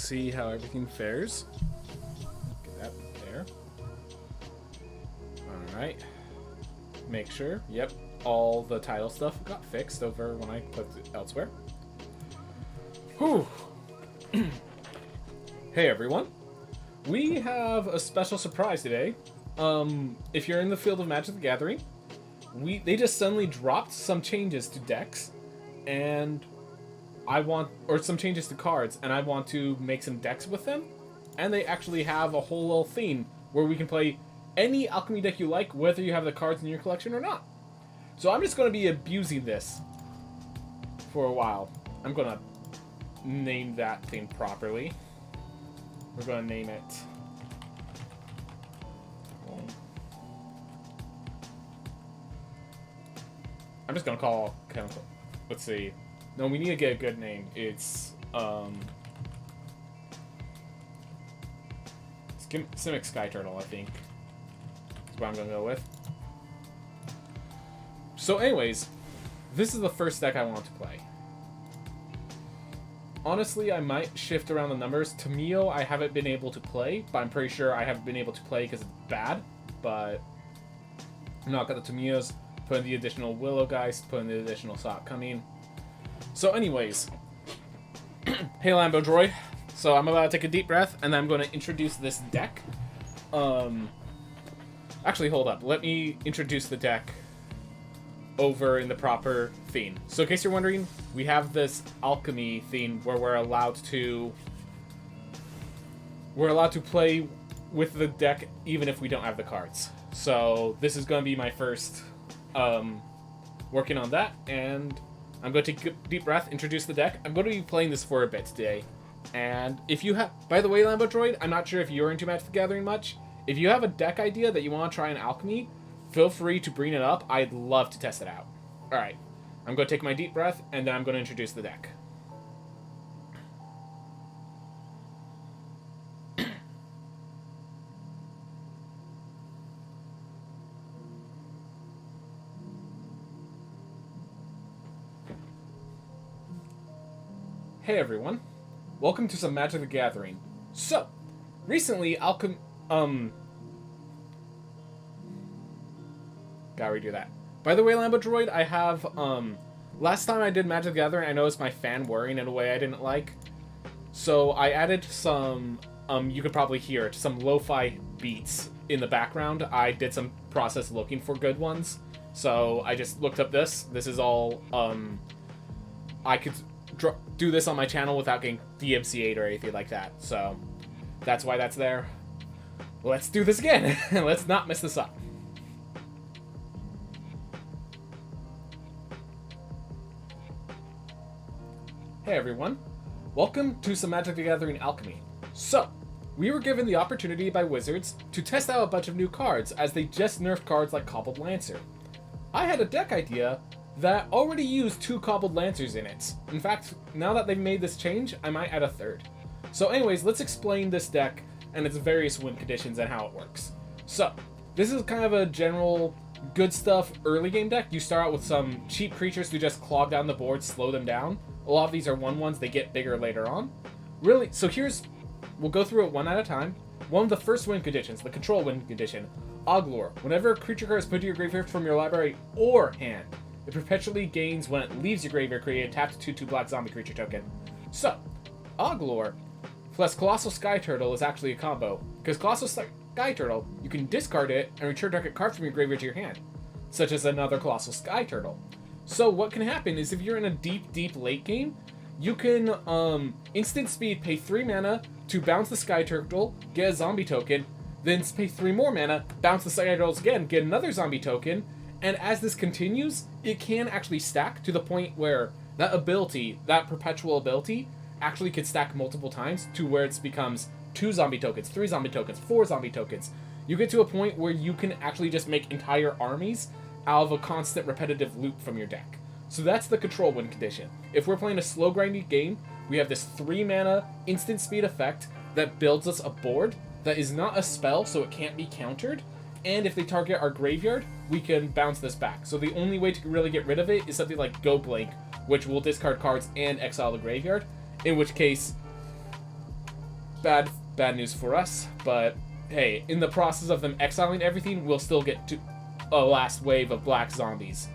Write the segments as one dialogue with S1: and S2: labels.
S1: see how everything fares. Get that there. Alright. Make sure. Yep. All the title stuff got fixed over when I put it elsewhere. Whew. Hey everyone. We have a special surprise today. If you're in the field of Magic the Gathering, they just suddenly dropped some changes to decks, and some changes to cards, and I want to make some decks with them. And they actually have a whole little theme where we can play any Alchemy deck you like, whether you have the cards in your collection or not. So I'm just going to be abusing this for a while. I'm going to name that thing properly. We're going to name it... I'm just going to call... Let's see. No, we need to get a good name. It's Simic Sky Turtle, I think. That's what I'm going to go with. So anyways, this is the first deck I want to play. Honestly, I might shift around the numbers. Tamio, I haven't been able to play, but I'm pretty sure I haven't been able to play because it's bad. But I'm not got the Tamios, put in the additional Willowgeist, put in the additional Sock coming. So anyways, hey Lambo Droid. So I'm about to take a deep breath, and then I'm going to introduce this deck. Actually, hold up. Let me introduce the deck over in the proper theme. So in case you're wondering, we have this Alchemy theme where we're allowed to play with the deck even if we don't have the cards. So this is going to be my first working on that, and I'm going to take a deep breath, introduce the deck. I'm going to be playing this for a bit today. And if you have... By the way, Lambo Droid, I'm not sure if you're into Magic the Gathering much. If you have a deck idea that you want to try in Alchemy, feel free to bring it up. I'd love to test it out. Alright. I'm going to take my deep breath, and then I'm going to introduce the deck. Hey everyone. Welcome to some Magic the Gathering. So, recently, Gotta redo that. By the way, Lambo Droid, I have, last time I did Magic the Gathering, I noticed my fan whirring in a way I didn't like. So I added some, you could probably hear it, some lo-fi beats in the background. I did some process looking for good ones. So I just looked up this. This is all, I could do this on my channel without getting DMCA'd or anything like that. So that's why that's there. Let's do this again. Let's not mess this up. Hey everyone, welcome to some Magic the Gathering Alchemy. So, we were given the opportunity by Wizards to test out a bunch of new cards as they just nerfed cards like Cobbled Lancer. I had a deck idea that already used 2 Cobbled Lancers in it. In fact, now that they've made this change, I might add a 3rd. So anyways, let's explain this deck and its various win conditions and how it works. So, this is kind of a general good stuff early game deck. You start out with some cheap creatures to just clog down the board, slow them down. A lot of these are 1/1s, they get bigger later on. Really, so we'll go through it one at a time. One of the first win conditions, the control win condition, Oglor. Whenever a creature card is put to your graveyard from your library or hand, it perpetually gains when it leaves your graveyard, create a tapped 2/2 black zombie creature token. So, Oglor plus Colossal Sky Turtle is actually a combo, because Colossal Sky Turtle, you can discard it and return target card from your graveyard to your hand, such as another Colossal Sky Turtle. So what can happen is if you're in a deep late game, you can instant speed, pay 3 mana to bounce the Sky Turtle, get a zombie token, then pay 3 more mana, bounce the Sky Turtles again, get another zombie token, and as this continues, it can actually stack to the point where that ability, that perpetual ability, actually can stack multiple times to where it becomes 2 zombie tokens, 3 zombie tokens, 4 zombie tokens. You get to a point where you can actually just make entire armies out of a constant repetitive loop from your deck. So that's the control win condition. If we're playing a slow grindy game, we have this 3 mana instant speed effect that builds us a board that is not a spell, so it can't be countered, and if they target our graveyard, we can bounce this back. So the only way to really get rid of it is something like Go Blink, which will discard cards and exile the graveyard, in which case bad news for us, but hey, in the process of them exiling everything, we'll still get to a last wave of black zombies.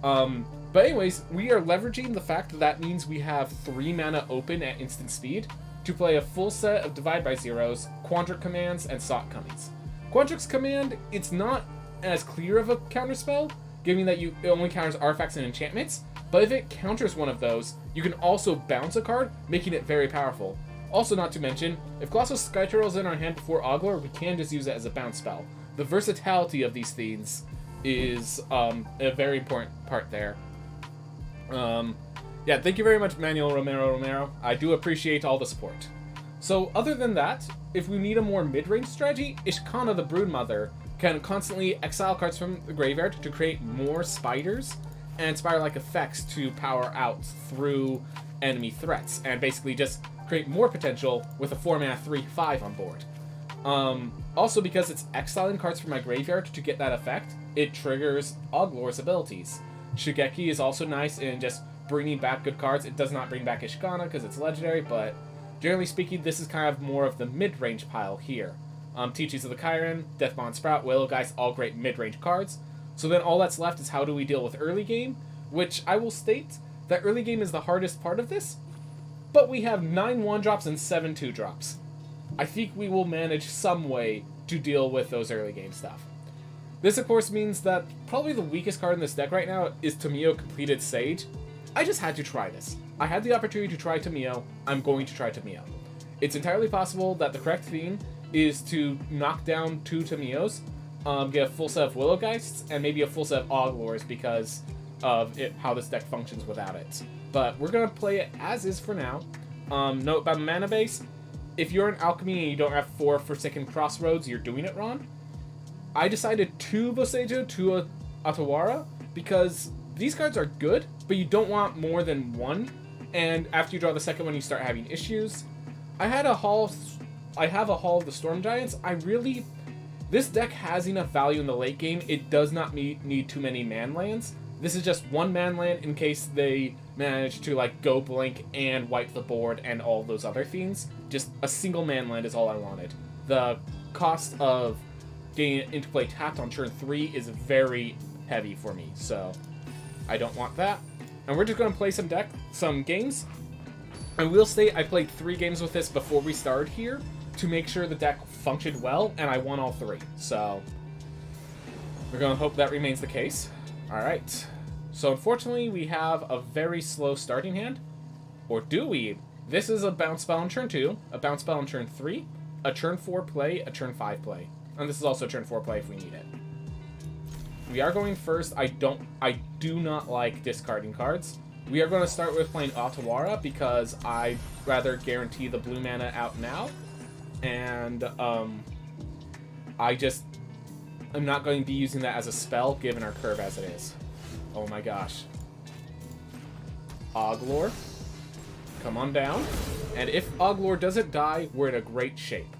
S1: But anyways, we are leveraging the fact that that means we have 3 mana open at instant speed to play a full set of Divide by Zeros, Quandrix commands, and Sock Cummies. Quandrix command, it's not as clear of a counterspell, given that it only counters artifacts and enchantments, but if it counters one of those, you can also bounce a card, making it very powerful. Also, not to mention, if Colossal Sky Turtle is in our hand before Oglor, we can just use it as a bounce spell. The versatility of these things is a very important part there. Yeah, thank you very much, Manuel Romero. I do appreciate all the support. So, other than that, if we need a more mid-range strategy, Ishkana the Broodmother can constantly exile cards from the graveyard to create more spiders and spider-like effects to power out through enemy threats, and basically just create more potential with a 4-mana 3/5 on board. Also, because it's exiling cards from my graveyard to get that effect, it triggers Oglor's abilities. Shigeki is also nice in just bringing back good cards. It does not bring back Ishkana because it's legendary, but generally speaking, this is kind of more of the mid-range pile here. Teachings of the Chiron, Deathbond Sprout, Willow Geist, all great mid-range cards. So then all that's left is how do we deal with early game, which I will state that early game is the hardest part of this, but we have 9 1-drops and 7 2-drops. I think we will manage some way to deal with those early game stuff. This, of course, means that probably the weakest card in this deck right now is Tamio Completed Sage. I just had to try this. I had the opportunity to try Tamio. I'm going to try Tamio. It's entirely possible that the correct theme is to knock down 2 Tamios, get a full set of Willow Geists, and maybe a full set of Oglors because of how this deck functions without it. But we're going to play it as is for now. Note about the mana base. If you're in Alchemy and you don't have 4 Forsaken Crossroads, you're doing it wrong. I decided 2 Boseiju, 2 Atawara, because these cards are good, but you don't want more than 1, and after you draw the second one, you start having issues. I have a Hall of the Storm Giants. This deck has enough value in the late game. It does not need too many man lands. This is just 1 man land in case they manage to go blink and wipe the board and all those other things. Just a single man land is all I wanted. The cost of getting it into play tapped on turn 3 is very heavy for me, so I don't want that. And we're just going to play some games. And we'll state I played 3 games with this before we started here to make sure the deck functioned well, and I won all 3. So we're going to hope that remains the case. Alright, so unfortunately we have a very slow starting hand. Or do we? This is a bounce spell on turn 2, a bounce spell on turn 3, a turn 4 play, a turn 5 play. And this is also turn 4 play if we need it. We are going first. I do not like discarding cards. We are going to start with playing Atawara because I'd rather guarantee the blue mana out now. And I'm not going to be using that as a spell, given our curve as it is. Oh my gosh. Oglor. Come on down. And if Oglor doesn't die, we're in a great shape.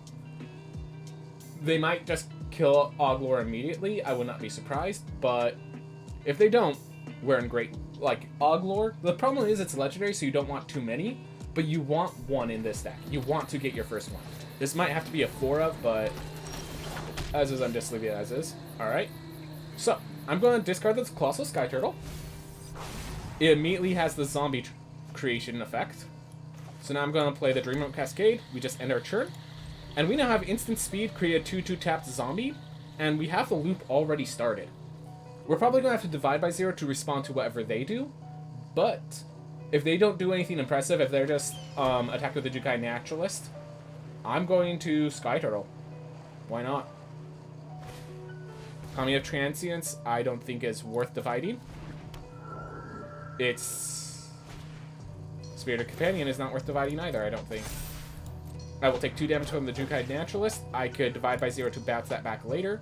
S1: They might just kill Oglor immediately. I would not be surprised. But if they don't, we're in great... Oglor, the problem is it's legendary, so you don't want too many. But you want 1 in this deck. You want to get your first 1. This might have to be a 4 of, but... as is, I'm just leaving it as is. Alright. So, I'm going to discard this Colossal Sky Turtle. It immediately has the zombie creation effect. So now I'm going to play the Dreamwalk Cascade. We just end our turn. And we now have instant speed, create a 2/2 tapped zombie. And we have the loop already started. We're probably going to have to divide by 0 to respond to whatever they do. But, if they don't do anything impressive, if they're just attack with the Jukai Naturalist, I'm going to Sky Turtle. Why not? Kami of Transience, I don't think is worth dividing. It's... Spirited Companion is not worth dividing either, I don't think. I will take 2 damage from the Jukai Naturalist. I could divide by 0 to bounce that back later.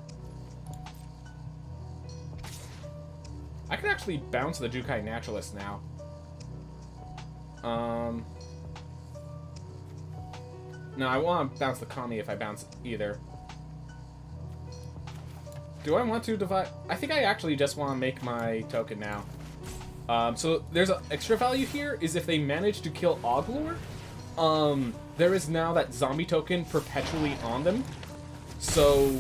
S1: I could actually bounce the Jukai Naturalist now. No, I want to bounce the Kami if I bounce either. Do I want to divide? I think I actually just want to make my token now. So there's an extra value here, is if they manage to kill Oglor, There is now that zombie token perpetually on them, so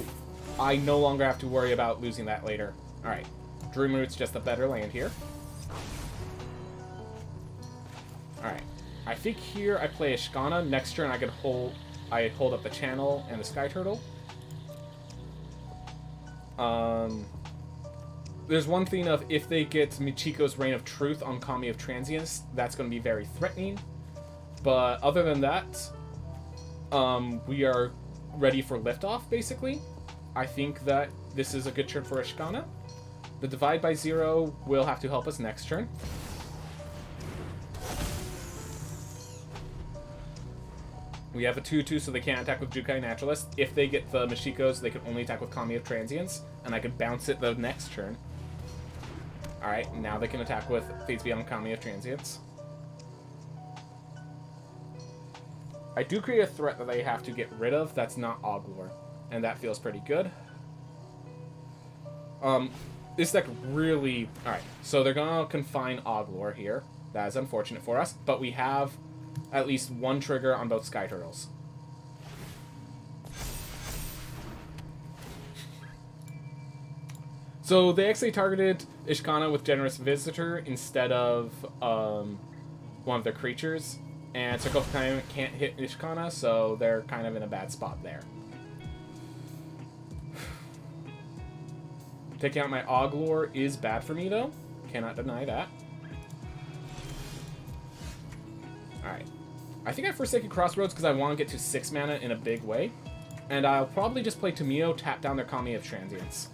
S1: I no longer have to worry about losing that later. Alright, Dreamroot's just a better land here. Alright, I think here I play Ishkana. Next turn I hold up the channel and the Sky Turtle. There's one thing of if they get Michiko's Reign of Truth on Kami of Transience, that's going to be very threatening. But other than that, we are ready for liftoff, basically. I think that this is a good turn for Ishkana. The Divide by Zero will have to help us next turn. We have a 2-2, so they can't attack with Jukai Naturalist. If they get the Michikos, they can only attack with Kami of Transience, and I can bounce it the next turn. Alright, now they can attack with Fates Beyond Kami of Transience. I do create a threat that they have to get rid of that's not Oglor, and that feels pretty good. This deck really... Alright, so they're gonna confine Oglor here. That is unfortunate for us, but we have at least one trigger on both Sky Turtles. So they actually targeted Ishkana with Generous Visitor instead of one of their creatures. And Circle of Time can't hit Ishkana, so they're kind of in a bad spot there. Taking out my Oglor is bad for me, though. Cannot deny that. Alright. I think I Forsaken Crossroads because I want to get to 6 mana in a big way. And I'll probably just play Tomio, tap down their Kami of Transience.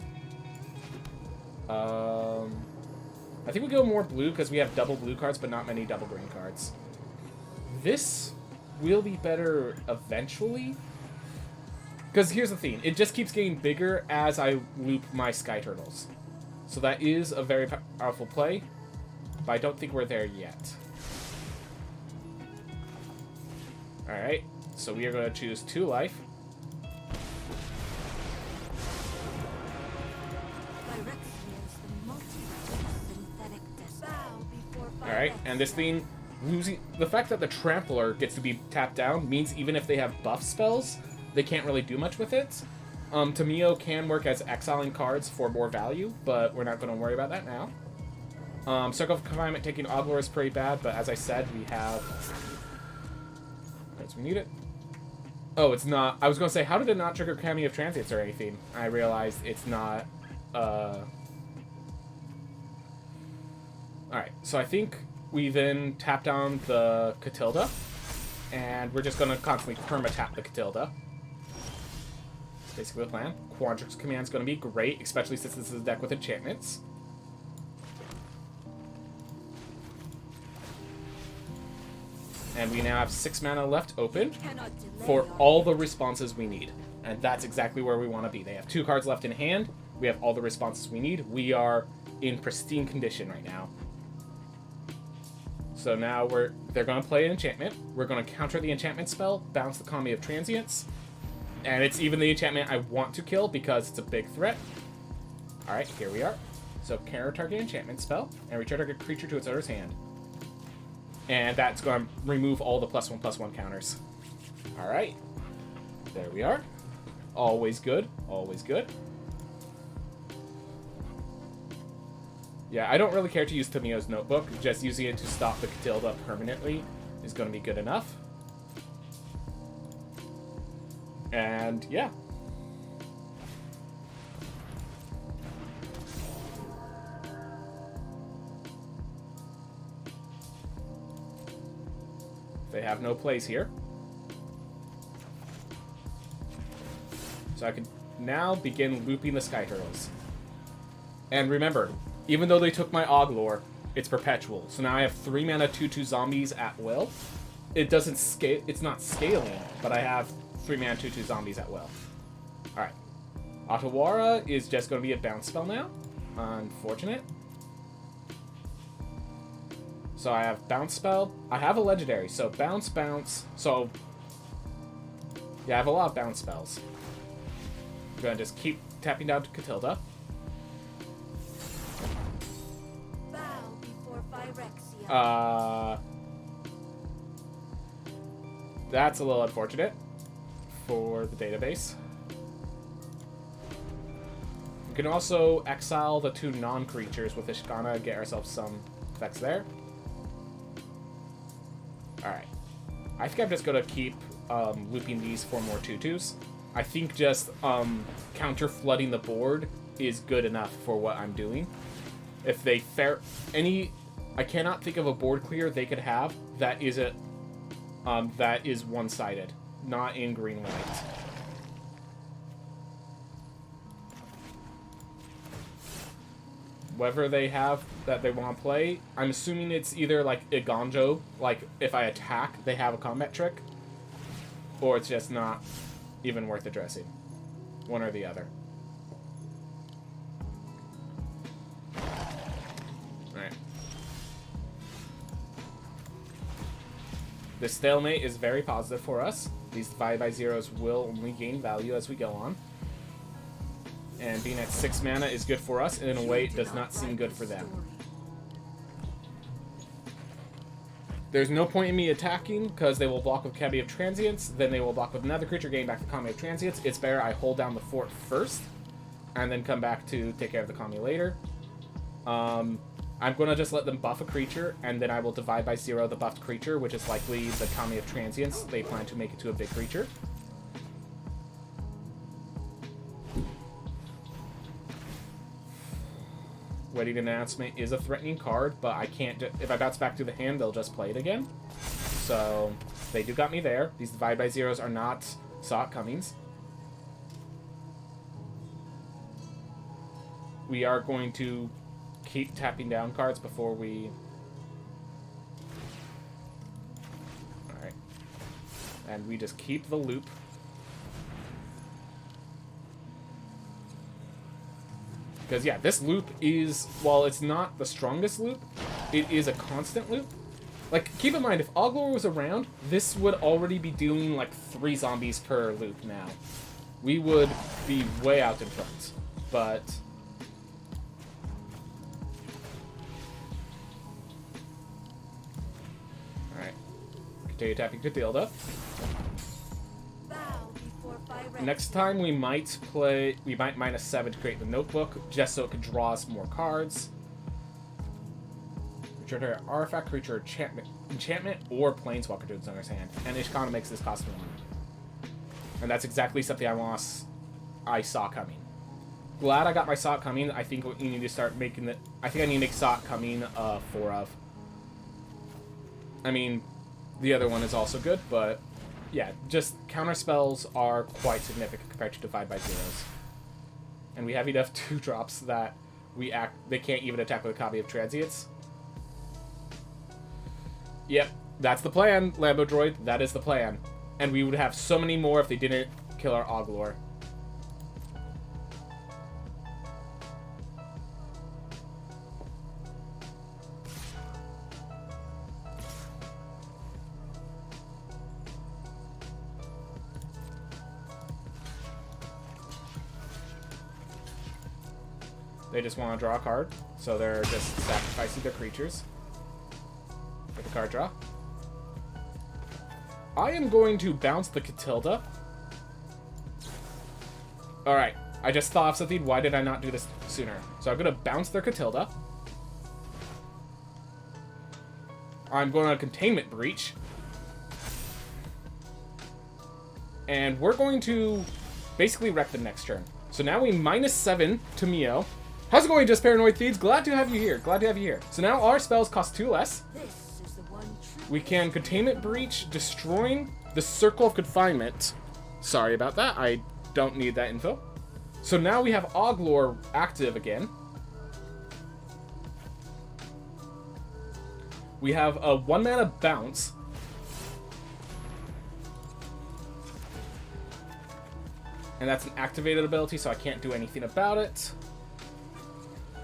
S1: I think we go more blue because we have double blue cards, but not many double green cards. This will be better eventually. Because here's the thing. It just keeps getting bigger as I loop my Sky Turtles. So that is a very powerful play. But I don't think we're there yet. Alright. So we are going to choose 2 life. Alright, and this thing, losing the fact that the Trampler gets to be tapped down means even if they have buff spells, they can't really do much with it. Tomio can work as exiling cards for more value, but we're not going to worry about that now. Circle of Confinement taking Oglor is pretty bad, but as I said, we have... Alright, so we need it. Oh, it's not... I was going to say, how did it not trigger Kami of Transience or anything? I realized it's not... Alright, so I think we then tap down the Catilda, and we're just going to constantly perma-tap the Catilda. That's basically the plan. Quadrix Command is going to be great, especially since this is a deck with enchantments. And we now have 6 mana left open for all the responses we need. And that's exactly where we want to be. They have 2 cards left in hand. We have all the responses we need. We are in pristine condition right now. So now they're going to play an enchantment. We're going to counter the enchantment spell, bounce the Kami of Transience. And it's even the enchantment I want to kill because it's a big threat. Alright, here we are. So counter target enchantment spell, and return target creature to its owner's hand. And that's going to remove all the +1/+1 counters. Alright. There we are. Always good. Always good. Yeah, I don't really care to use Tomio's Notebook. Just using it to stop the Catilda permanently is going to be good enough. And, yeah. They have no plays here. So I can now begin looping the Sky Turtles. And remember, even though they took my Oglor, it's perpetual. So now I have 3 mana 2/2 zombies at will. It doesn't scale, it's not scaling, but I have 3 mana 2/2 zombies at will. Alright. Otawara is just going to be a bounce spell now. Unfortunate. So I have bounce spell. I have a legendary, so bounce, bounce. So, yeah, I have a lot of bounce spells. I'm going to just keep tapping down to Catilda. That's a little unfortunate for the database. We can also exile the 2 non-creatures with Ishkana and get ourselves some effects there. Alright. I think I'm just going to keep looping these for more 2/2s. I think just counter-flooding the board is good enough for what I'm doing. If they I cannot think of a board clear they could have that isn't that is one-sided, not in green-white. Whatever they have that they want to play, I'm assuming it's either like Iganjo, like if I attack, they have a combat trick, or it's just not even worth addressing. One or the other. Alright. This stalemate is very positive for us. These 5/0s will only gain value as we go on. And being at 6 mana is good for us, and in a way it does not seem good for them. There's no point in me attacking, because they will block with Kami of Transience, then they will block with another creature, getting back to Kami of Transience. It's better I hold down the fort first, and then come back to take care of the Kami later. I'm going to just let them buff a creature, and then I will divide by 0 the buffed creature, which is likely the Kami of Transience. They plan to make it to a big creature. Wedding Announcement is a threatening card, but I can't... If I bounce back through the hand, they'll just play it again. So, they do got me there. These divide by 0s are not Saw It Comings. We are going to keep tapping down cards before we... Alright. And we just keep the loop. Because, yeah, this loop is, while it's not the strongest loop, it is a constant loop. Like, keep in mind, if Oglor was around, this would already be doing, like, 3 zombies per loop now. We would be way out in front. But... Alright. Continue tapping Cathilda. Next time we might -7 to create the notebook, just so it could draw us more cards. Return to artifact, creature, enchantment, or planeswalker to its owner's hand. And Ishkana makes this cost 1. And that's exactly something I saw coming. Glad I got my Saw It Coming. I think we need to start making the... I think I need to make Saw It Coming 4 of. I mean, the other one is also good, but... Yeah, just counter spells are quite significant compared to divide by 0s. And we have enough 2-drops that they can't even attack with a copy of Transience. Yep, that's the plan, Lambo Droid. That is the plan. And we would have so many more if they didn't kill our Oglor. They just want to draw a card, so they're just sacrificing their creatures for the card draw. I am going to bounce the Cathilda. Alright, I just thought of something. Why did I not do this sooner? So I'm going to bounce their Cathilda. I'm going to Containment Breach. And we're going to basically wreck the next turn. So now we -7 to Mio. How's it going, Just Paranoid Thieves? Glad to have you here. Glad to have you here. So now our spells cost 2 less. We can Containment Breach, destroying the Circle of Confinement. Sorry about that. I don't need that info. So now we have Oglor active again. We have a 1-mana bounce. And that's an activated ability, so I can't do anything about it.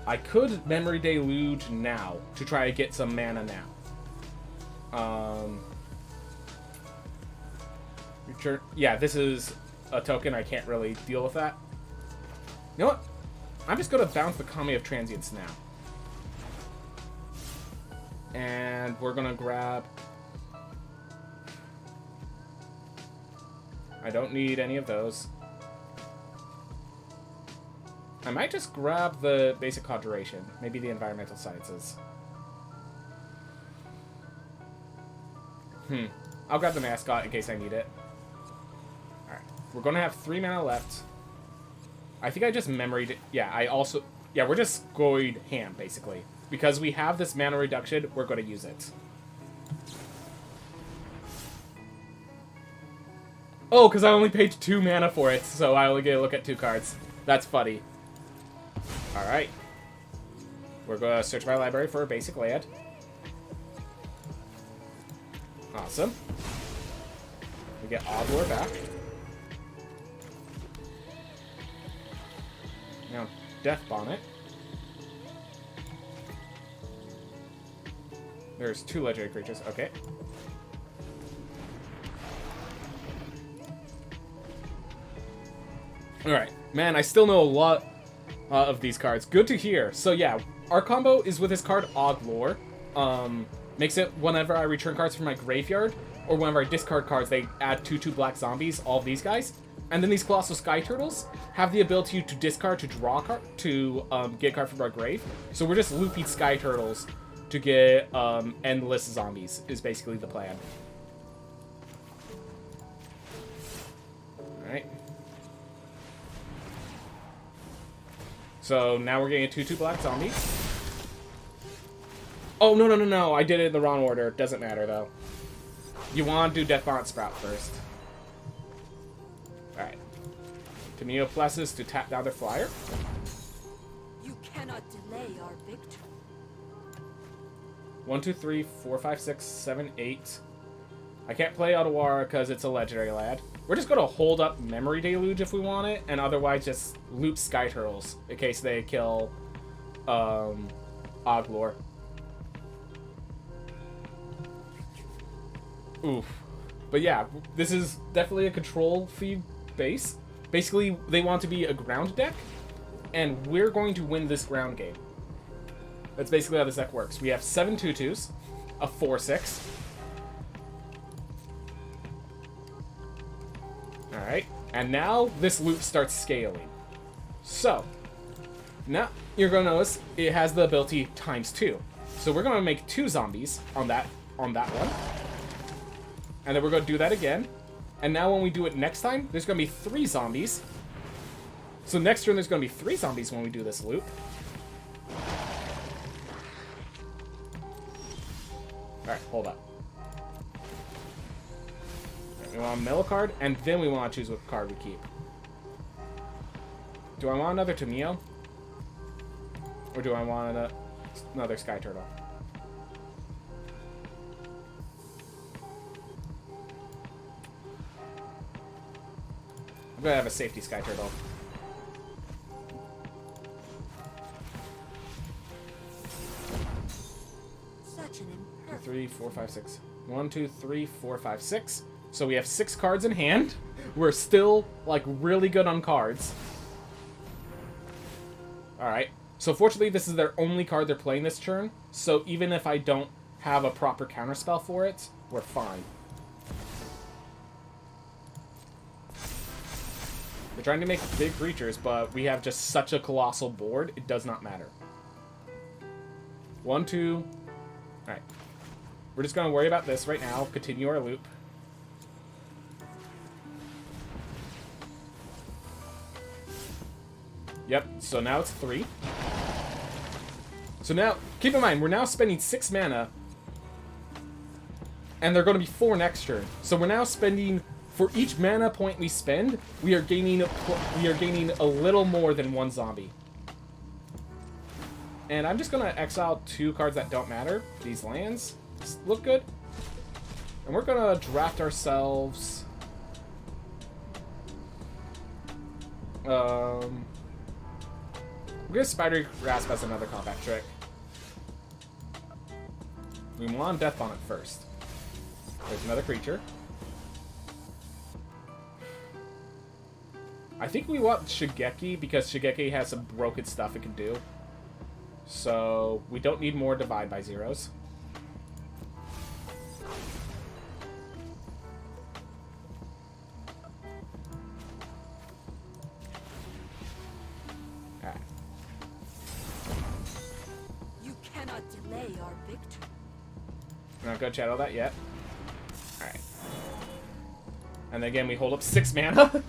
S1: I could Memory Deluge now to try to get some mana now. Yeah, this is a token. I can't really deal with that. You know what? I'm just going to bounce the Kami of Transience now. And we're going to grab... I don't need any of those. I might just grab the basic conjuration. Maybe the environmental sciences. I'll grab the mascot in case I need it. Alright. We're going to have 3 mana left. I think I just memoried it. Yeah, we're just going ham, basically. Because we have this mana reduction, we're going to use it. Oh, because I only paid 2 mana for it, so I only get to look at 2 cards. That's funny. Alright. We're going to search my library for a basic land. Awesome. We get Oddlore back. Now, Death Bonnet. There's 2 legendary creatures. Okay. Alright. Man, I still know a lot of these cards. Good to hear. So yeah, our combo is with this card, Oddlore. Makes it whenever I return cards from my graveyard, or whenever I discard cards, they add 2/2 black zombies, all of these guys. And then these Colossal Sky Turtles have the ability to discard to draw a card, to get a card from our grave. So we're just looping Sky Turtles to get endless zombies, is basically the plan. Alright. So now we're getting a 2/2 black zombie. Oh, no. I did it in the wrong order. Doesn't matter, though. You want to do Death Bonnet Sprout first. Alright. Tameo blesses to tap down their flyer.
S2: You cannot delay our victory.
S1: 1, 2, 3, 4, 5, 6, 7, 8. I can't play Otawara because it's a legendary lad. We're just going to hold up Memory Deluge if we want it, and otherwise just loop Sky Turtles in case they kill Oddlore. Oof. But yeah, this is definitely a control feed base. Basically, they want to be a ground deck, and we're going to win this ground game. That's basically how this deck works. We have 7 2/2s, a 4/6. Alright, and now this loop starts scaling. So, now you're going to notice it has the ability ×2. So we're going to make 2 zombies on that one. And then we're going to do that again. And now when we do it next time, there's going to be 3 zombies. So next turn, there's going to be 3 zombies when we do this loop. Alright, hold up. We want to mill a card, and then we want to choose what card we keep. Do I want another Tameo? Or do I want another Sky Turtle? I'm gonna have a safety Sky Turtle.
S2: Such an
S1: 2, 3, 4, 5, 6. 1, 2, 3, 4, 5, 6. So we have 6 cards in hand. We're still, like, really good on cards. Alright. So fortunately, this is their only card they're playing this turn. So even if I don't have a proper counterspell for it, we're fine. We're trying to make big creatures, but we have just such a colossal board, it does not matter. 1, 2. Alright. We're just going to worry about this right now. Continue our loop. Yep, so now it's 3. So now, keep in mind, we're now spending 6 mana. And they're going to be 4 next turn. So we're now spending... For each mana point we spend, we are gaining a little more than 1 zombie. And I'm just gonna exile 2 cards that don't matter. These lands look good. And we're gonna draft ourselves. We're gonna Spider Grasp as another combat trick. We want Death Bonnet first. There's another creature. I think we want Shigeki because Shigeki has some broken stuff it can do. So we don't need more Divide by Zeros.
S2: delay our victory.
S1: I'm not going to chat all that yet. Alright. And then again, we hold up 6 mana.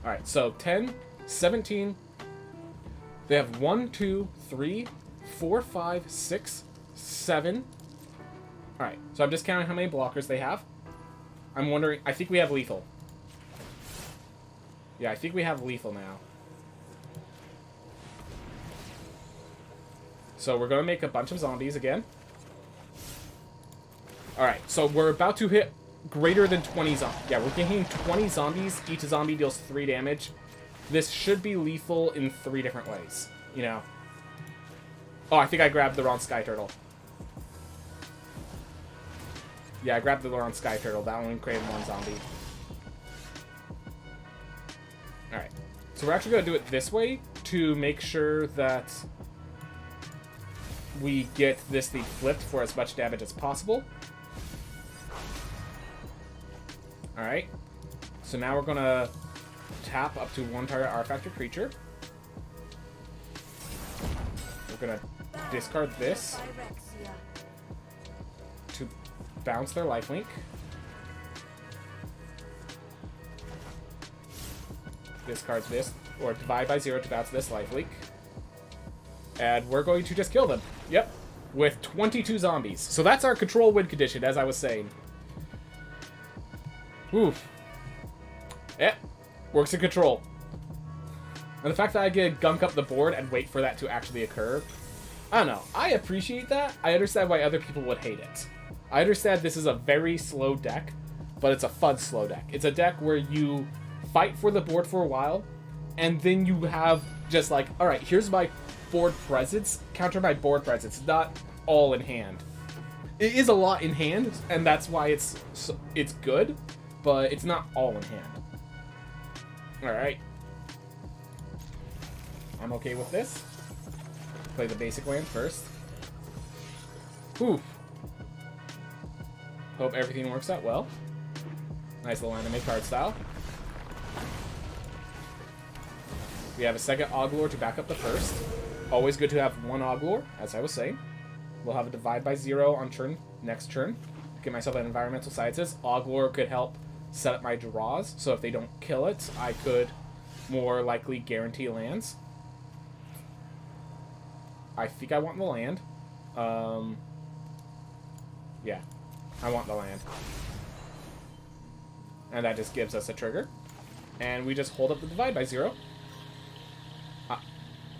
S1: Alright, so 10, 17. They have 1, 2, 3, 4, 5, 6, 7. Alright, so I'm just counting how many blockers they have. I'm wondering, I think we have lethal. Yeah, I think we have lethal now. So we're going to make a bunch of zombies again. Alright, so we're about to hit greater than 20 zombies. Yeah, we're getting 20 zombies. Each zombie deals 3 damage. This should be lethal in 3 different ways, you know. Oh, I think I grabbed the wrong sky turtle. Yeah, I grabbed the wrong sky turtle. That only created 1 zombie. Alright. So we're actually going to do it this way to make sure that we get this thing flipped for as much damage as possible. Alright. So now we're going to tap up to 1 target artifact or creature. We're going to discard this to bounce their lifelink. Discards this, or divide by 0 to bounce this lifelink. And we're going to just kill them. Yep. With 22 zombies. So that's our control win condition, as I was saying. Oof. Yeah. Works in control. And the fact that I get to gunk up the board and wait for that to actually occur, I don't know. I appreciate that. I understand why other people would hate it. I understand this is a very slow deck, but it's a fun slow deck. It's a deck where you fight for the board for a while, and then you have just like, alright, here's my board presence, counter my board presence, not all in hand. It is a lot in hand, and that's why it's good, but it's not all in hand. Alright. I'm okay with this. Play the basic land first. Oof. Hope everything works out well. Nice little anime card style. We have a second Oglor to back up the first. Always good to have 1 Oglor, as I was saying. We'll have a divide by 0 on next turn. Get myself an environmental sciences. Oglor could help set up my draws, so if they don't kill it, I could more likely guarantee lands. I think I want the land. Yeah, I want the land. And that just gives us a trigger. And we just hold up the divide by 0.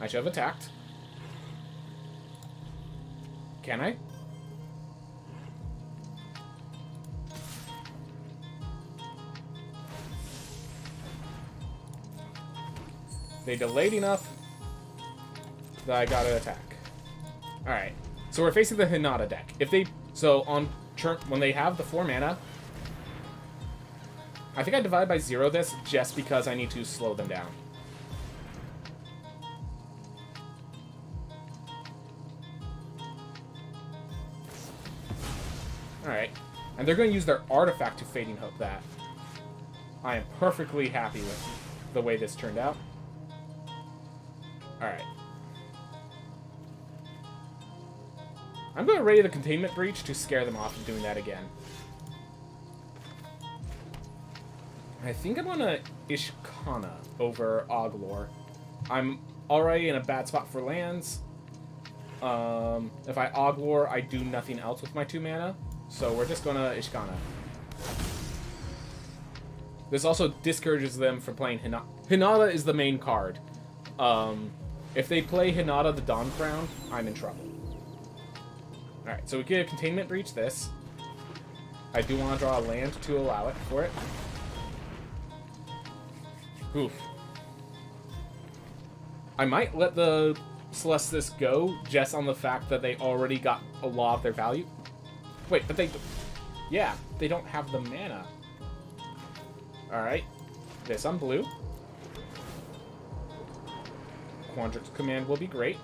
S1: I should have attacked. Can I? They delayed enough that I gotta attack. Alright. So we're facing the Hinata deck. So on turn, when they have the 4 mana, I think I divide by 0 this just because I need to slow them down. Alright. And they're going to use their artifact to Fading Hope that. I am perfectly happy with the way this turned out. Alright. I'm going to ready the Containment Breach to scare them off from doing that again. I think I'm going to Ishkana over Oglor. I'm already in a bad spot for lands. If I Oglor, I do nothing else with my 2 mana. So we're just going to Ishkana. This also discourages them from playing Hinata. Hinata is the main card. If they play Hinata the Dawn Crown, I'm in trouble. Alright, so we get a Containment Breach this. I do want to draw a land to allow it for it. Oof. I might let the Celestis go just on the fact that they already got a lot of their value. Wait, but they... Yeah, they don't have the mana. Alright. This on blue. Quandrix command will be great.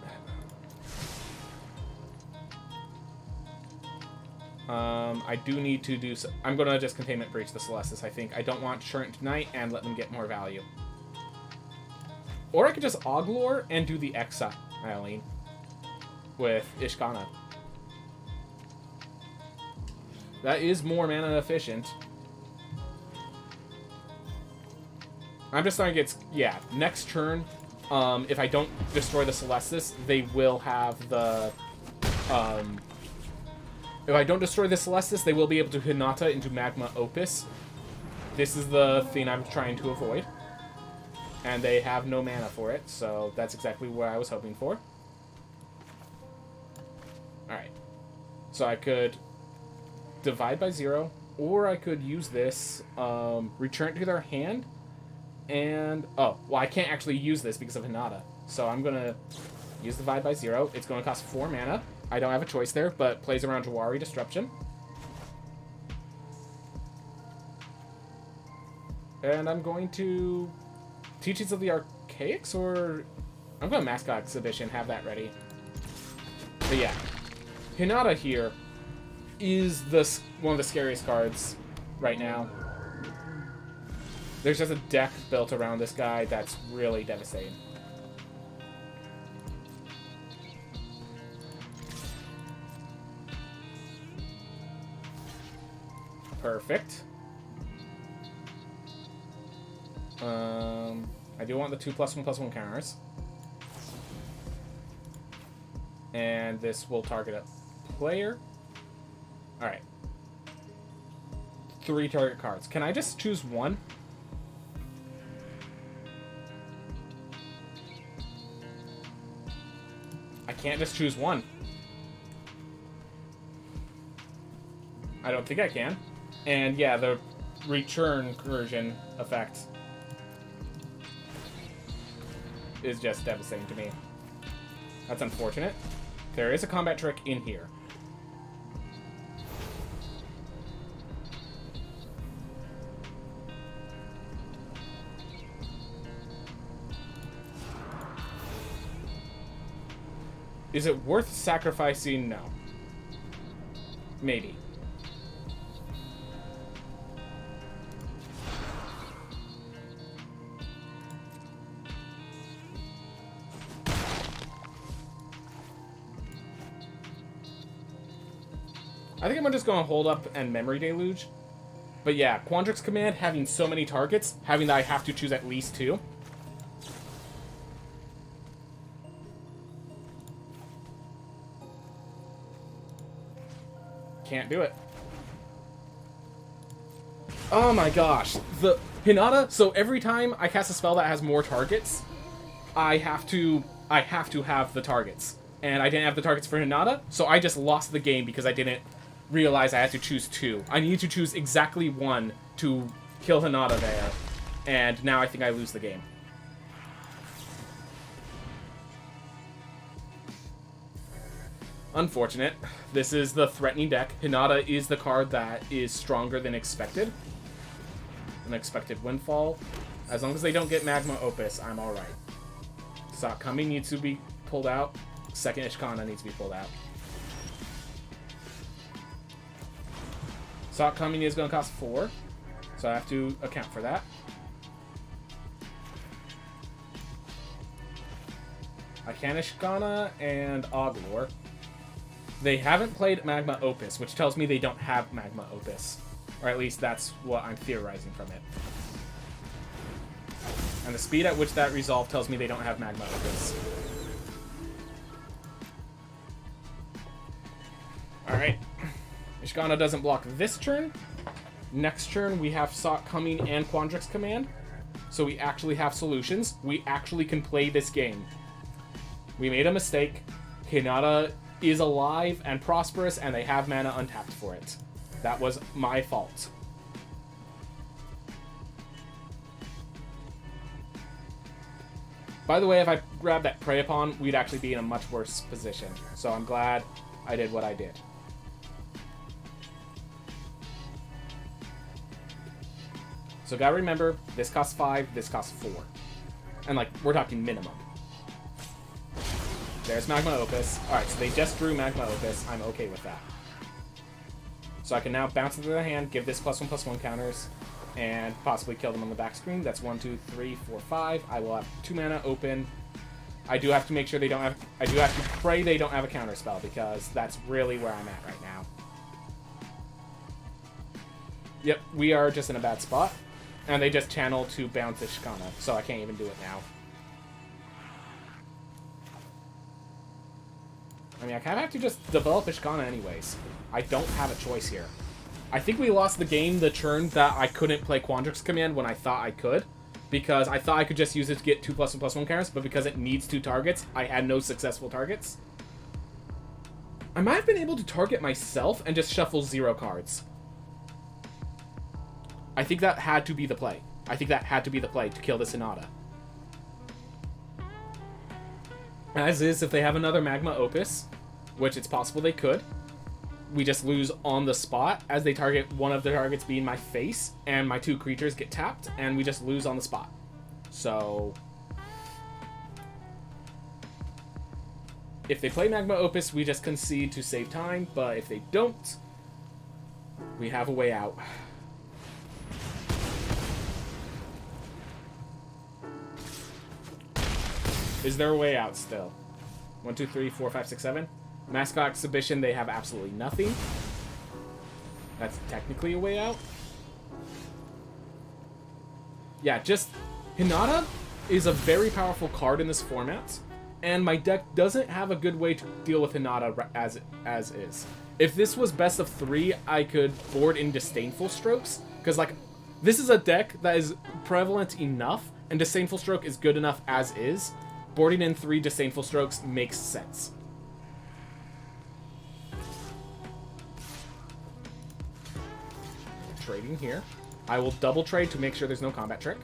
S1: I do need to do so. I'm going to just Containment Breach the Celestis, I think. I don't want Churn Tonight and let them get more value. Or I could just Oglor and do the Exiling with Ishkana. That is more mana efficient. I'm just starting to get... Yeah, next turn, if I don't destroy the Celestis, they will have the... if I don't destroy the Celestis, they will be able to Hinata into Magma Opus. This is the thing I'm trying to avoid. And they have no mana for it, so that's exactly what I was hoping for. Alright. So I could divide by 0, or I could use this, return it to their hand, and... Oh, well, I can't actually use this because of Hinata. So I'm going to use divide by 0. It's going to cost 4 mana. I don't have a choice there, but plays around Jawari Disruption. And I'm going to... Teachings of the Archaics, or... I'm going to Mascot Exhibition, have that ready. But yeah. Hinata here is one of the scariest cards right now. There's just a deck built around this guy that's really devastating. Perfect. I do want the 2+1/+1 counters. And this will target a player. Alright. 3 target cards. Can I just choose one? I can't just choose one. I don't think I can. And yeah, the return version effect is just devastating to me. That's unfortunate. There is a combat trick in here. Is it worth sacrificing? No. Maybe. I think I'm just going to hold up and Memory Deluge. But yeah, Quandrix Command having so many targets, having that I have to choose at least 2. Can't do it. Oh my gosh. The Hinata, so every time I cast a spell that has more targets, I have to have the targets. And I didn't have the targets for Hinata, so I just lost the game because I didn't realize I had to choose 2. I needed to choose exactly 1 to kill Hinata there, and now I think I lose the game. Unfortunate. This is the threatening deck. Hinata is the card that is stronger than expected. An expected windfall. As long as they don't get Magma Opus, I'm alright. Sakami needs to be pulled out. Second Ishkana needs to be pulled out. Sakami is going to cost 4, so I have to account for that. I can Ishkana and Oglor. They haven't played Magma Opus, which tells me they don't have Magma Opus. Or at least that's what I'm theorizing from it. And the speed at which that resolve tells me they don't have Magma Opus. Alright. Ishkana doesn't block this turn. Next turn, we have Sok coming and Quandrix Command. So we actually have solutions. We actually can play this game. We made a mistake. Hinata is alive and prosperous, and they have mana untapped for it. That was my fault. By the way, if I grabbed that Prey Upon, we'd actually be in a much worse position. So I'm glad I did what I did. So gotta remember, this costs 5, this costs 4. And like, we're talking minimum. There's Magma Opus. Alright, so they just drew Magma Opus. I'm okay with that. So I can now bounce into the hand, give this +1/+1 counters, and possibly kill them on the back screen. That's 1, 2, 3, 4, 5. I will have 2 mana open. I do have to make sure they don't have... I do have to pray they don't have a counter spell, because that's really where I'm at right now. Yep, we are just in a bad spot. And they just channel to bounce Ishkana, so I can't even do it now. I mean, I kind of have to just develop Ishkana anyways. I don't have a choice here. I think we lost the game the turn that I couldn't play Quandrix Command when I thought I could. Because I thought I could just use it to get 2+1/+1 counters, but because it needs 2 targets, I had no successful targets. I might have been able to target myself and just shuffle 0 cards. I think that had to be the play. I think that had to be the play to kill the Sonata. As is, if they have another Magma Opus, which it's possible they could, we just lose on the spot as they target one of the targets being my face, and my 2 creatures get tapped, and we just lose on the spot. So if they play Magma Opus, we just concede to save time, but if they don't, we have a way out. Is there a way out still? 1, 2, 3, 4, 5, 6, 7. Mascot Exhibition, they have absolutely nothing. That's technically a way out. Yeah, just... Hinata is a very powerful card in this format, and my deck doesn't have a good way to deal with Hinata as is. If this was best of 3, I could board in Disdainful Strokes, because, like, this is a deck that is prevalent enough, and Disdainful Stroke is good enough as is. Boarding in 3 Disdainful Strokes makes sense. Trading here. I will double trade to make sure there's no combat trick.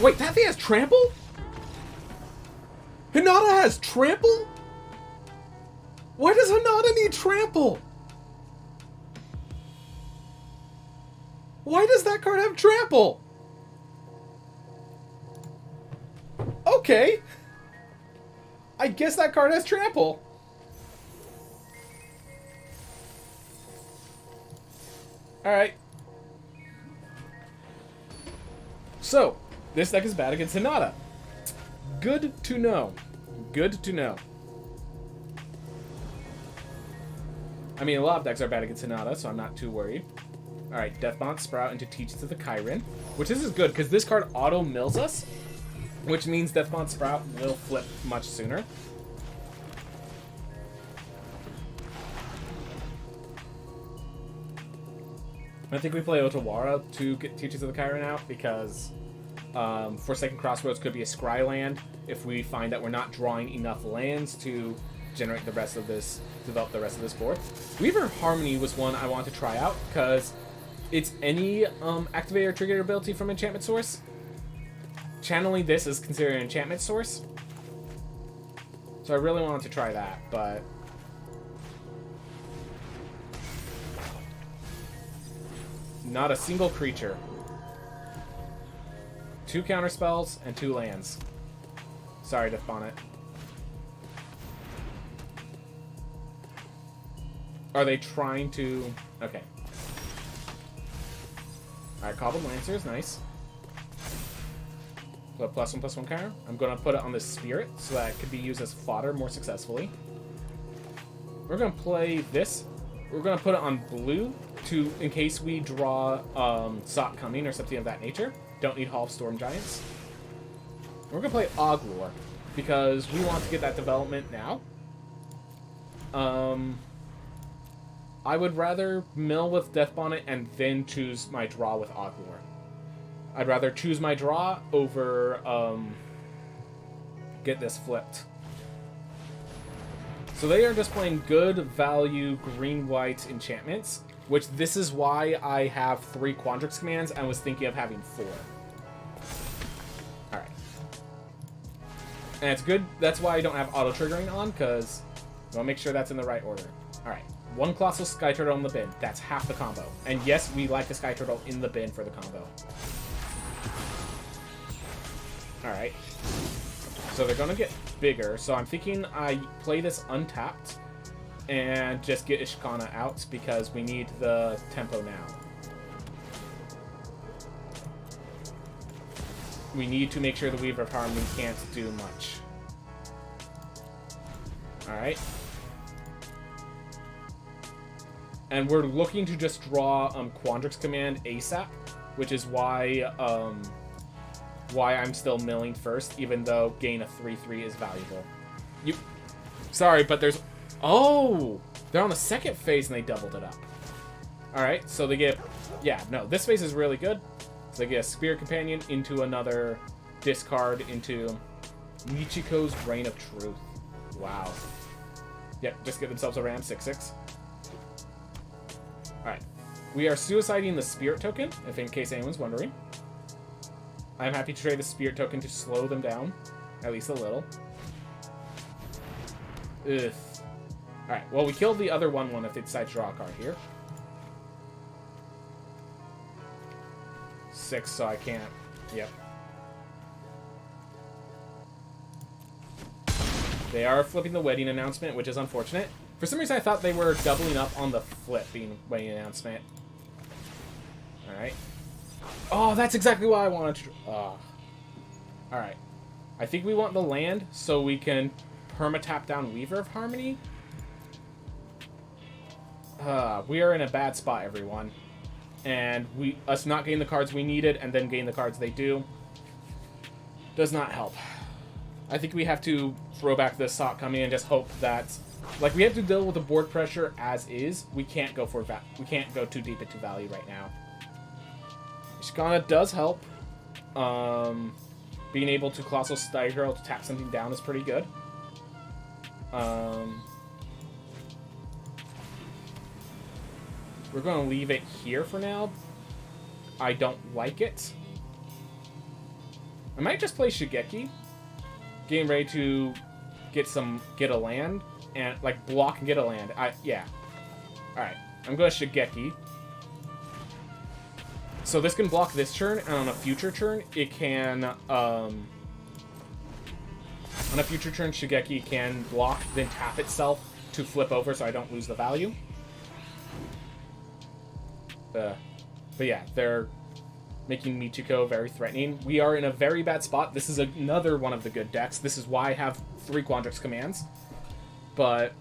S1: Wait, that thing has trample? Hinata has trample? Why does Hinata need trample? Why does that card have trample? Okay. I guess that card has trample. Alright. So, this deck is bad against Hinata. Good to know. Good to know. I mean, a lot of decks are bad against Hinata, so I'm not too worried. Alright, Deathbond Sprout into Teachings of the Chiron. Which this is good, because this card auto-mills us. Which means Deathbond Sprout will flip much sooner. I think we play Otawara to get Teachings of the Chiron out, because Forsaken Crossroads could be a scry land if we find that we're not drawing enough lands to generate the rest of this, develop the rest of this board. Weaver Harmony was one I want to try out, because it's any activate or trigger ability from Enchantment Source. Channeling this is considered an Enchantment Source. So I really wanted to try that, but... not a single creature. 2 counterspells and 2 lands. Sorry, Death Bonnet. Are they trying to... okay. Alright, Cobbled Lancer is nice. Put +1/+1 counter. I'm going to put it on the Spirit so that it could be used as fodder more successfully. We're going to play this. We're going to put it on blue to, in case we draw Sock Coming or something of that nature. Don't need Hall of Storm Giants. We're going to play Oglor because we want to get that development now. I would rather mill with Death Bonnet and then choose my draw with Oglor. I'd rather choose my draw over get this flipped. So they are just playing good value green-white enchantments, which this is why I have 3 Quandrix commands and was thinking of having 4. Alright. And it's good, that's why I don't have auto-triggering on, because I'll make sure that's in the right order. Alright, 1 Colossal Sky Turtle in the bin. That's half the combo. And yes, we like the Sky Turtle in the bin for the combo. Alright. So they're gonna get bigger, so I'm thinking I play this untapped and just get Ishkana out because we need the tempo now. We need to make sure the Weaver of Harmony can't do much. Alright. And we're looking to just draw Quandrix Command ASAP, which is why I'm still milling first, even though gain a 3/3 is valuable. Sorry, but there's... Oh! They're on the second phase and they doubled it up. Alright, so they get... Yeah, no, this phase is really good. So they get a Spirit Companion into another discard into Michiko's Reign of Truth. Wow. Yep, just get themselves a Ram 6/6. Alright. We are suiciding the Spirit Token, if in case anyone's wondering. I'm happy to trade the Spirit Token to slow them down. At least a little. Ugh. Alright, well, we killed the other 1/1 if they decide to draw a card here. 6, so I can't. Yep. They are flipping the wedding announcement, which is unfortunate. For some reason, I thought they were doubling up on the flip being wedding announcement. Alright. Oh, that's exactly what I wanted to... Alright. I think we want the land so we can perma-tap down Weaver of Harmony. We are in a bad spot, everyone. And us not getting the cards we needed and then getting the cards they do does not help. I think we have to throw back this Sock coming and just hope that... Like, we have to deal with the board pressure as is. We can't go for we can't go too deep into value right now. Ishkana does help. Being able to Colossal Stygirl to tap something down is pretty good. We're going to leave it here for now. I don't like it. I might just play Shigeki. Getting ready to get a land. And, like, block and get a land. Yeah. Alright. I'm going to Shigeki. So this can block this turn, and on a future turn, it can, on a future turn, Shigeki can block, then tap itself to flip over so I don't lose the value. But yeah, they're making Michiko very threatening. We are in a very bad spot. This is another one of the good decks. This is why I have 3 Quandrix commands. But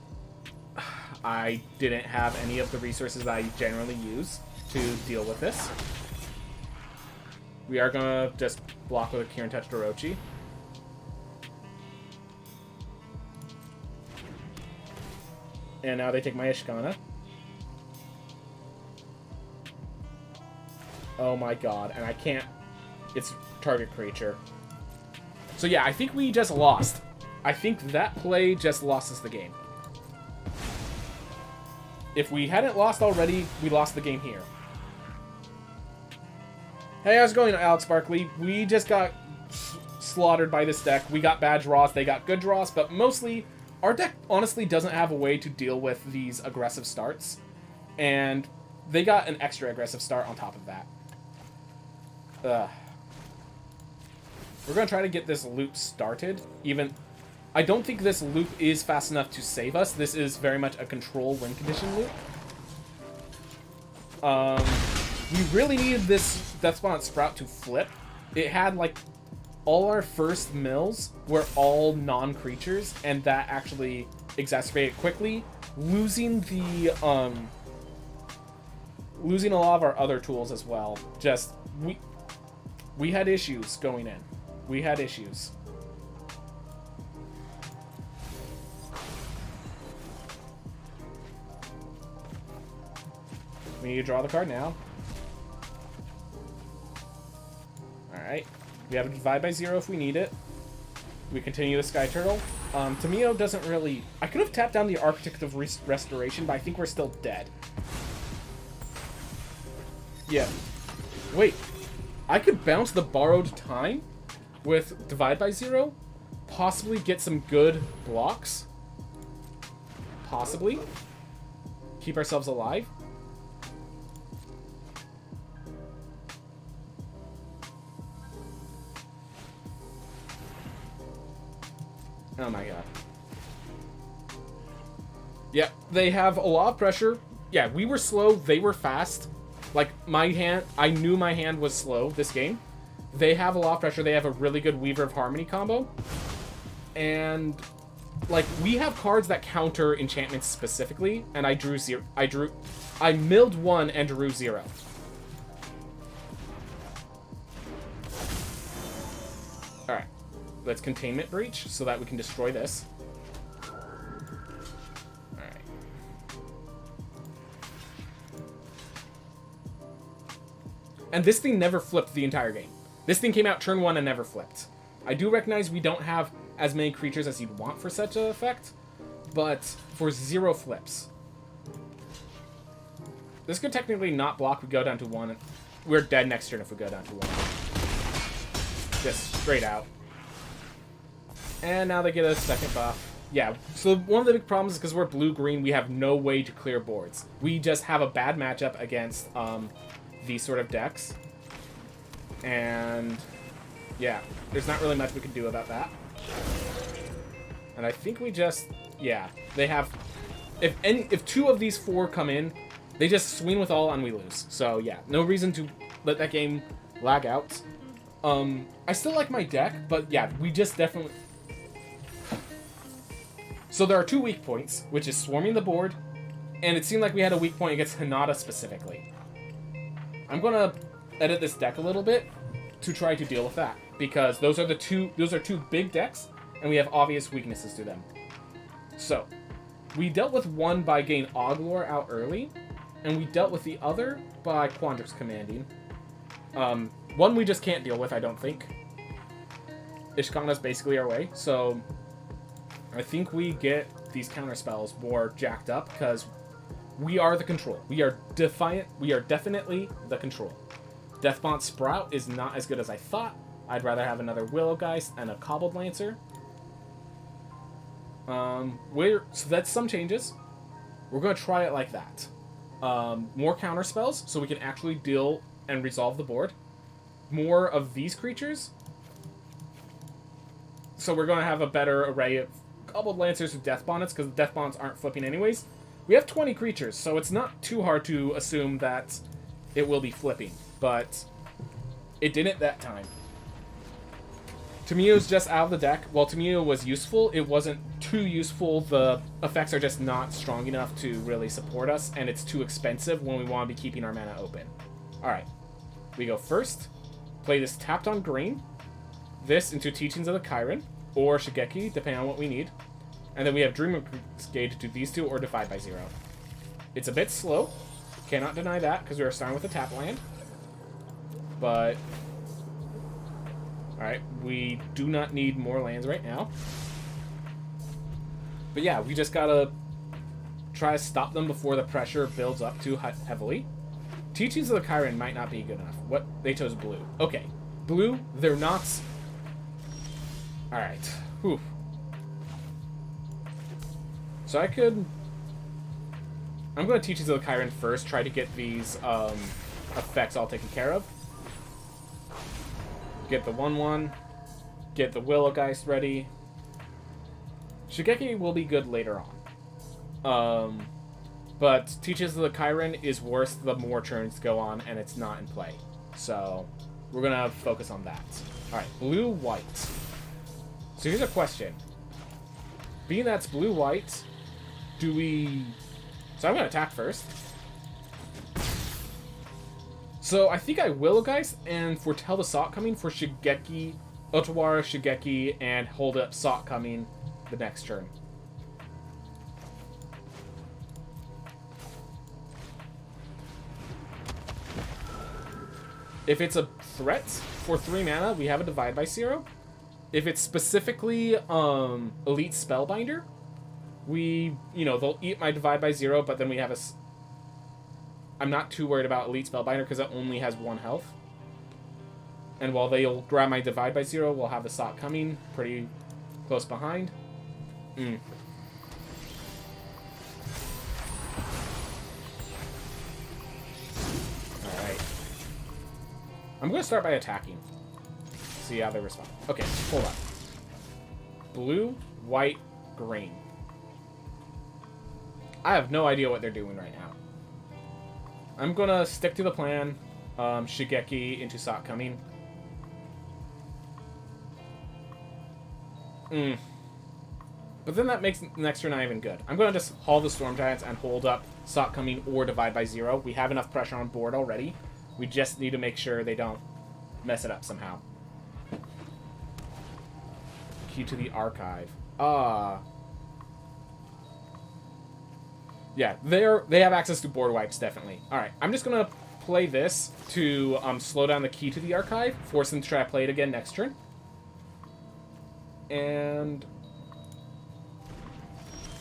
S1: I didn't have any of the resources I generally use to deal with this. We are going to just block with a Kirin Touch Orochi. And now they take my Ishkana. Oh my god, and I can't... It's target creature. So yeah, I think we just lost. I think that play just lost us the game. If we hadn't lost already, we lost the game here. Hey, how's it going, Alex Barkley? We just got slaughtered by this deck. We got bad draws, they got good draws, but mostly, our deck honestly doesn't have a way to deal with these aggressive starts. And they got an extra aggressive start on top of that. We're going to try to get this loop started. I don't think this loop is fast enough to save us. This is very much a control win condition loop. We really needed this Deathspawn Sprout to flip. It had, like, all our first mills were all non-creatures, and that actually exacerbated quickly, losing a lot of our other tools as well. Just, we had issues going in. We had issues. We need to draw the card now. Alright. We have a Divide by 0 if we need it. We continue the Sky Turtle. Tamino doesn't really... I could have tapped down the Architect of Restoration, but I think we're still dead. Yeah. Wait. I could bounce the Borrowed Time with Divide by 0. Possibly get some good blocks. Possibly. Keep ourselves alive. Oh my god. Yeah, they have a lot of pressure. Yeah, we were slow, they were fast. Like, I knew my hand was slow this game. They have a lot of pressure. They have a really good Weaver of Harmony combo. And like, we have cards that counter enchantments specifically, and I drew 0. I milled 1 and drew 0. Alright. Let's Containment Breach so that we can destroy this. Alright. And this thing never flipped the entire game. This thing came out turn 1 and never flipped. I do recognize we don't have as many creatures as you'd want for such an effect, but for 0 flips. This could technically not block. We go down to 1. We're dead next turn if we go down to 1. Just straight out. And now they get a second buff. Yeah, so one of the big problems is because we're blue-green, we have no way to clear boards. We just have a bad matchup against these sort of decks. And yeah, there's not really much we can do about that. And I think we just, yeah, they have, if 2 of these 4 come in, they just swing with all and we lose. So yeah, no reason to let that game lag out. I still like my deck, but yeah, we just definitely... So there are 2 weak points, which is swarming the board, and it seemed like we had a weak point against Hinata specifically. I'm gonna edit this deck a little bit to try to deal with that, because those are 2 big decks, and we have obvious weaknesses to them. So, we dealt with one by getting Oglor out early, and we dealt with the other by Quandrix commanding. One we just can't deal with, I don't think. Ishkana's basically our way, so I think we get these counter spells more jacked up, because we are the control. We are defiant. We are definitely the control. Deathbond Sprout is not as good as I thought. I'd rather have another Willowgeist and a Cobbled Lancer. So that's some changes. We're going to try it like that. More counter spells, so we can actually deal and resolve the board. More of these creatures. So we're going to have a better array of Cobbled Lancers with Death Bonnets, because Death Bonnets aren't flipping anyways. We have 20 creatures, so it's not too hard to assume that it will be flipping. But it didn't that time. Tamiyo's just out of the deck. While Tamiyo was useful, it wasn't too useful. The effects are just not strong enough to really support us, and it's too expensive when we want to be keeping our mana open. Alright. We go first. Play this tapped on green. This into Teachings of the Chiron, or Shigeki, depending on what we need. And then we have Dream Gauge to do these 2 or Divide by 0. It's a bit slow. Cannot deny that, because we are starting with a tap land. But alright, we do not need more lands right now. But yeah, we just gotta try to stop them before the pressure builds up too heavily. Teachings of the Chiron might not be good enough. What? They chose blue. Okay. Blue, they're not... Alright. Whew. So I could... I'm going to Teachings of the Chiron first, try to get these effects all taken care of. Get the 1/1. Get the Willowgeist ready. Shigeki will be good later on. But Teachings of the Chiron is worse the more turns go on and it's not in play. So we're going to focus on that. Alright, blue-white. So here's a question. Being that's blue-white, do we... So I'm going to attack first. So I think I Willowgeist and foretell the Sot coming for Shigeki, Otawara, Shigeki, and hold up Sot coming the next turn. If it's a threat for 3 mana, we have a Divide by 0. If it's specifically Elite Spellbinder, we, they'll eat my Divide by 0, but then we have a... I'm not too worried about Elite Spellbinder because it only has 1 health. And while they'll grab my Divide by 0, we'll have the Sot coming pretty close behind. Alright. I'm going to start by attacking. See how they respond. Okay, hold on. Blue, white, green. I have no idea what they're doing right now. I'm gonna stick to the plan. Shigeki into Sot coming. But then that makes the next turn not even good. I'm going to just haul the Storm Giants and hold up Stock Coming or Divide by 0. We have enough pressure on board already. We just need to make sure they don't mess it up somehow. Key to the Archive. Yeah, they have access to board wipes, definitely. Alright, I'm just going to play this to slow down the Key to the Archive, force them to try to play it again next turn. And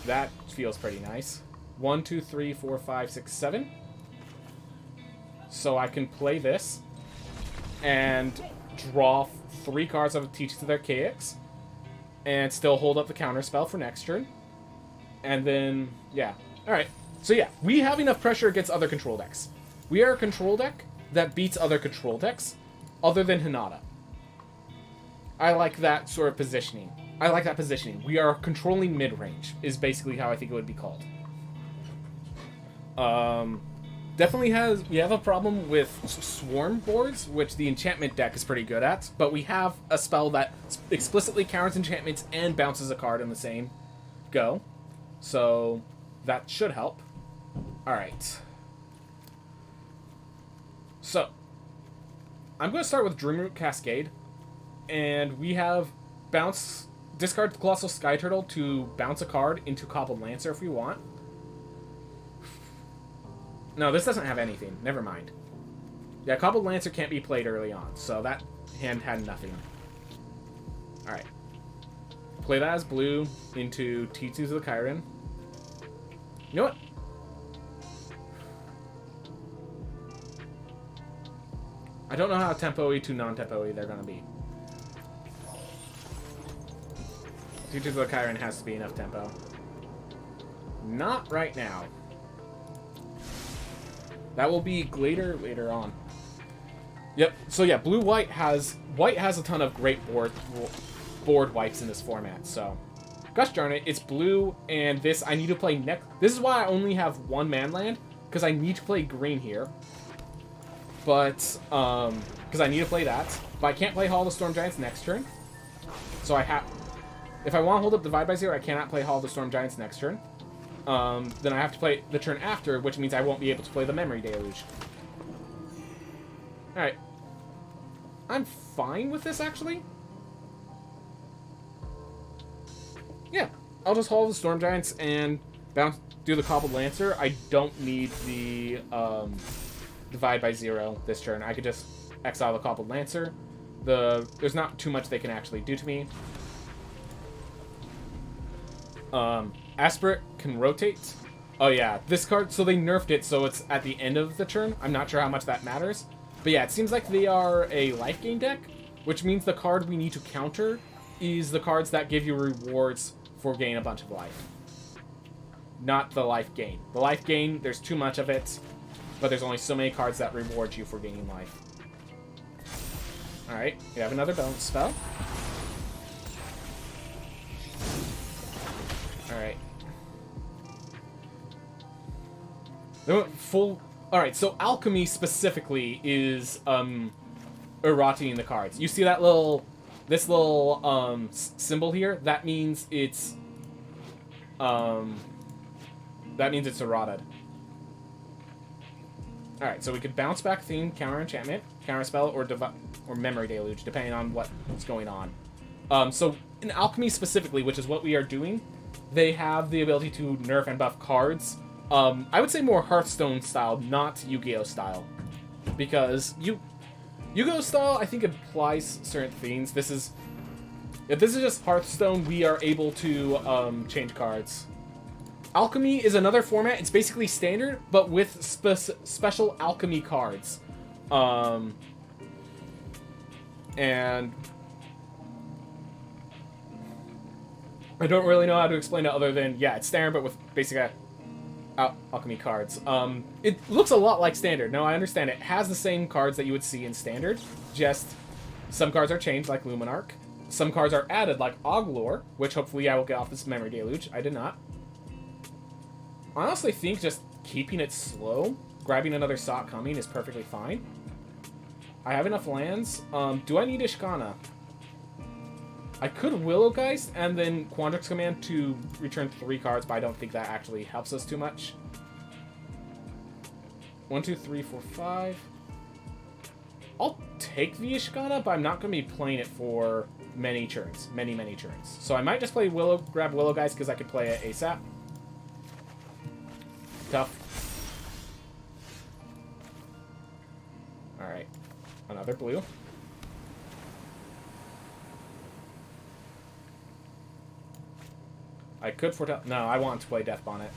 S1: that feels pretty nice. 1, 2, 3, 4, 5, 6, 7. So I can play this and draw 3 cards of Teachings of the Archaics and still hold up the counter spell for next turn. And then, yeah. Alright, so yeah, we have enough pressure against other control decks. We are a control deck that beats other control decks other than Hinata. I like that sort of positioning. I like that positioning. We are controlling mid-range, is basically how I think it would be called. Definitely we have a problem with swarm boards, which the enchantment deck is pretty good at, but we have a spell that explicitly counters enchantments and bounces a card in the same go. So that should help. Alright. So, I'm going to start with Dreamroot Cascade, and we have discard Colossal Sky Turtle to bounce a card into Cobbled Lancer if we want. No, this doesn't have anything. Never mind. Yeah, Cobbled Lancer can't be played early on, so that hand had nothing. Alright. Play that as blue into T2s of the Chiron. You know what? I don't know how tempo-y to non-tempo-y they're going to be. T2s of the Chiron has to be enough tempo. Not right now. That will be later on. Yep. So yeah, white has a ton of great board wipes in this format. So, gosh darn it, it's blue and this I need to play next. This is why I only have 1 man land, because I need to play green here. But because I need to play that, but I can't play Hall of the Storm Giants next turn. So if I want to hold up Divide by 0, I cannot play Hall of the Storm Giants next turn. Then I have to play the turn after, which means I won't be able to play the Memory Deluge. Alright. I'm fine with this, actually. Yeah. I'll just Hall of the Storm Giants and do the Cobbled Lancer. I don't need the Divide by 0 this turn. I could just exile the Cobbled Lancer. There's not too much they can actually do to me. Aspirate can rotate. Oh yeah, this card, so they nerfed it so it's at the end of the turn. I'm not sure how much that matters. But yeah, it seems like they are a life gain deck, which means the card we need to counter is the cards that give you rewards for gaining a bunch of life. Not the life gain. The life gain, there's too much of it, but there's only so many cards that reward you for gaining life. Alright, we have another bounce spell. Alright. Alright, so Alchemy specifically is errating the cards. You see that this little symbol here? That means it's errated. Alright, so we could bounce back theme, counter enchantment, counter spell, or memory deluge, depending on what's going on. So in Alchemy specifically, which is what we are doing, they have the ability to nerf and buff cards. I would say more Hearthstone style, not Yu-Gi-Oh style. Because Yu-Gi-Oh style, I think, applies certain things. If this is just Hearthstone, we are able to change cards. Alchemy is another format. It's basically standard, but with special Alchemy cards. And I don't really know how to explain it other than, yeah, it's standard, but with basic Alchemy cards. It looks a lot like standard. No, I understand it has the same cards that you would see in standard, just some cards are changed, like Luminarch. Some cards are added, like Oglor, which hopefully I will get off this Memory Deluge. I did not. I honestly think just keeping it slow, grabbing another Sock Coming is perfectly fine. I have enough lands. Do I need Ishkana? I could Willowgeist and then Quandrix Command to return 3 cards, but I don't think that actually helps us too much. 1, 2, 3, 4, 5. I'll take the Ishkana, but I'm not going to be playing it for many turns. Many turns. So I might just play grab Willowgeist because I could play it ASAP. Tough. Alright. Another blue. I could foretell... No, I want to play Death Bonnet.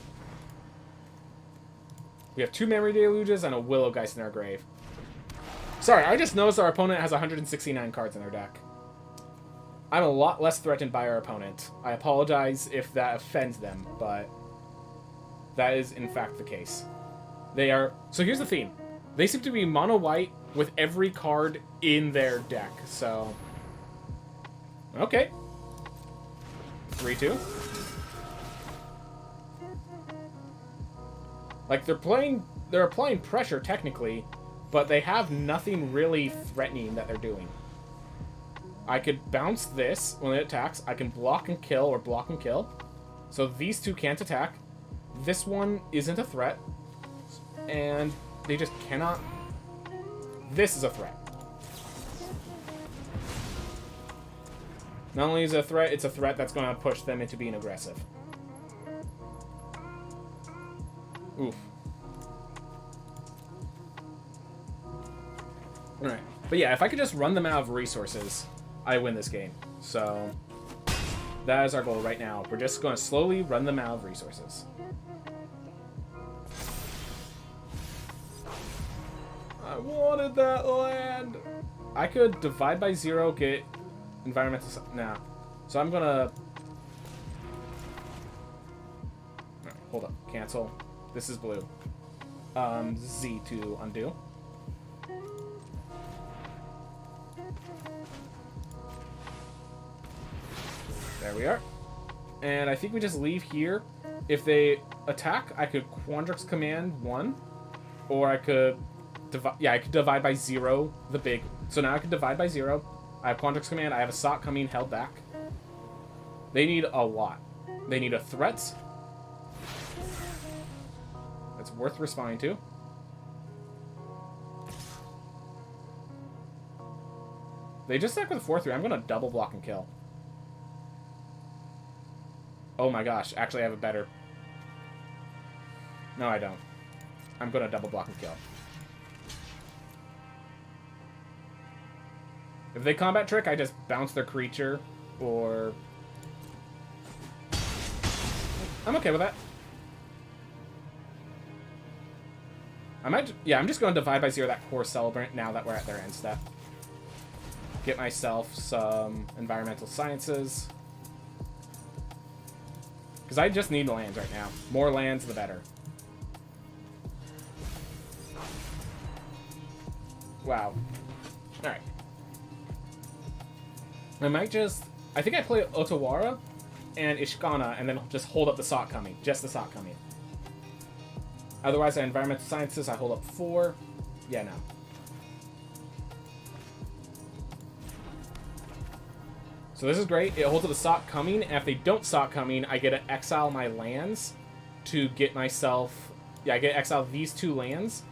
S1: We have 2 Memory Deluges and a Willowgeist in our grave. Sorry, I just noticed our opponent has 169 cards in their deck. I'm a lot less threatened by our opponent. I apologize if that offends them, but that is in fact the case. They are... So here's the theme. They seem to be mono-white with every card in their deck, so... Okay. 3-2. Like, they're applying pressure, technically, but they have nothing really threatening that they're doing. I could bounce this when it attacks. I can block and kill or block and kill. So these 2 can't attack. This one isn't a threat. And they just cannot... This is a threat. Not only is it a threat, it's a threat that's going to push them into being aggressive. Oof. Alright. But yeah, if I could just run them out of resources, I win this game. So, that is our goal right now. We're just going to slowly run them out of resources. I wanted that land! I could divide by 0, get environmental... Nah. So I'm gonna... Right, hold up. Cancel. This is blue. Z to undo. There we are. And I think we just leave here. If they attack, I could Quandrix Command 1. Or I could... I could divide by 0, the big... So now I can divide by 0. I have Quandrix Command. I have a Sock coming held back. They need a lot. They need a threat. That's worth responding to. They just attack with a 4-3. I'm going to double block and kill. Oh my gosh. Actually, I have a better... No, I don't. I'm going to double block and kill. If they combat trick, I just bounce their creature, or... I'm okay with that. I might... Yeah, I'm just going to divide by 0 that core Celebrant now that we're at their end step. Get myself some environmental sciences. Because I just need lands right now. More lands, the better. Wow. Alright. I might just... I think I play Otawara and Ishkana and then just hold up the Sock coming. Just the Sock coming. Otherwise, I environmental sciences, I hold up 4. Yeah, no. So this is great. It holds up the Sock coming, and if they don't Sock coming, I get to exile my lands to get myself... Yeah, I get to exile these 2 lands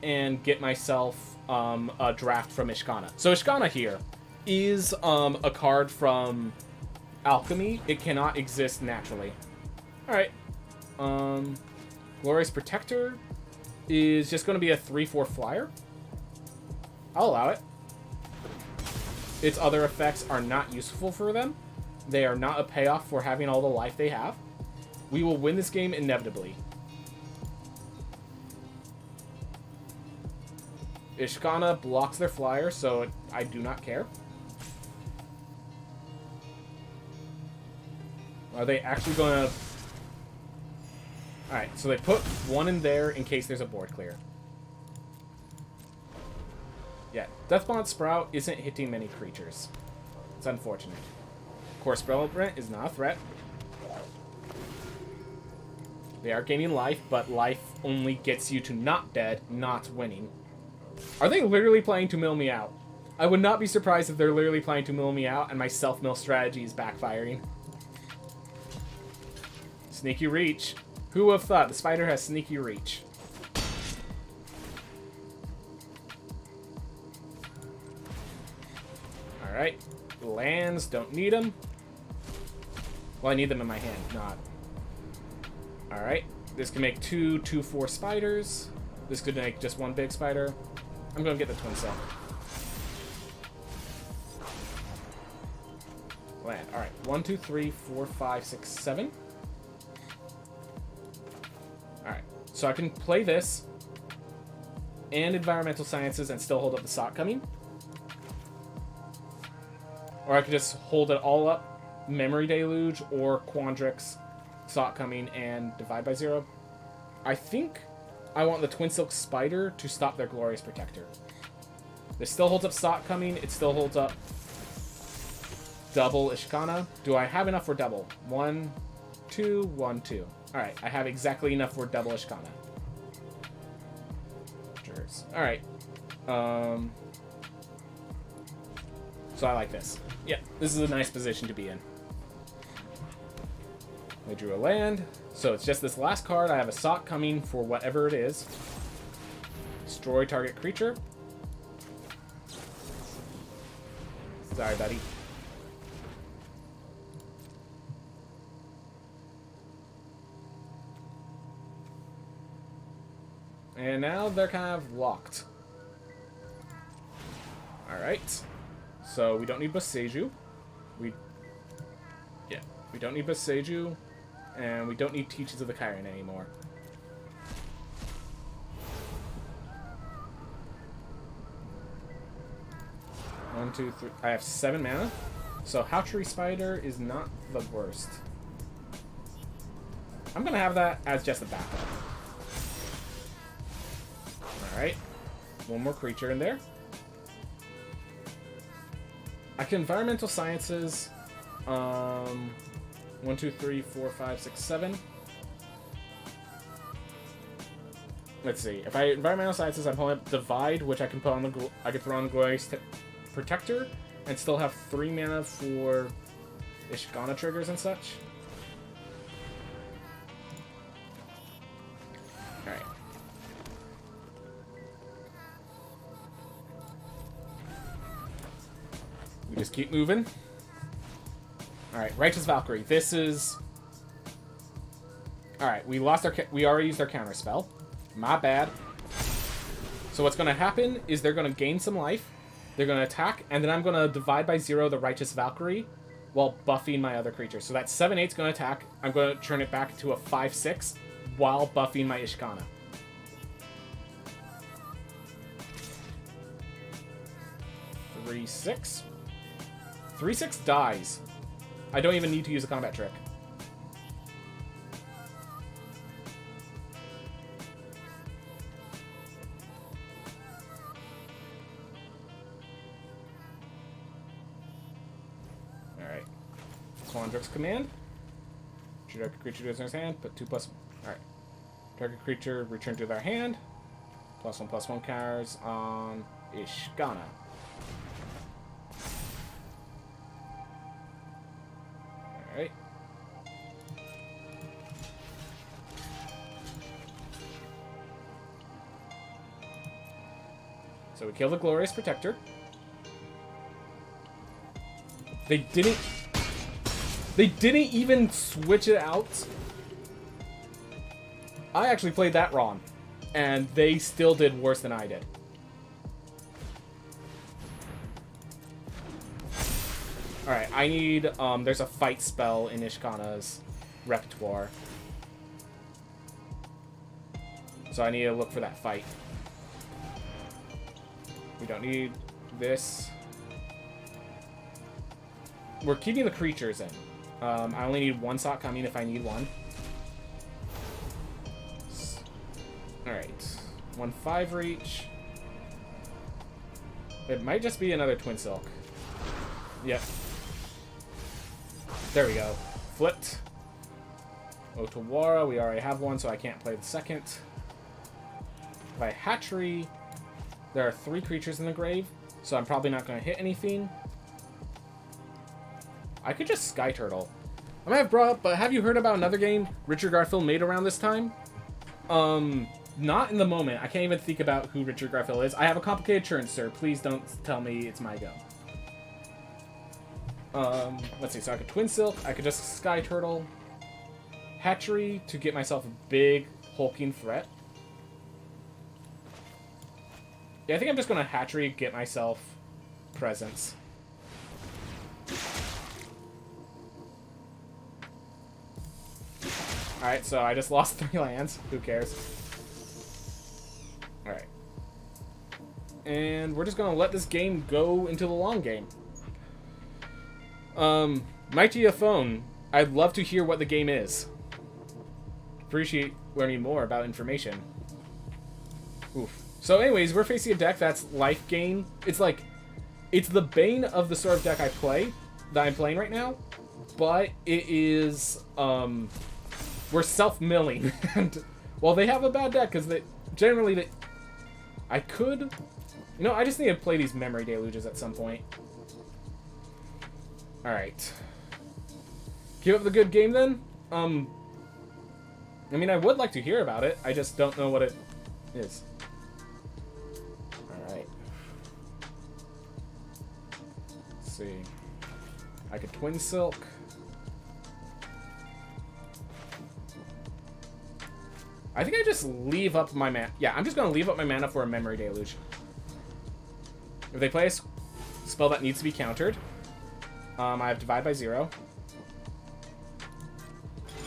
S1: and get myself a draft from Ishkana. So Ishkana here is a card from Alchemy. It cannot exist naturally. Alright. Glorious Protector is just going to be a 3/4 flyer. I'll allow it. Its other effects are not useful for them. They are not a payoff for having all the life they have. We will win this game inevitably. Ishkana blocks their flyer, so I do not care. Are they actually going to... Alright, so they put 1 in there in case there's a board clear. Yeah, Deathbond Sprout isn't hitting many creatures. It's unfortunate. Core Celebrant is not a threat. They are gaining life, but life only gets you to not dead, not winning. Are they literally playing to mill me out? I would not be surprised if they're literally planning to mill me out and my self-mill strategy is backfiring. Sneaky reach. Who would have thought the spider has sneaky reach? Alright. Lands, don't need them. Well, I need them in my hand, not. Alright. This can make 2/4 spiders. This could make just one big spider. I'm going to get the twin cell. Land. Alright. 1, 2, 3, 4, 5, 6, 7. Alright. So I can play this and environmental sciences and still hold up the sock coming. Or I could just hold it all up, Memory Deluge, or Quandrix, Sock Coming, and Divide by 0. I think I want the Twin Silk Spider to stop their Glorious Protector. This still holds up Sock Coming, it still holds up double Ishkana. Do I have enough for double? 1, 2, 1, 2. Alright, I have exactly enough for double Ishkana. Alright. So I like this. Yeah, this is a nice position to be in. I drew a land. So it's just this last card. I have a sock coming for whatever it is. Destroy target creature. Sorry, buddy. And now they're kind of locked. Alright. So we don't need Boseiju. We don't need Boseiju. And we don't need Teachings of the Chiron anymore. One, two, three. I have 7 mana. So Hatchery Spider is not the worst. I'm going to have that as just a backup. Alright. One more creature in there. I can Environmental Sciences. 1, 2, 3, 4, 5, 6, 7. Let's see. If I Environmental Sciences, I'm pulling up Divide, which I can put on the. I could throw on Glorious Protector, and still have 3 mana for Ishkana triggers and such. All right. We just keep moving. Alright, Righteous Valkyrie. This is... Alright, we already used our counter spell. My bad. So what's going to happen is they're going to gain some life. They're going to attack, and then I'm going to divide by 0 the Righteous Valkyrie while buffing my other creatures. So that 7/8 is going to attack. I'm going to turn it back to a 5/6 while buffing my Ishkana. Three, 6. 3/6 dies. I don't even need to use a combat trick. Alright. Quandrix command. Target creature goes in his hand, put 2+1. Alright. Target creature return to their hand. +1/+1 counters on Ishkana. Alright. So we kill the Glorious Protector. They didn't even switch it out. I actually played that wrong. And they still did worse than I did. Alright, I need, there's a fight spell in Ishkana's repertoire. So I need to look for that fight. We don't need this. We're keeping the creatures in. I only need 1 sock coming if I need one. Alright. 1/5 reach. It might just be another Twin Silk. Yep. There we go. Flipped. Otawara, we already have one, so I can't play the second. By Hatchery, there are 3 creatures in the grave. so I'm probably not going to hit anything. I could just Sky Turtle. I might have brought up, but have you heard about another game Richard Garfield made around this time? Not in the moment. I can't even think about who Richard Garfield is. I have a complicated churn, sir. Please don't tell me it's my go. Let's see. So I could Twin Silk. I could just Sky Turtle. Hatchery to get myself a big hulking threat. Yeah, I think I'm just going to Hatchery, get myself presence. Alright, so I just lost 3 lands. Who cares? Alright. And we're just going to let this game go into the long game. Mighty Phone, I'd love to hear what the game is. Appreciate learning more about information. Oof. So anyways, we're facing a deck that's life gain. It's like, it's the bane of the sort of deck that I'm playing right now, but it is, we're self-milling. And, well, they have a bad deck, because I could, I just need to play these Memory Deluges at some point. Alright. Give up the good game, then? I mean, I would like to hear about it, I just don't know what it is. Alright. Let's see. I could Twin Silk. I think I just leave up my mana. Yeah, I'm just going to leave up my mana for a Memory Deluge. If they play a spell that needs to be countered, I have Divide by 0.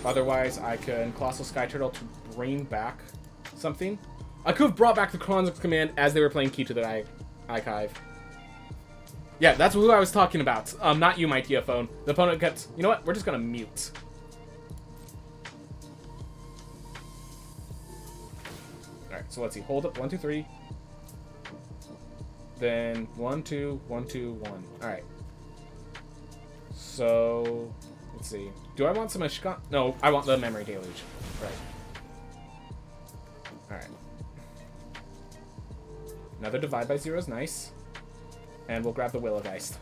S1: Otherwise, I can Colossal Sky Turtle to bring back something. I could have brought back the Chronix command as they were playing Key to the Archive. Yeah, that's who I was talking about. Not you, Mighty Phone. The opponent kept... You know what? We're just going to mute. Alright, so let's see. Hold up. 1, 2, 3. Then 1, 2, 1, 2, 1. Alright. So... Let's see. Do I want some Ashkan? No, I want the Memory Deluge. Right. Alright. Another Divide by 0 is nice. And we'll grab the Willowgeist.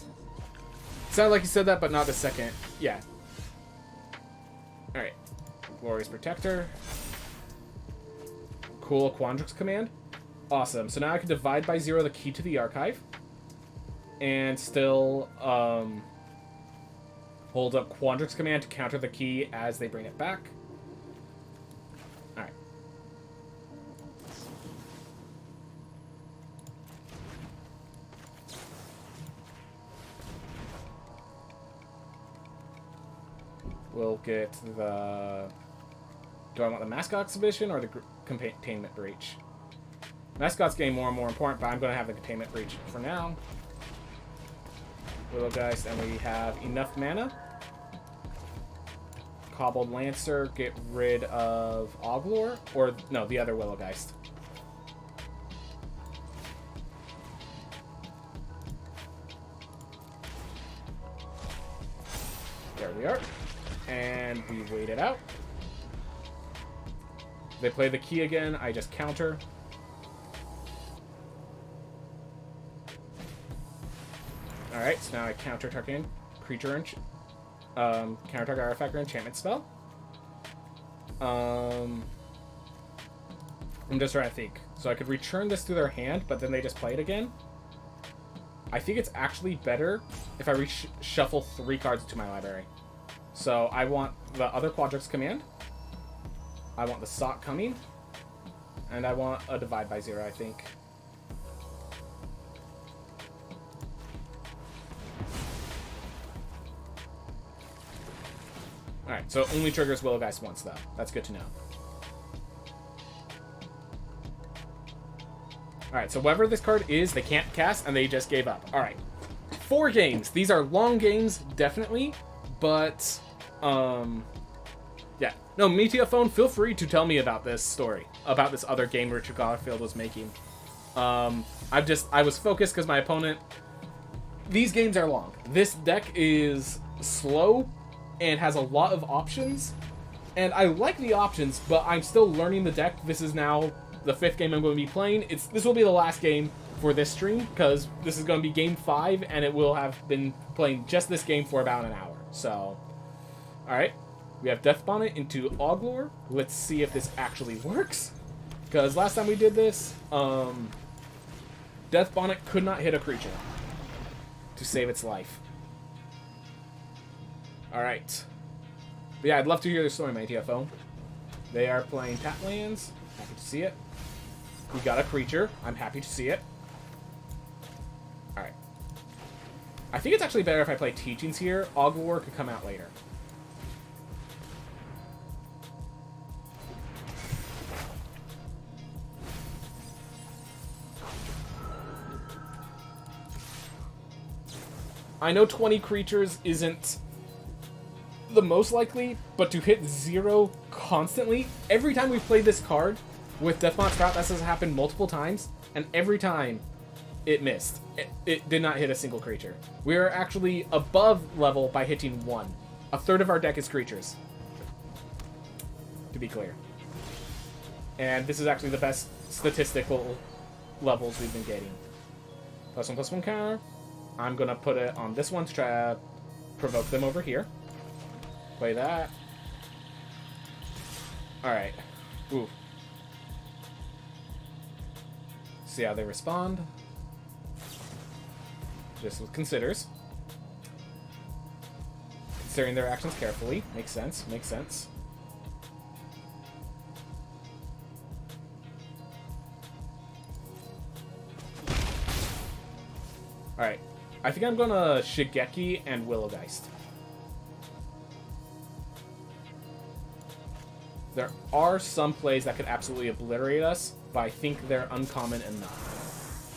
S1: Sounded like you said that, but not the second. Yeah. Alright. Glorious Protector. Cool Quandrix command. Awesome. So now I can Divide by 0 the Key to the Archive. And still, hold up Quandrix command to counter the key as they bring it back. Alright. We'll get the... Do I want the Mascot Exhibition or the Containment Breach? Mascot's getting more and more important, but I'm going to have the Containment Breach for now. Willowgeist, and we have enough mana. Cobbled Lancer, get rid of Oglor, or no, the other Willowgeist. There we are. And we wait it out. They play the key again, I just counter. Alright, so now I counter target creature and counter target artifact or enchantment spell. I'm just trying to think. So I could return this to their hand, but then they just play it again. I think it's actually better if I shuffle 3 cards to my library. So I want the other Quadrix command. I want the Sock coming. And I want a Divide by 0, I think. Alright, so it only triggers Willowgeist once, though. That's good to know. Alright, so whatever this card is, they can't cast, and they just gave up. Alright. 4 games. These are long games, definitely, but, yeah. No, Meteor Phone, feel free to tell me about this story, about this other game Richard Garfield was making. I was focused because my opponent... These games are long. This deck is slow and has a lot of options, and I like the options, but I'm still learning the deck. This is now the 5th game I'm going to be playing. This will be the last game for this stream, because this is going to be game 5, and it will have been playing just this game for about an hour. So, alright. We have Death Bonnet into Auglore. Let's see if this actually works. Because last time we did this, Death Bonnet could not hit a creature to save its life. Alright. But yeah, I'd love to hear the story, my TFO. They are playing tap lands. Happy to see it. We got a creature. I'm happy to see it. Alright. I think it's actually better if I play Teachings here. Auglore could come out later. I know 20 creatures isn't the most likely, but to hit 0 constantly, every time we've played this card with Deathmont Sprout, that has happened multiple times, and every time it missed. It did not hit a single creature. We are actually above level by hitting 1. A third of our deck is creatures, to be clear. And this is actually the best statistical levels we've been getting. +1/+1 counter. I'm going to put it on this one to try to provoke them over here. Play that. Alright. Ooh. See how they respond. Just with considers. Considering their actions carefully. Makes sense. Makes sense. Alright. I think I'm gonna Shigeki and Willowgeist. There are some plays that could absolutely obliterate us, but I think they're uncommon enough.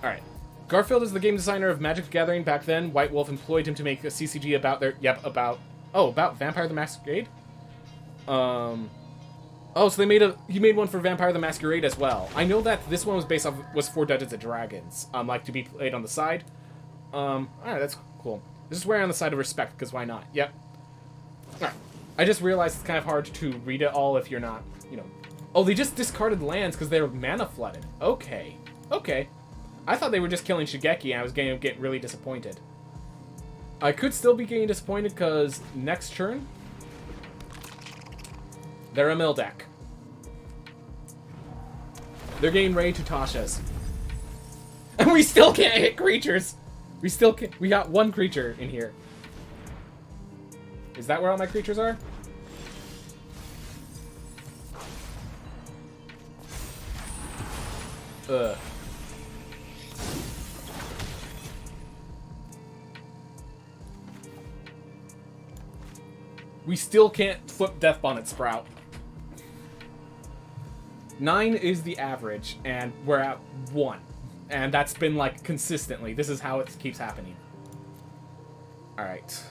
S1: Alright. Garfield is the game designer of Magic the Gathering back then. White Wolf employed him to make a CCG about their... Yep, about... Oh, about Vampire the Masquerade? Oh, so they made a... He made one for Vampire the Masquerade as well. I know that this one was based off... Was for Dungeons & Dragons. Like, to be played on the side. Alright, that's cool. This is where on the side of respect, because why not? Yep. Alright. I just realized it's kind of hard to read it all if you're not, you know... Oh, they just discarded lands because they were mana flooded. Okay. Okay. I thought they were just killing Shigeki, and I was going to get really disappointed. I could still be getting disappointed because next turn... They're a mill deck. They're getting ready to Tasha's. And we still can't hit creatures! We still can't... We got one creature in here. Is that where all my creatures are? Ugh. We still can't flip Death Bonnet Sprout. 9 is the average, and we're at 1. And that's been, like, consistently. This is how it keeps happening. Alright.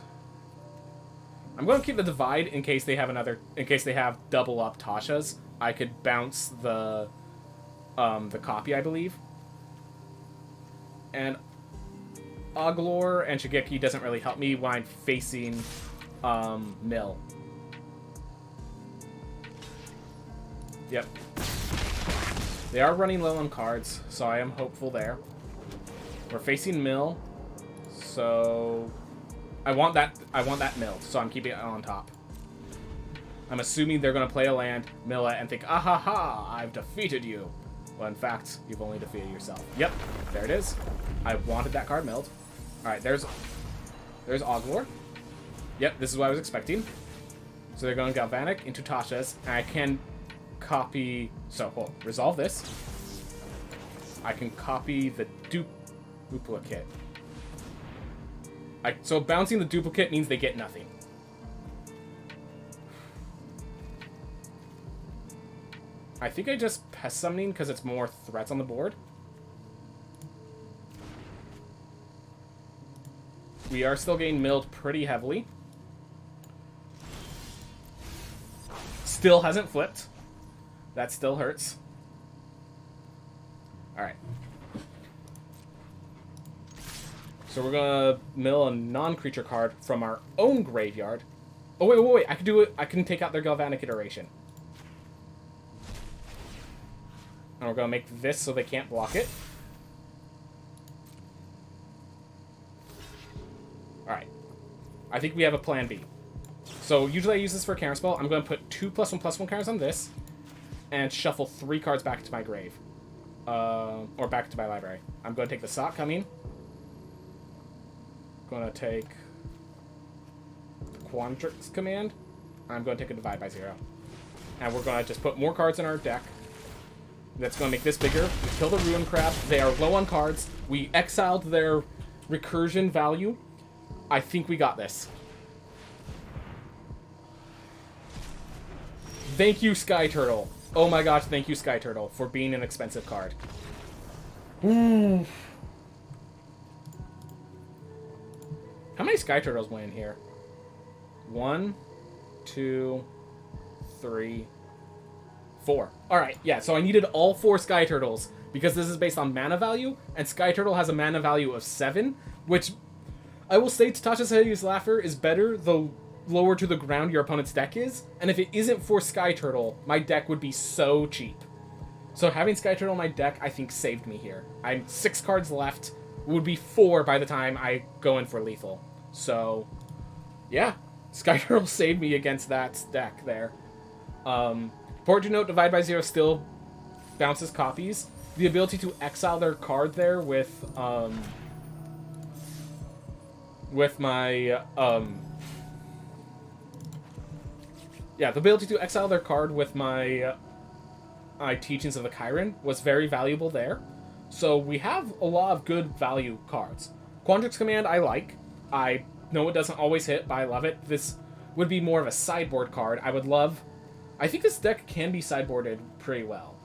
S1: I'm going to keep the Divide in case they have another... In case they have double up Tasha's. I could bounce the copy, I believe. And Auglore and Shigeki doesn't really help me when I'm facing Mill. Yep. They are running low on cards, so I am hopeful there. We're facing Mill, so I want that Mill, so I'm keeping it on top. I'm assuming they're gonna play a land, mill it, and think, ah ha ha, I've defeated you. Well, in fact, you've only defeated yourself. Yep, there it is. I wanted that card milled. Alright, there's Auglore. Yep, this is what I was expecting. So they're going Galvanic into Tasha's, and I can copy... So, hold, resolve this. I can copy the duplicate. So bouncing the duplicate means they get nothing. I think I just Pest Summoning because it's more threats on the board. We are still getting milled pretty heavily. Still hasn't flipped. That still hurts. Alright. So we're gonna mill a non-creature card from our own graveyard. Oh, wait. I can do it. I can take out their Galvanic Iteration. And we're gonna make this so they can't block it. I think we have a plan B. So usually I use this for a counter spell. I'm going to put 2+1/+1 counters on this and shuffle 3 cards back to my grave. Or back to my library. I'm going to take the Sock Coming. Going to take the Quandrix Command. I'm going to take a Divide by 0. And we're going to just put more cards in our deck. That's going to make this bigger. We kill the Ruin Crab. They are low on cards. We exiled their recursion value. I think we got this. Thank you, Sky Turtle. Oh my gosh, thank you, Sky Turtle, for being an expensive card. Ooh. How many Sky Turtles went in here? 1, 2, 3, 4. Alright, yeah, so I needed all 4 Sky Turtles, because this is based on mana value, and Sky Turtle has a mana value of 7, which I will say Tasha Sayu's Laughter is better the lower to the ground your opponent's deck is, and if it isn't for Sky Turtle, my deck would be so cheap. So having Sky Turtle in my deck, I think, saved me here. I'm 6 cards left, would be 4 by the time I go in for lethal. So, yeah, Sky Turtle saved me against that deck there. Important to note, Divide by 0 still bounces copies. The ability to exile their card there with my, yeah, the ability to exile their card with my Teachings of the Chiron was very valuable there. So we have a lot of good value cards. Quandrix Command I like. I know it doesn't always hit, but I love it. This would be more of a sideboard card. I think this deck can be sideboarded pretty well.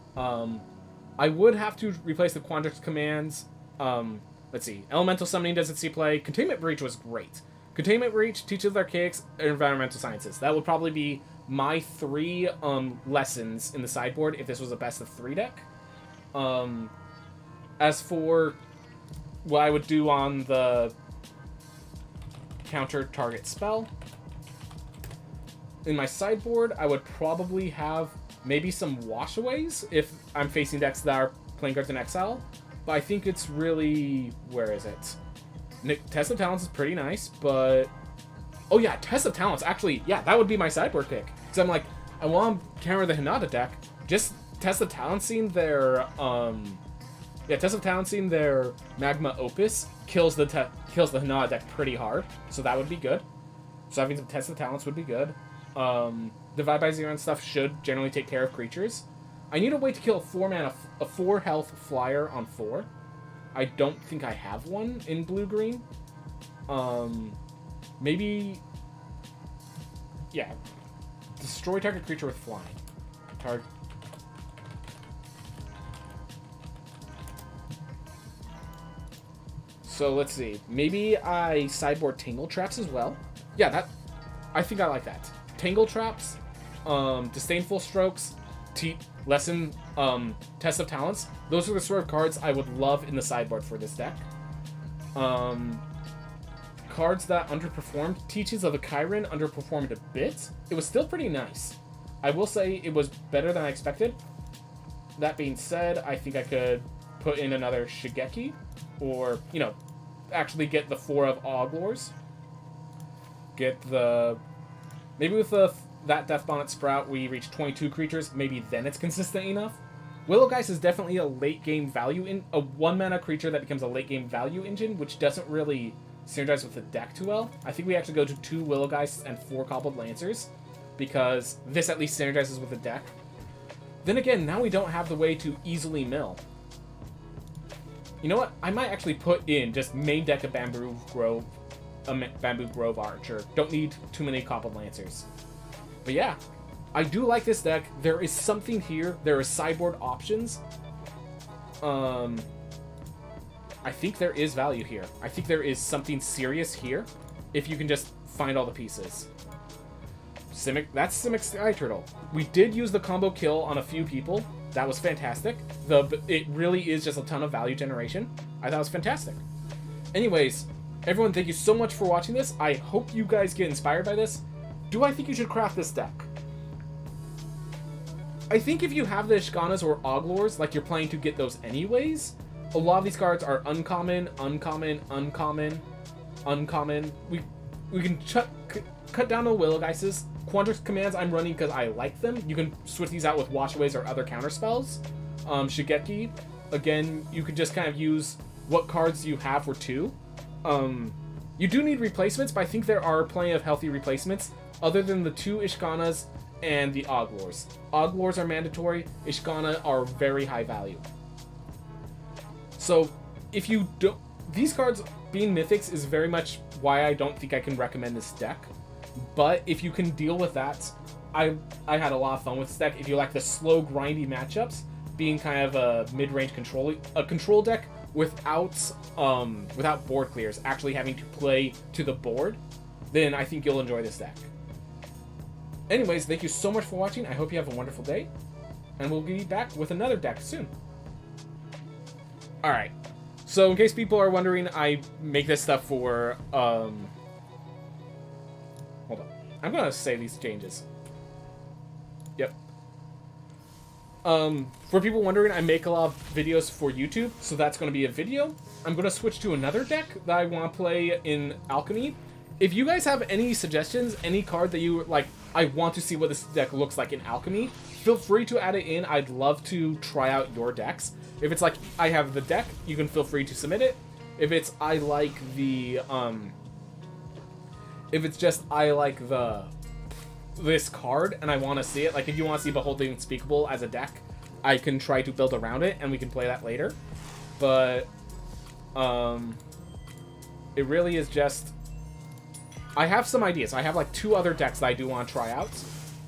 S1: I would have to replace the Quandrix Commands. Let's see. Elemental Summoning doesn't see play. Containment Breach was great. Containment Breach, Teachers of Archaics, and Environmental Sciences. That would probably be my 3 lessons in the sideboard if this was a best of 3 deck. As for what I would do on the counter target spell, in my sideboard, I would probably have maybe some washaways if I'm facing decks that are playing cards in exile. But I think it's really... Where is it? Test of Talents is pretty nice, but... Oh yeah, Test of Talents. Actually, yeah, that would be my sideboard pick. Because I'm like, I want to counter the Hinata deck. Just Test of Talentsing their... Yeah, Test of Talentsing their Magma Opus kills the Hinata deck pretty hard. So that would be good. So having some Test of Talents would be good. Divide by 0 and stuff should generally take care of creatures. I need a way to kill a 4 health flyer on 4. I don't think I have one in blue-green. Maybe... Yeah. Destroy target creature with flying. So let's see. Maybe I sideboard Tangle Traps as well. Yeah, I think I like that. Tangle Traps, Disdainful Strokes, Lesson, Test of Talents. Those are the sort of cards I would love in the sideboard for this deck. Cards that underperformed. Teachings of the Chiron underperformed a bit. It was still pretty nice. I will say it was better than I expected. That being said, I think I could put in another Shigeki, or, you know, actually get the 4 of Oglors. Get the... Maybe with that Death Bonnet Sprout, we reach 22 creatures. Maybe then it's consistent enough. Willowgeist is definitely a late-game value... a 1-mana creature that becomes a late-game value engine, which doesn't really synergize with the deck too well. I think we actually go to 2 Willowgeists and 4 Cobbled Lancers, because this at least synergizes with the deck. Then again, now we don't have the way to easily mill. You know what? I might actually put in just main deck of Bamboo Grove Archer. Don't need too many Cobbled Lancers. But yeah, I do like this deck. There is something here. There is sideboard options. I think there is value here. I think there is something serious here if you can just find all the pieces. That's Simic Sky Turtle. We did use the combo kill on a few people. That was fantastic. It really is just a ton of value generation. I thought it was fantastic. Anyways, everyone, thank you so much for watching this. I hope you guys get inspired by this. Do I think you should craft this deck? I think if you have the Ishkanas or Oglors, like you're planning to get those anyways, a lot of these cards are uncommon, uncommon, uncommon, uncommon. we can cut down the Will Geises. Quandrix commands I'm running because I like them. You can switch these out with Washaways or other counter spells. Shigeki, again, you can just kind of use what cards you have for 2. You do need replacements, but I think there are plenty of healthy replacements other than the 2 Ishkanas and the Oglors. Oglors are mandatory. Ishkana are very high value. So if you don't... These cards being mythics is very much why I don't think I can recommend this deck. But if you can deal with that, I had a lot of fun with this deck. If you like the slow, grindy matchups, being kind of a mid-range control deck without board clears, actually having to play to the board, then I think you'll enjoy this deck. Anyways, thank you so much for watching. I hope you have a wonderful day, and we'll be back with another deck soon. Alright, so in case people are wondering, I make this stuff for, hold on. I'm gonna save these changes. Yep. For people wondering, I make a lot of videos for YouTube, so that's gonna be a video. I'm gonna switch to another deck that I want to play in Alchemy. If you guys have any suggestions, any card that you, like, I want to see what this deck looks like in Alchemy, feel free to add it in. I'd love to try out your decks. If it's like, I have the deck, you can feel free to submit it. If it's, I like the, if it's just, I like this card and I want to see it, like if you want to see Behold the Unspeakable as a deck, I can try to build around it and we can play that later. But, it really is just, I have some ideas. I have like 2 other decks that I do want to try out.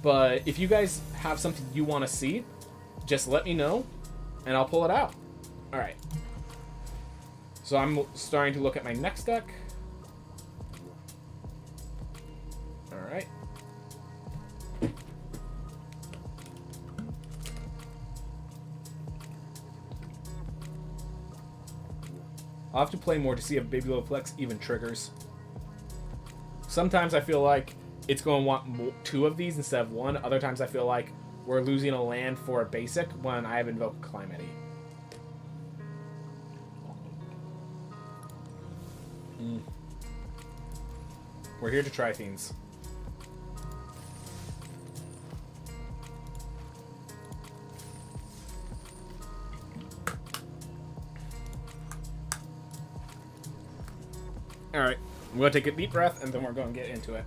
S1: But if you guys have something you want to see, just let me know and I'll pull it out. Alright. So I'm starting to look at my next deck. Alright. I'll have to play more to see if Biblioplex even triggers. Sometimes I feel like it's going to want 2 of these instead of 1. Other times I feel like we're losing a land for a basic when I have invoked Calamity. We're here to try things. Alright, I'm going to take a deep breath and then we're going to get into it.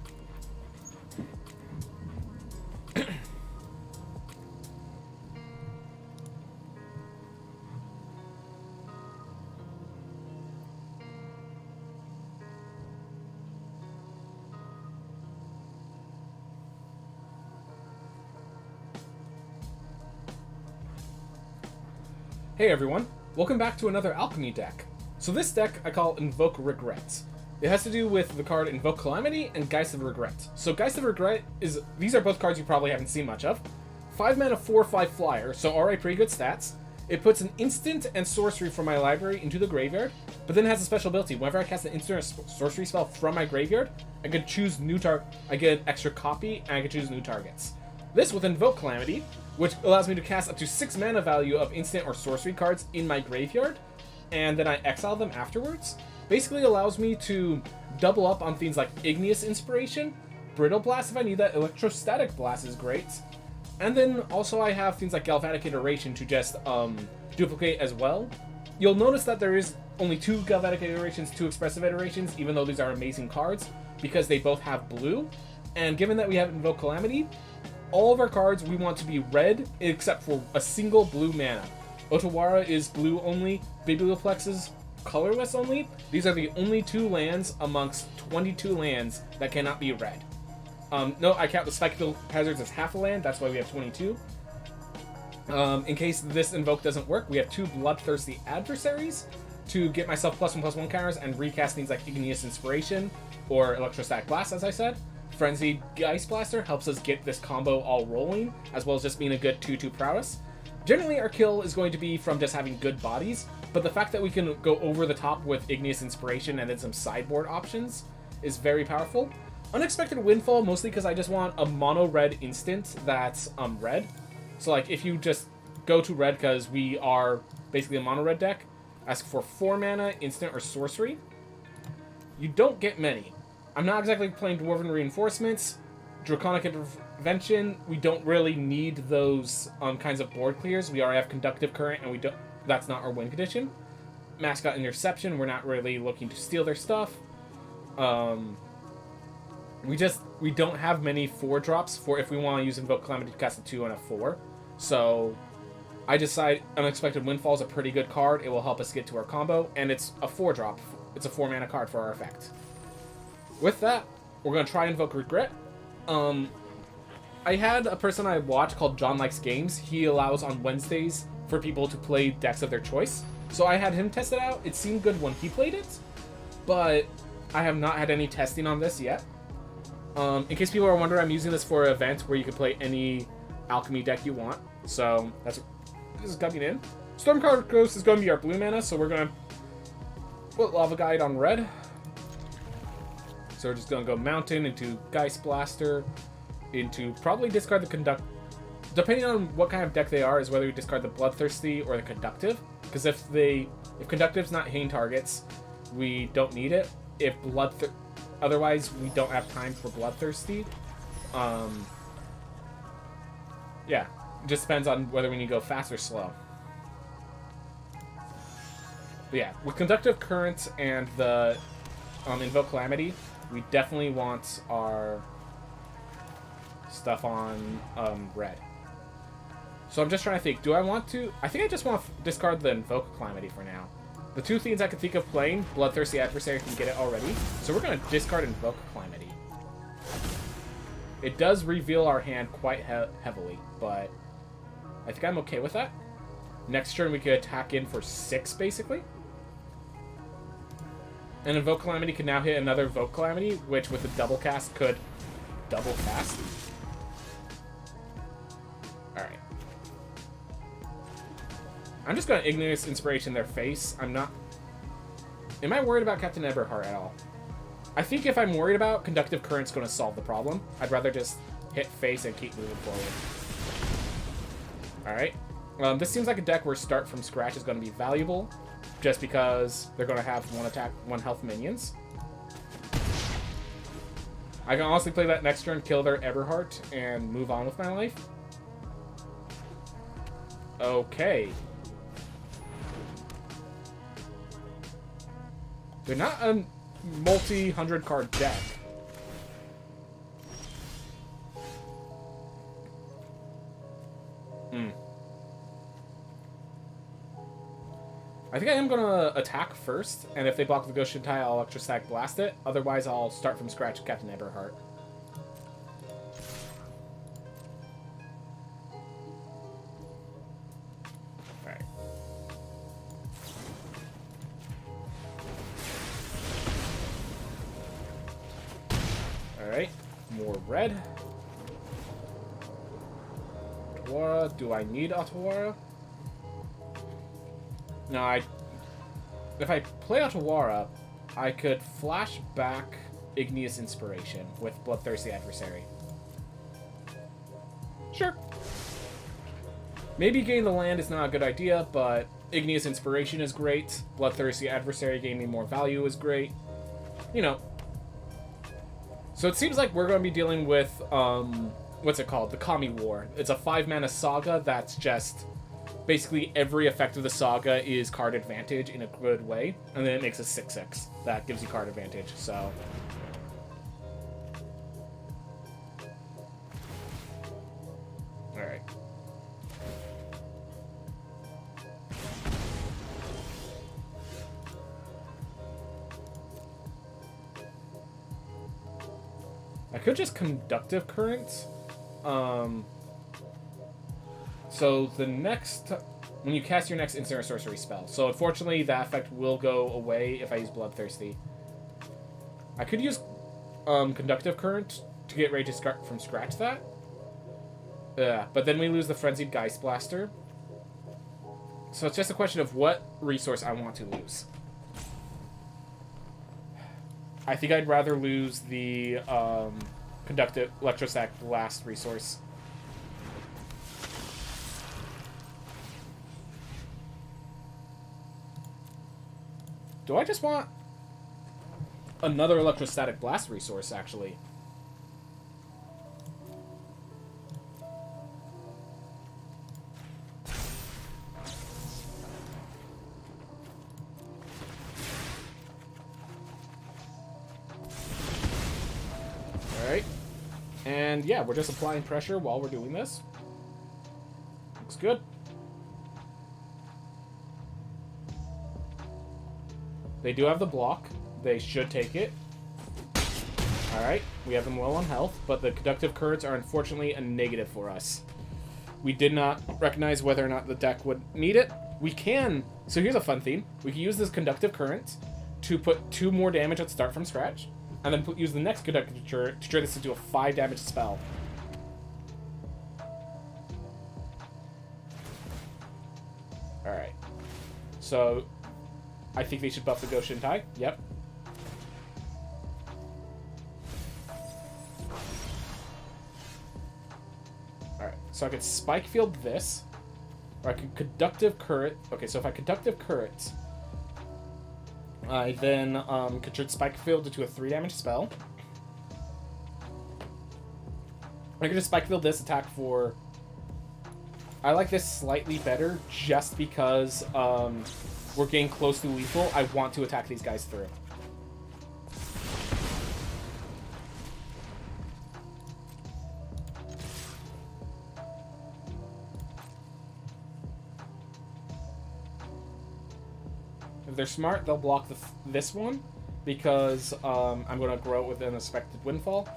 S1: Hey everyone, welcome back to another Alchemy deck. So this deck I call Invoke Regret. It has to do with the card Invoke Calamity and Geist of Regret. So Geist of Regret is, these are both cards you probably haven't seen much of. 5 mana 4/5 flyer, so alright, pretty good stats. It puts an instant and sorcery from my library into the graveyard, but then it has a special ability. Whenever I cast an instant or sorcery spell from my graveyard, I can choose new I get an extra copy and I can choose new targets. This with Invoke Calamity, which allows me to cast up to 6 mana value of instant or sorcery cards in my graveyard, and then I exile them afterwards, basically allows me to double up on things like Igneous Inspiration, Brittle Blast if I need that, Electrostatic Blast is great, and then also I have things like Galvanic Iteration to just duplicate as well. You'll notice that there is only 2 Galvanic Iterations, 2 Expressive Iterations, even though these are amazing cards, because they both have blue, and given that we have Invoke Calamity, all of our cards we want to be red, except for a single blue mana. Otawara is blue only, Biblioplex is colorless only. These are the only 2 lands amongst 22 lands that cannot be red. No, I count the Spikefield Hazards as half a land, that's why we have 22. In case this Invoke doesn't work, we have 2 Bloodthirsty Adversaries to get myself +1/+1 counters and recast things like Igneous Inspiration or Electrostatic Blast, as I said. Frenzied Geist Blaster helps us get this combo all rolling, as well as just being a good 2/2 prowess. Generally, our kill is going to be from just having good bodies, but the fact that we can go over the top with Igneous Inspiration and then some sideboard options is very powerful. Unexpected Windfall, mostly because I just want a mono-red instant that's red. So like, if you just go to red because we are basically a mono-red deck, ask for 4 mana, instant or sorcery. You don't get many. I'm not exactly playing Dwarven Reinforcements. Draconic Intervention, we don't really need those kinds of board clears. We already have Conductive Current, and we don't. That's not our win condition. Mascot Interception, we're not really looking to steal their stuff. We don't have many 4-drops for if we want to use Invoke Calamity to cast a 2 and a 4. So I decide Unexpected Windfall is a pretty good card. It will help us get to our combo, and it's a 4-drop. It's a 4-mana card for our effect. With that, we're going to try Invoke Regret. I had a person I watch called John Likes Games. He allows on Wednesdays for people to play decks of their choice. So I had him test it out. It seemed good when he played it, but I have not had any testing on this yet. In case people are wondering, I'm using this for an event where you can play any Alchemy deck you want. So this is coming in. Stormcard Ghost is going to be our blue mana, so we're going to put Lava Guide on red. So we're just going to go Mountain into Geist Blaster, into probably discard the Conduct. Depending on what kind of deck they are, is whether you discard the Bloodthirsty or the Conductive. Because if Conductive's not hitting targets, we don't need it. If otherwise, we don't have time for Bloodthirsty. Yeah, it just depends on whether we need to go fast or slow. But yeah, with Conductive Current and the Invoke Calamity, we definitely want our stuff on red. So I'm just trying to think, do I want to... I think I just want to discard the Invoke Calamity for now. The two things I could think of playing, Bloodthirsty Adversary can get it already. So we're going to discard Invoke Calamity. It does reveal our hand quite heavily, but I think I'm okay with that. Next turn we could attack in for 6, basically. And Invoke Calamity can now hit another Invoke Calamity, which with a double cast could double cast. Alright. I'm just going to Igneous Inspiration their face. I'm not... Am I worried about Captain Eberhart at all? I think if I'm worried about, Conductive Current's going to solve the problem. I'd rather just hit face and keep moving forward. Alright. This seems like a deck where Start from Scratch is going to be valuable, just because they're going to have 1 attack, 1 health minions. I can honestly play that next turn, kill their Eberhart, and move on with my life. Okay. They're not a multi-100 card deck. I think I am going to attack first, and if they block the Ghost Shintai, I'll Electrostatic Blast it. Otherwise, I'll start from scratch Captain Eberhart. Alright. Alright, more red. Otawara, do I need Otawara? No, if I play Otawara, I could flash back Igneous Inspiration with Bloodthirsty Adversary. Sure. Maybe getting the land is not a good idea, but Igneous Inspiration is great. Bloodthirsty Adversary gaining more value is great. You know. So it seems like we're going to be dealing with, what's it called? The Kami War. It's a 5-mana saga that's just... Basically, every effect of the saga is card advantage in a good way, and then it makes a 6/6. That gives you card advantage, so... Alright. I could just Conductive Current. So the next... When you cast your next instant or sorcery spell. So unfortunately, that effect will go away if I use Bloodthirsty. I could use Conductive Current to get ready to start from scratch that. But then we lose the Frenzied Geist Blaster. So it's just a question of what resource I want to lose. I think I'd rather lose the Conductive Electrostatic Blast resource. Do I just want... another electrostatic blast resource, actually. Alright. And yeah, we're just applying pressure while we're doing this. Looks good. They do have the block. They should take it. Alright, we have them low on health, but the conductive currents are unfortunately a negative for us. We did not recognize whether or not the deck would need it. We can, so here's a fun theme. We can use this conductive current to put 2 more damage at start from scratch, and then use the next conductive current to turn this into a 5 damage spell. Alright. So, I think they should buff the Go Shintai. Yep. Alright, so I could Spike Field this, or I could Conductive Current. Okay, so if I Conductive Current, I then could turn Spike Field into a 3 damage spell. I could just Spike Field this attack for... I like this slightly better just because we're getting close to lethal. I want to attack these guys through. If they're smart, they'll block this one because I'm going to grow it with an expected windfall.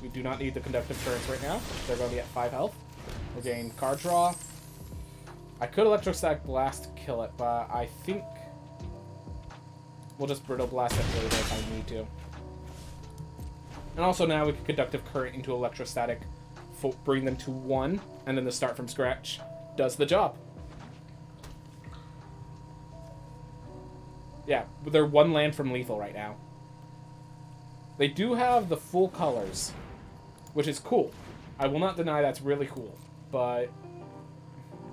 S1: We do not need the conductive currents right now. They're going to be at 5 health. We're getting card draw. I could Electrostatic Blast to kill it, but I think we'll just Brittle Blast it later if I need to. And also now we can Conductive Current into Electrostatic, bring them to 1, and then the start from scratch does the job. Yeah, they're 1 land from lethal right now. They do have the full colors, which is cool. I will not deny that's really cool, but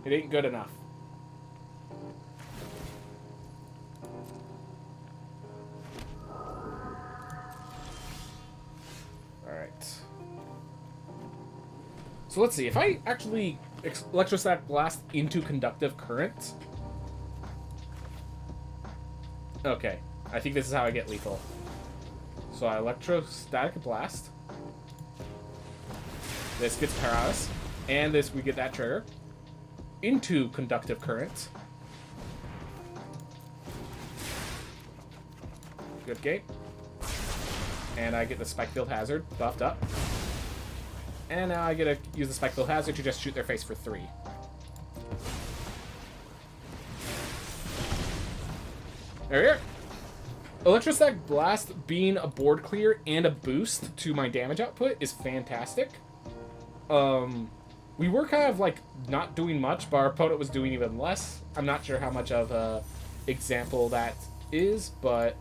S1: it ain't good enough. Alright. So let's see. If I actually Electrostatic Blast into Conductive Current... Okay. I think this is how I get lethal. So I Electrostatic Blast. This gets Paralysis. And this, we get that trigger. Into Conductive Current. Good game. And I get the Spike Field Hazard buffed up. And now I get to use the Spike Field Hazard to just shoot their face for 3. There we are. Electrostatic Blast being a board clear and a boost to my damage output is fantastic. We were kind of like not doing much, but our opponent was doing even less. I'm not sure how much of a example that is, but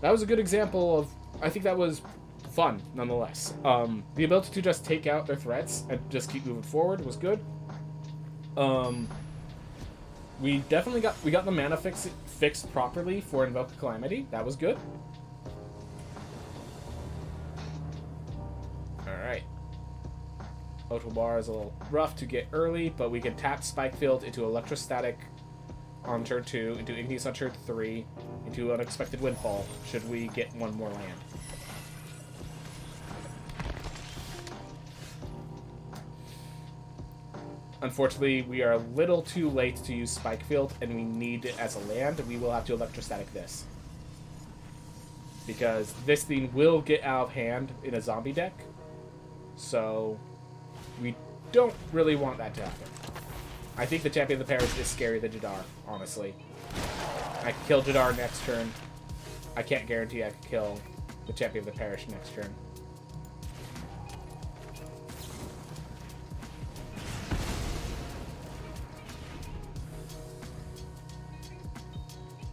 S1: that was a good example of, I think that was fun nonetheless. The ability to just take out their threats and just keep moving forward was good. We definitely got the mana fixed properly for Invoke Calamity. That was good. Alright. Auto Bar is a little rough to get early, but we can tap Spike Field into Electrostatic on turn 2, into Igneous on turn 3, into Unexpected Windfall, should we get 1 more land. Unfortunately, we are a little too late to use Spike Field, and we need it as a land. We will have to Electrostatic this. Because this thing will get out of hand in a zombie deck. So, we don't really want that to happen. I think the Champion of the Parish is scarier than Jadar, honestly. I can kill Jadar next turn. I can't guarantee I can kill the Champion of the Parish next turn.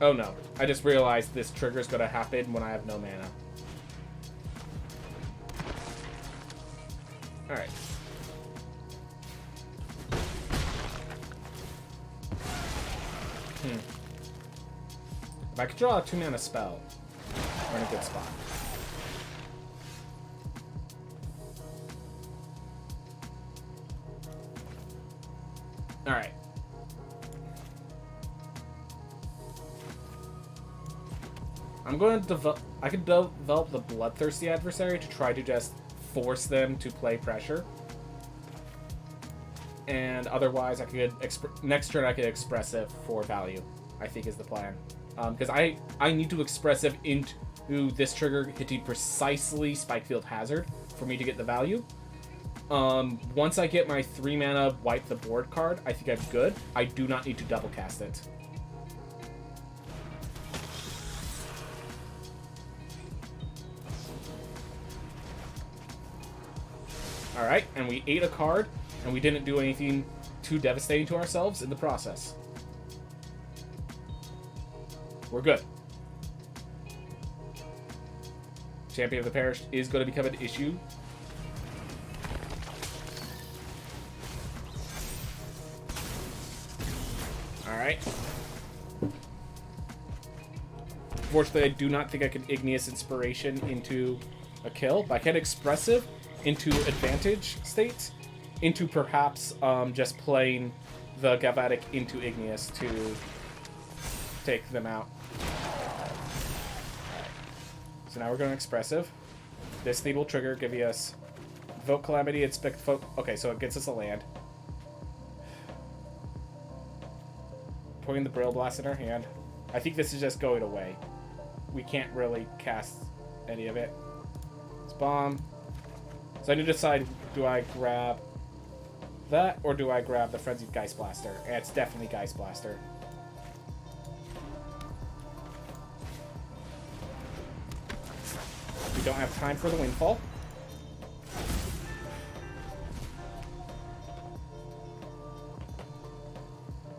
S1: Oh no, I just realized this trigger is going to happen when I have no mana. Alright. If If I could draw a 2-mana spell, we're in a good spot. Alright. I'm going to develop... I could develop the Bloodthirsty Adversary to try to just force them to play pressure. And otherwise, I could... next turn, I could Expressive for value, I think is the plan. Because I need to Expressive into this trigger hitting precisely Spikefield Hazard for me to get the value. Once I get my 3-mana Wipe the Board card, I think I'm good. I do not need to double cast it. Alright, and we ate a card, and we didn't do anything too devastating to ourselves in the process. We're good. Champion of the Parish is going to become an issue. Alright. Unfortunately, I do not think I can Igneous Inspiration into a kill, but I can Expressive into advantage states, into perhaps just playing the Galvanic into Igneous to take them out. So now we're going Expressive. This thing will trigger, give us Vote Calamity, Inspect Folk. Okay, so it gets us a land. Putting the Braille Blast in our hand. I think this is just going away. We can't really cast any of it. It's Bomb. So I need to decide, do I grab that, or do I grab the Frenzied Geist Blaster? And it's definitely Geist Blaster. We don't have time for the Windfall.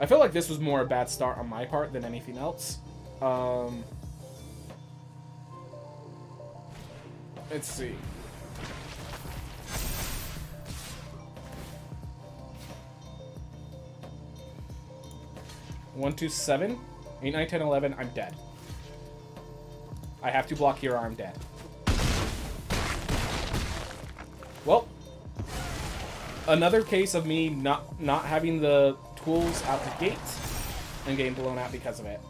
S1: I feel like this was more a bad start on my part than anything else. Let's see. 1, 2, 7, 8, 9, 10, 11. I'm dead. I have to block here or I'm dead. Well, another case of me not having the tools out the gate and getting blown out because of it.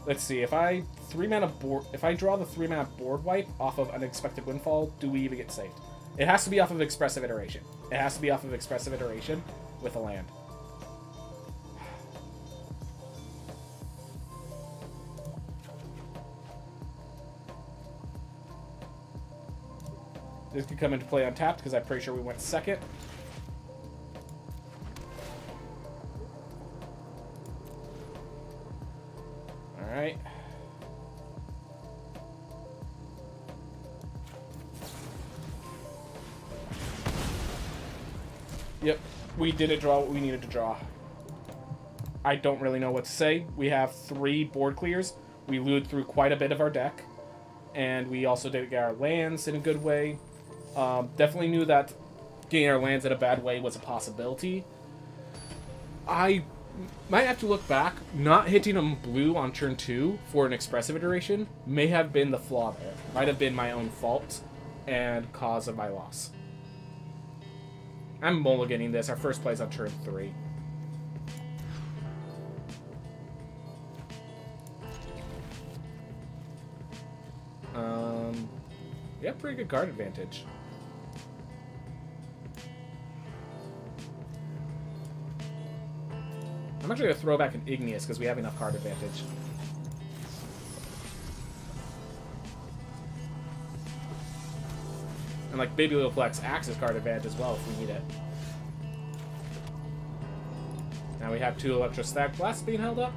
S1: Let's see, if I draw the 3-mana board wipe off of Unexpected Windfall, do we even get saved? It has to be off of Expressive Iteration. It has to be off of Expressive Iteration with a land. This could come into play untapped because I'm pretty sure we went second. Alright. Yep, we didn't draw what we needed to draw. I don't really know what to say. We have 3 board clears. We looted through quite a bit of our deck. And we also didn't get our lands in a good way. Definitely knew that getting our lands in a bad way was a possibility. I might have to look back. Not hitting them blue on turn 2 for an Expressive Iteration may have been the flaw there. Might have been my own fault and cause of my loss. I'm mulliganing this. Our first play's on turn 3. We have pretty good card advantage. I'm actually going to throw back an Igneous because we have enough card advantage. And like Baby Little Flex acts as card advantage as well if we need it. Now we have 2 Electrostatic Blasts being held up.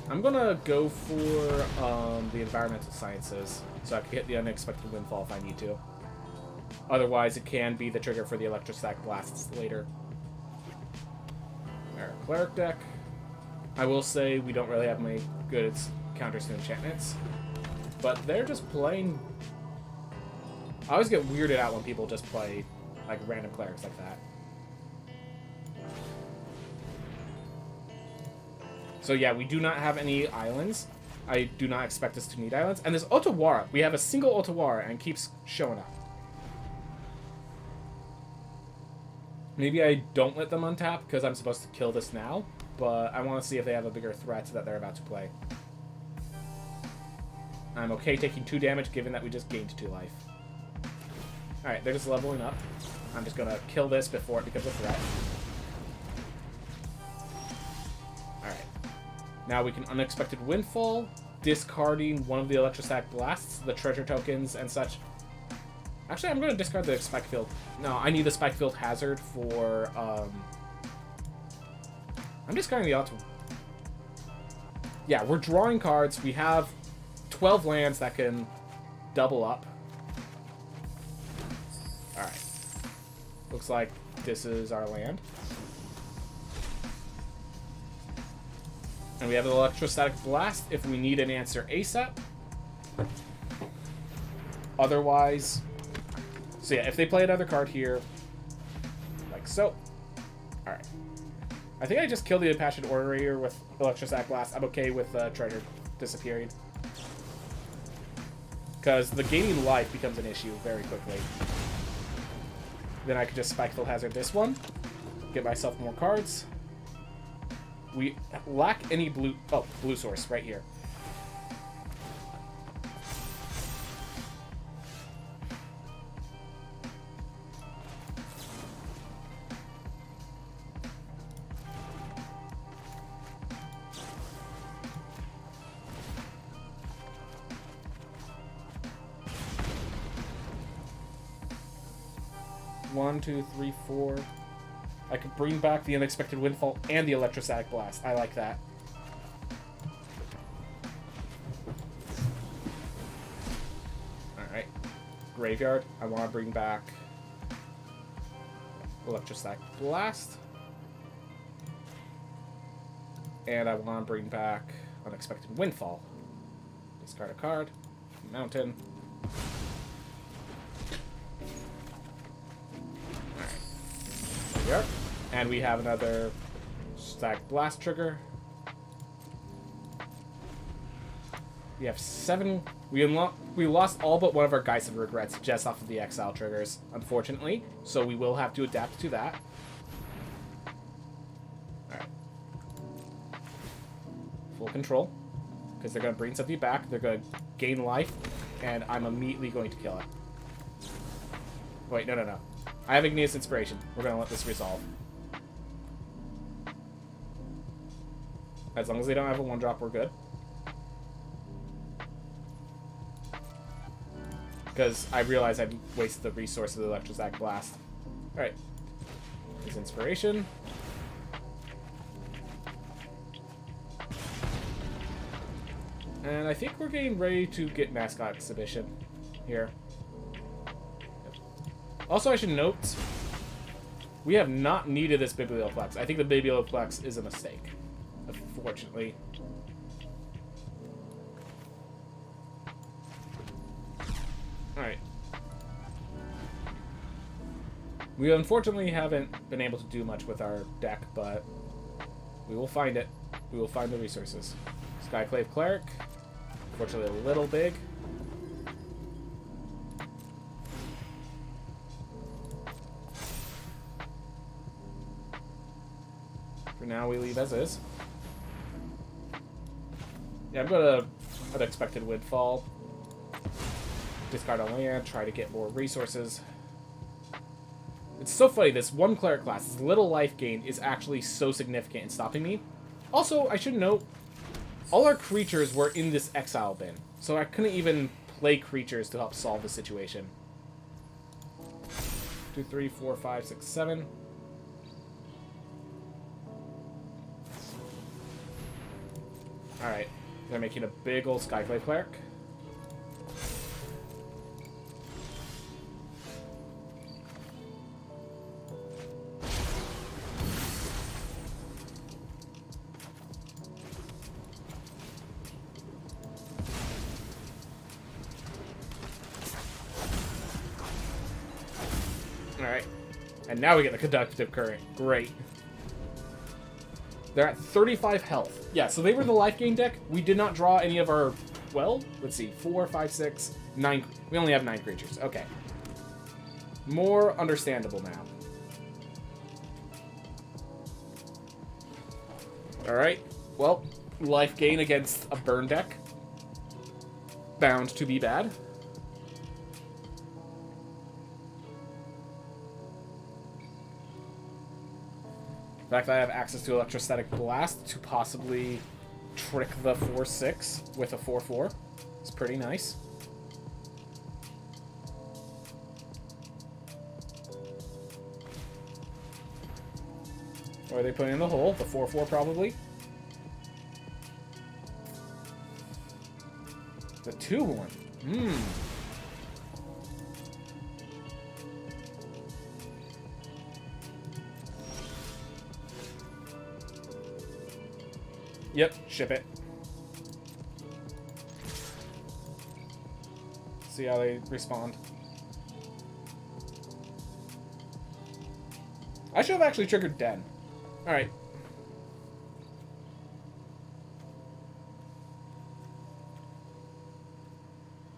S1: I'm gonna go for the Environmental Sciences, so I can hit the Unexpected Windfall if I need to. Otherwise, it can be the trigger for the electrostatic blasts later. Our cleric deck. I will say we don't really have many good counters to enchantments. But they're just playing... I always get weirded out when people just play like random clerics like that. So yeah, we do not have any islands. I do not expect us to need islands. And this Otawara, we have a single Otawara and it keeps showing up. Maybe I don't let them untap because I'm supposed to kill this now, but I want to see if they have a bigger threat that they're about to play. I'm okay taking 2 damage given that we just gained 2 life. Alright, they're just leveling up. I'm just going to kill this before it becomes a threat. Alright. Now we can Unexpected Windfall, discarding one of the electrostatic blasts, the treasure tokens, and such. Actually, I'm going to discard the Spike Field. No, I need the Spike Field Hazard for... I'm discarding the auto... Yeah, we're drawing cards. We have 12 lands that can double up. Alright. Looks like this is our land. And we have an Electrostatic Blast if we need an answer ASAP. Otherwise... So yeah, if they play another card here, like so. Alright. I think I just killed the Impassioned Orator with Electrostatic Blast. I'm okay with Treasure disappearing. Because the gaining life becomes an issue very quickly. Then I could just Spikefield Hazard this one. Get myself more cards. We lack any blue... Oh, blue source right here. One, two, three, four. I could bring back the Unexpected Windfall and the Electrostatic Blast. I like that. Alright. Graveyard. I want to bring back Electrostatic Blast. And I want to bring back Unexpected Windfall. Discard a card. Mountain. Yep. And we have another Static Blast trigger. We have 7. We lost all but one of our Geist of Regrets just off of the exile triggers, unfortunately. So we will have to adapt to that. Alright. Full control. Because they're going to bring something back. They're going to gain life. And I'm immediately going to kill it. Wait, no. I have Igneous Inspiration. We're going to let this resolve. As long as they don't have a 1-drop, we're good. Because I realized I'd wasted the resource of the Electrostatic Blast. Alright. His Inspiration. And I think we're getting ready to get Mascot Exhibition here. Also, I should note, we have not needed this Biblioplex. I think the Biblioplex is a mistake, unfortunately. Alright. We unfortunately haven't been able to do much with our deck, but we will find it. We will find the resources. Skyclave Cleric. Unfortunately, a little big. For now, we leave as is. Yeah, I'm gonna Unexpected Windfall. Discard a land, try to get more resources. It's so funny, this one cleric class, this little life gain, is actually so significant in stopping me. Also, I should note, all our creatures were in this exile bin, so I couldn't even play creatures to help solve the situation. 2, 3, 4, 5, 6, 7. Alright, they're making a big old Skyclave Cleric. And now we get the conductive current. Great. They're at 35 health. Yeah, so they were the life gain deck. We did not draw any of our... Well, let's see. 4, 5, 6, 9... We only have 9 creatures. Okay. More understandable now. Alright. Well, life gain against a burn deck. Bound to be bad. The fact that I have access to Electrostatic Blast to possibly trick the 4-6 with a 4-4 is pretty nice. What are they putting in the hole? The 4-4 probably. The 2-1. Yep, ship it. See how they respond. I should have actually triggered Den. Alright.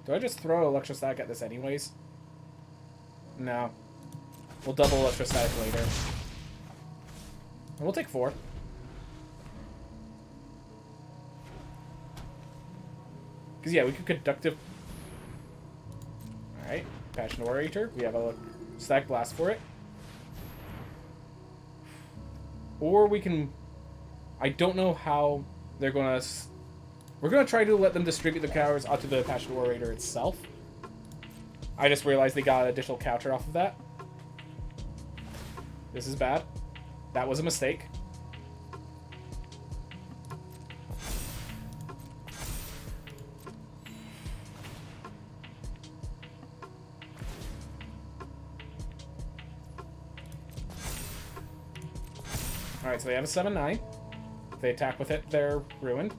S1: Do I just throw Electrostatic at this anyways? No. We'll double Electrostatic later. And we'll take 4. Because, yeah, we could Conductive... Alright. Passion Orator. We have a Static Blast for it. Or we can... I don't know how they're going to... We're going to try to let them distribute the counters onto the Passion Orator itself. I just realized they got an additional counter off of that. This is bad. That was a mistake. Alright, so they have a 7-9. If they attack with it, they're ruined.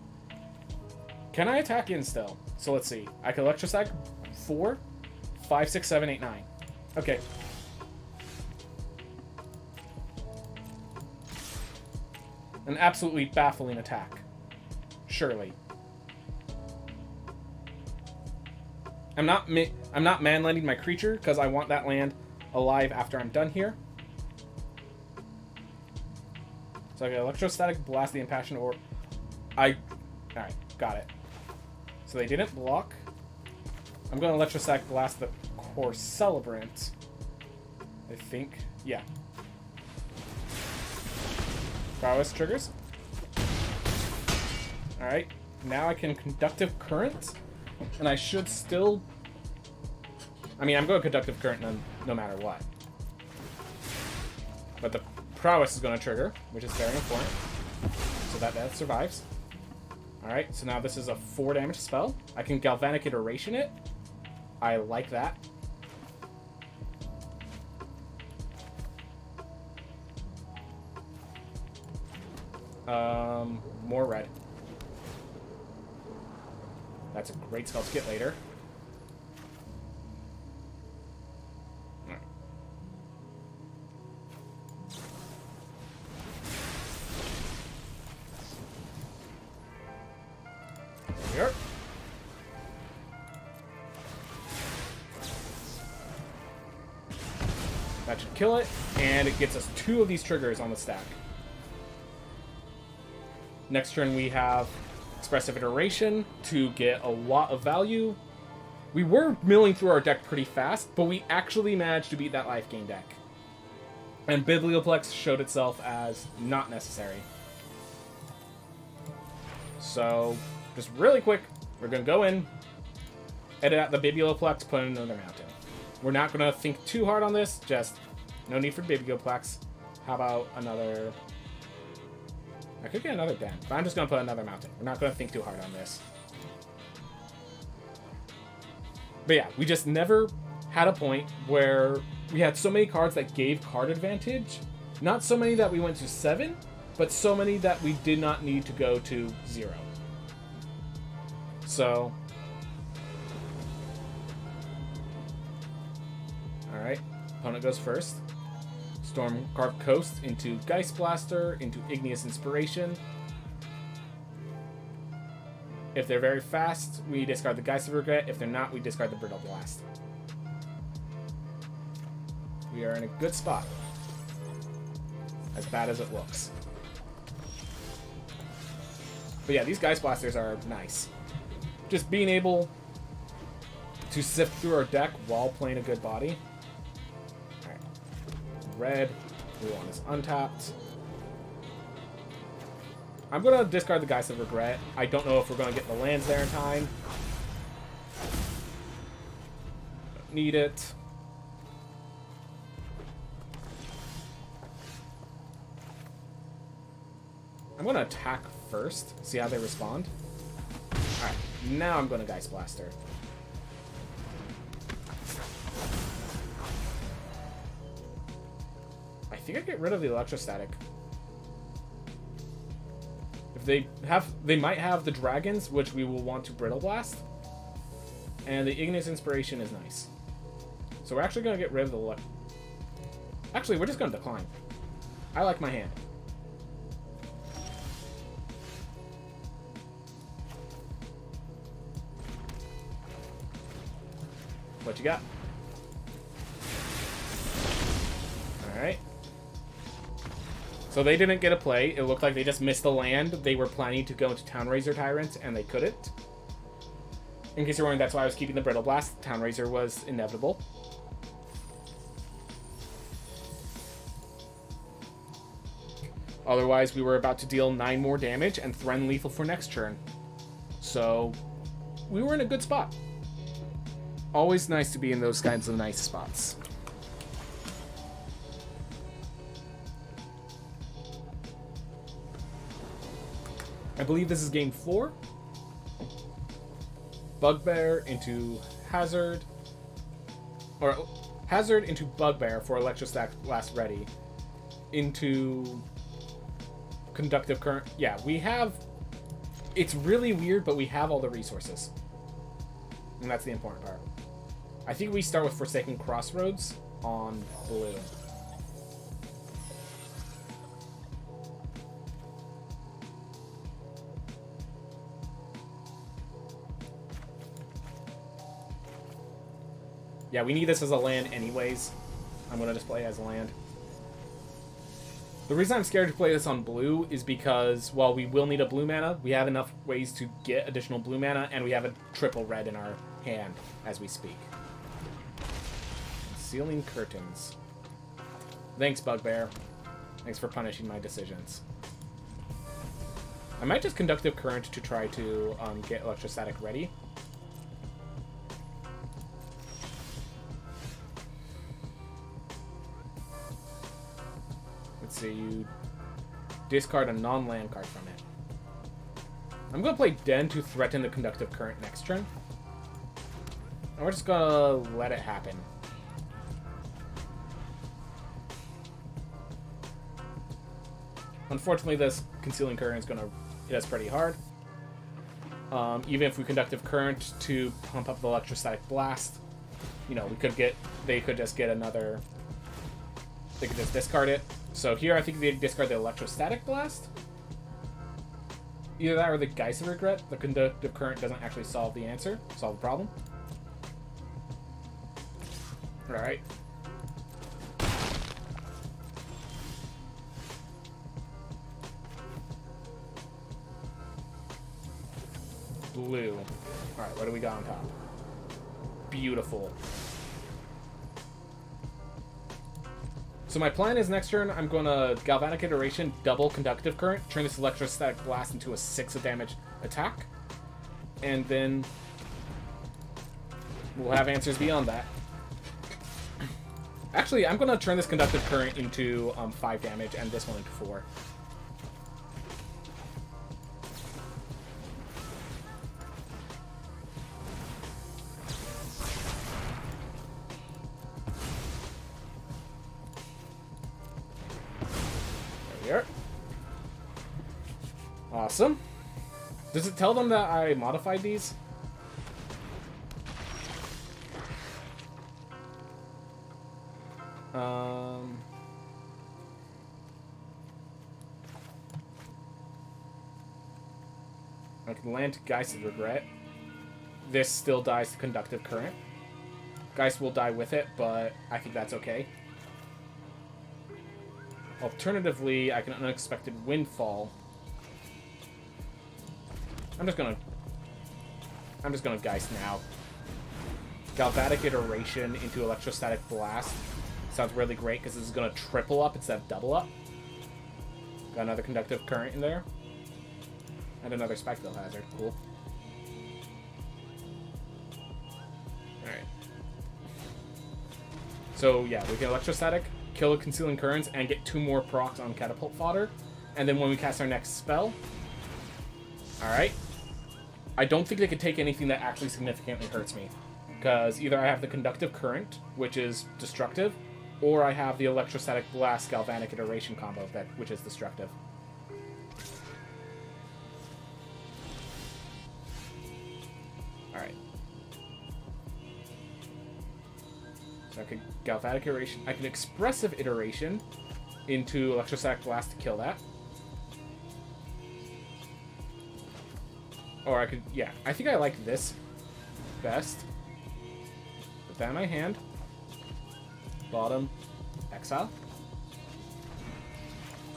S1: Can I attack in still? So let's see. I can Electrostatic 4, 5, 6, 7, 8, 9. Okay. An absolutely baffling attack. Surely. I'm not man-landing my creature because I want that land alive after I'm done here. So I got Electrostatic Blast the Impassioned Orb. Alright, got it. So they didn't block. I'm going to Electrostatic Blast the Core Celebrant. I think. Yeah. Prowess triggers. Alright. Now I can Conductive Current. And I should still... I mean, I'm going Conductive Current no matter what. But the Prowess is going to trigger, which is very important. So that survives. Alright, so now this is a 4 damage spell. I can Galvanic Iteration it. I like that. More red. That's a great spell to get later. Alright. Here. That should kill it, and it gets us 2 of these triggers on the stack. Next turn we have Expressive Iteration to get a lot of value. We were milling through our deck pretty fast, but we actually managed to beat that life gain deck. And Biblioplex showed itself as not necessary. So, just really quick, we're going to go in, edit out the Biblioplex, put in another mountain. We're not going to think too hard on this, just no need for Biblioplex. How about another... I could get another den, but I'm just going to put another mountain. We're not going to think too hard on this. But yeah, we just never had a point where we had so many cards that gave card advantage. Not so many that we went to 7, but so many that we did not need to go to 0. So... Alright, opponent goes first. Stormcarp Coast into Geist Blaster, into Igneous Inspiration. If they're very fast, we discard the Geist of Regret. If they're not, we discard the Brittle Blast. We are in a good spot. As bad as it looks. But yeah, these Geist Blasters are nice. Just being able to sift through our deck while playing a good body. Alright. Red. Blue one is untapped. I'm going to discard the Geist of Regret. I don't know if we're going to get the lands there in time. Don't need it. I'm going to attack first. See how they respond. Alright. Now I'm going to Geist Blaster. I think I get rid of the Electrostatic. If they might have the dragons, which we will want to Brittle Blast. And the Igneous Inspiration is nice. So we're actually going to get rid of the... Actually, we're just going to decline. I like my hand. What you got? Alright. So they didn't get a play. It looked like they just missed the land. They were planning to go into Townraiser Tyrant, and they couldn't. In case you're wondering, that's why I was keeping the Brittle Blast. Townraiser was inevitable. Otherwise, we were about to deal 9 more damage and threaten lethal for next turn. So, we were in a good spot. Always nice to be in those kinds of nice spots. I believe this is game 4. Bugbear into Hazard. Or Hazard into Bugbear for Electrostatic Blast ready. Into Conductive Current. Yeah, we have... It's really weird, but we have all the resources. And that's the important part. I think we start with Forsaken Crossroads on blue. Yeah, we need this as a land anyways. I'm going to just play it as a land. The reason I'm scared to play this on blue is because, while we will need a blue mana, we have enough ways to get additional blue mana, and we have a triple red in our hand as we speak. Sealing Curtains. Thanks, Bugbear. Thanks for punishing my decisions. I might just Conductive Current to try to get Electrostatic ready. Let's see, you discard a non-land card from it. I'm going to play Den to threaten the Conductive Current next turn. And we're just going to let it happen. Unfortunately, this Concealing Current is going to hit us pretty hard. Even if we Conductive Current to pump up the Electrostatic Blast, you know, they could just get another... They could just discard it. So here, I think they discard the Electrostatic Blast. Either that or the Geist of Regret. The Conductive Current doesn't actually solve the problem. Alright. Blue. Alright, what do we got on top? Beautiful. So my plan is next turn, I'm going to Galvanic Iteration, double Conductive Current, turn this Electrostatic Blast into a 6 of damage attack, and then we'll have answers beyond that. Actually, I'm going to turn this Conductive Current into 5 damage, and this one into 4. Awesome. Does it tell them that I modified these? I can land Geist of Regret. This still dies to Conductive Current. Geist will die with it, but I think that's okay. Alternatively, I can Unexpected Windfall. I'm just gonna Geist now. Galvanic Iteration into Electrostatic Blast. Sounds really great because this is gonna triple up instead of double up. Got another Conductive Current in there. And another Spectral Hazard. Cool. Alright. So, yeah, we can Electrostatic, kill the Concealing Currents, and get 2 more procs on Catapult Fodder. And then when we cast our next spell... Alright. I don't think they could take anything that actually significantly hurts me. Because either I have the Conductive Current, which is destructive, or I have the Electrostatic Blast Galvanic Iteration combo, which is destructive. Alright. So I could Galvanic Iteration. I can Expressive Iteration into Electrostatic Blast to kill that. Or I could, yeah, I think I like this best. Put that in my hand. Bottom, exile.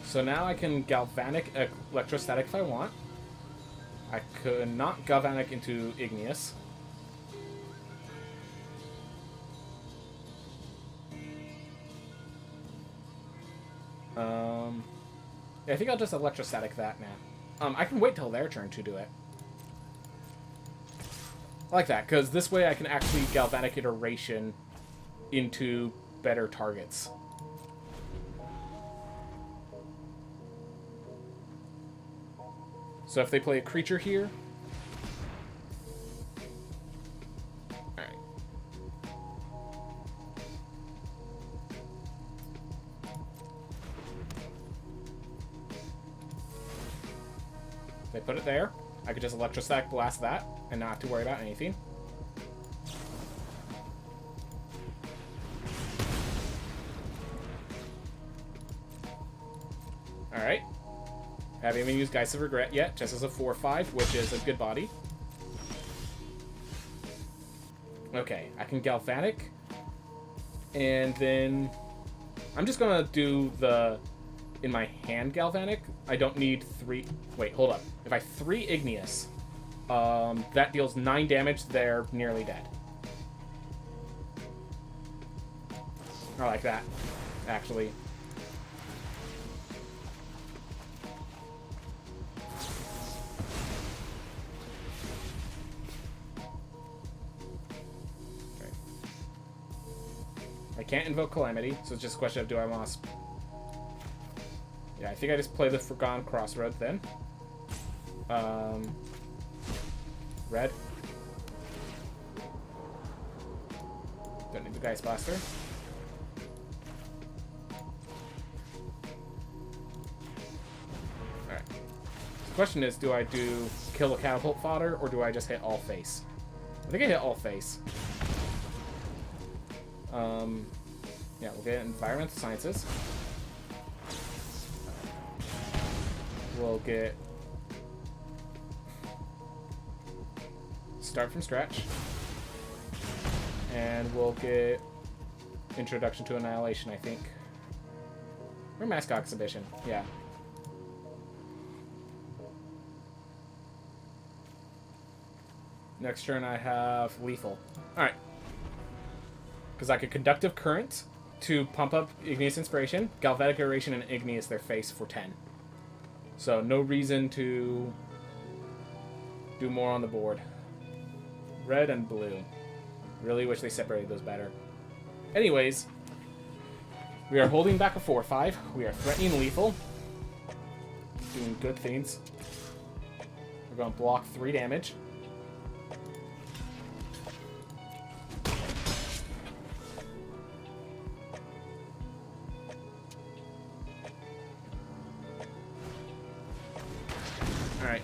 S1: So now I can Galvanic Electrostatic if I want. I could not Galvanic into Igneous. Yeah, I think I'll just Electrostatic that now. I can wait till their turn to do it. I like that, because this way I can actually Galvanic Iteration into better targets. So if they play a creature here... Alright. They put it there. I could just Electrostatic Blast that and not have to worry about anything. Alright. Haven't even used Geist of Regret yet, just as a 4/5, which is a good body. Okay, I can Galvanic. And then... I'm just gonna do the... In my hand Galvanic. I don't need 3... Wait, hold up. If I 3 Igneous, that deals 9 damage, they're nearly dead. I like that, actually. I can't invoke Calamity, so it's just a question of do I want to... Yeah, I think I just play the Forgone Crossroads then. Red. Don't need the Geist Blaster. Alright. The question is, do I do kill a Catapult Fodder, or do I just hit all face? I think I hit all face. Yeah, we'll get Environmental Sciences. We'll get... Start from scratch. And we'll get Introduction to Annihilation, I think. Or Mascot Exhibition, yeah. Next turn I have Lethal. Alright. Because I could Conductive Current to pump up Igneous Inspiration, Galvanic Iteration, and Igneous their face for 10. So no reason to do more on the board. Red and blue. Really wish they separated those better. Anyways, we are holding back a 4/5. We are threatening Lethal. Doing good things. We're going to block 3 damage. Alright.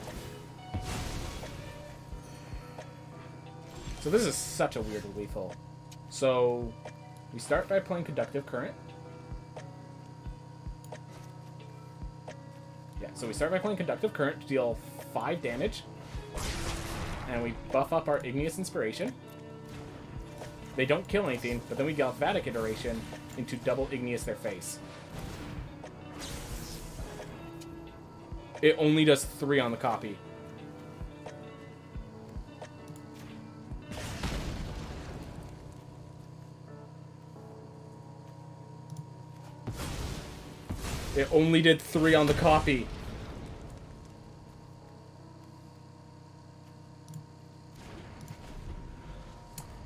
S1: So this is such a weird lethal. So we start by playing Conductive Current. Yeah, so we start by playing Conductive Current to deal 5 damage. and we buff up our Igneous Inspiration. They don't kill anything, but then we Galvanic Iteration into double Igneous their face. It only does 3 on the copy. It only did 3 on the copy.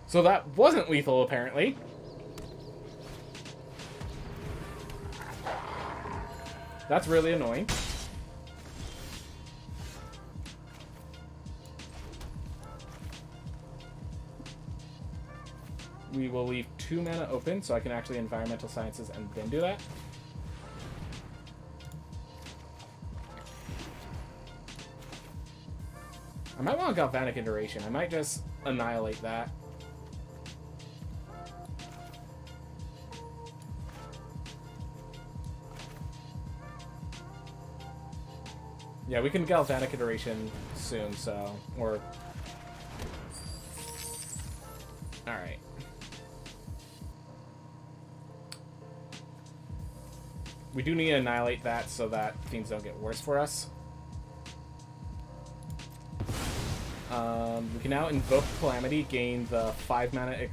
S1: So that wasn't lethal, apparently. That's really annoying. We will leave 2 mana open, so I can actually Environmental Sciences and then do that. I might want a Galvanic Iteration. I might just annihilate that. Yeah, we can Galvanic Iteration soon, so... Or... Alright. We do need to annihilate that so that things don't get worse for us. We can now invoke Calamity, gain the 5 mana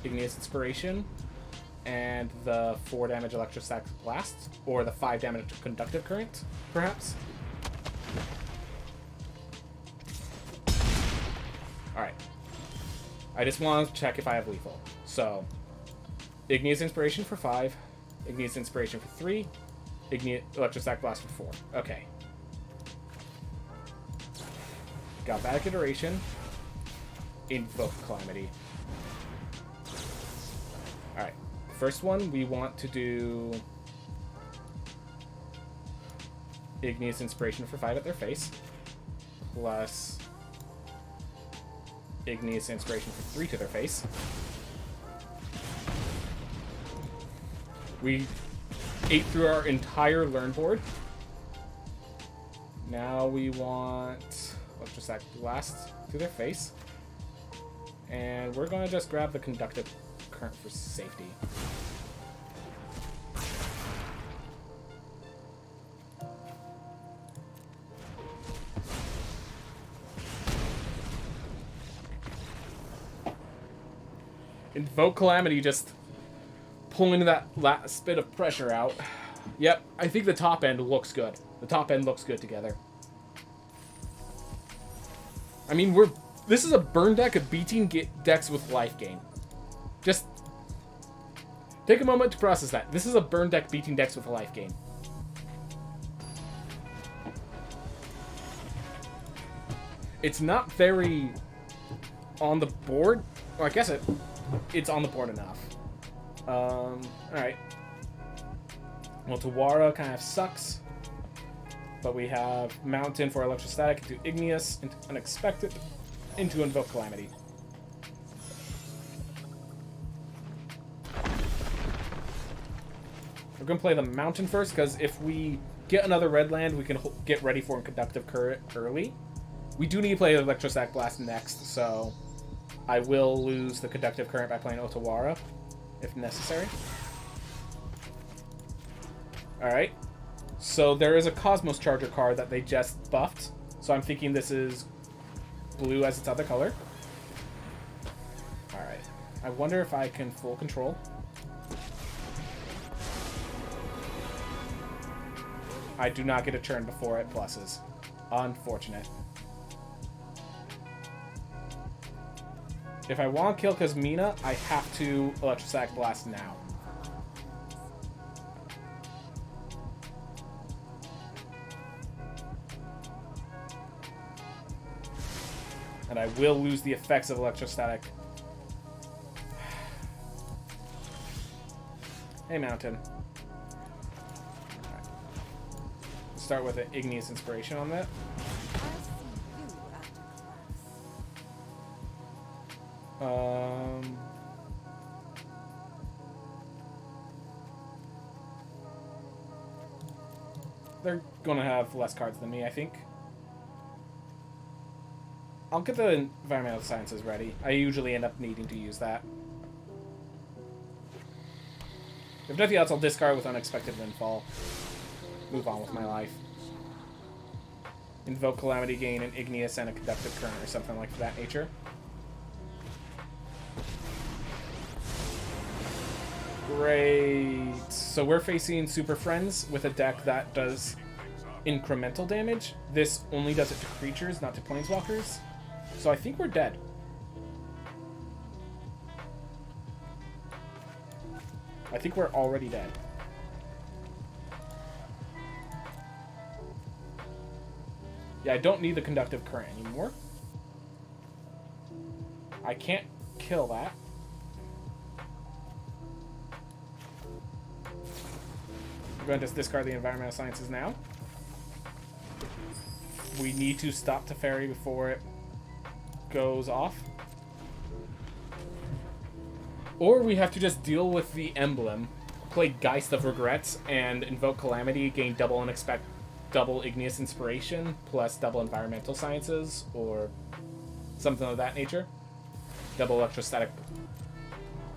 S1: Igneous Inspiration, and the 4 damage Electrostatic Blast, or the 5 damage Conductive Current, perhaps. Alright. I just want to check if I have lethal. So, Igneous Inspiration for 5, Igneous Inspiration for 3, Electrostatic Blast for 4. Okay. Galvanic Iteration. Invoke Calamity. Alright. First one, we want to do Igneous Inspiration for 5 at their face. Plus Igneous Inspiration for 3 to their face. We ate through our entire learn board. Now we want Electrostatic Blast to their face. And we're going to just grab the Conductive Current for safety. Invoke Calamity, just pulling that last bit of pressure out. Yep, I think the top end looks good. The top end looks good together. I mean, this is a burn deck of beating decks with life gain. Just take a moment to process that. This is a burn deck beating decks with life gain. It's not very on the board. Well, I guess it's on the board enough. Alright. Well, Tawara kind of sucks. But we have Mountain for Electrostatic into Igneous, into Unexpected, into Invoke Calamity. We're going to play the Mountain first, because if we get another red land, we can get ready for a Conductive Current early. We do need to play Electrostatic Blast next, so I will lose the Conductive Current by playing Otawara, if necessary. Alright. So there is a Cosmos Charger card that they just buffed. So I'm thinking this is blue as its other color. Alright. I wonder if I can full control. I do not get a turn before it pluses. Unfortunate. If I want to kill Kazmina, I have to Electrostatic Blast now. And I will lose the effects of Electrostatic. Hey, Mountain. Right. Let's start with an Igneous Inspiration on that. They're gonna have less cards than me, I think. I'll get the environmental sciences ready. I usually end up needing to use that. If nothing else, I'll discard with Unexpected Windfall. Move on with my life. Invoke Calamity, gain an Igneous and a Conductive Current or something like that nature. Great. So we're facing Super Friends with a deck that does incremental damage. This only does it to creatures, not to planeswalkers. So I think we're dead. I think we're already dead. Yeah, I don't need the Conductive Current anymore. I can't kill that. I'm going to just discard the Environmental Sciences now. We need to stop Teferi before it goes off. Or we have to just deal with the emblem, play Geist of Regrets, and invoke Calamity, gain double Igneous Inspiration, plus double Environmental Sciences, or something of that nature. Double Electrostatic.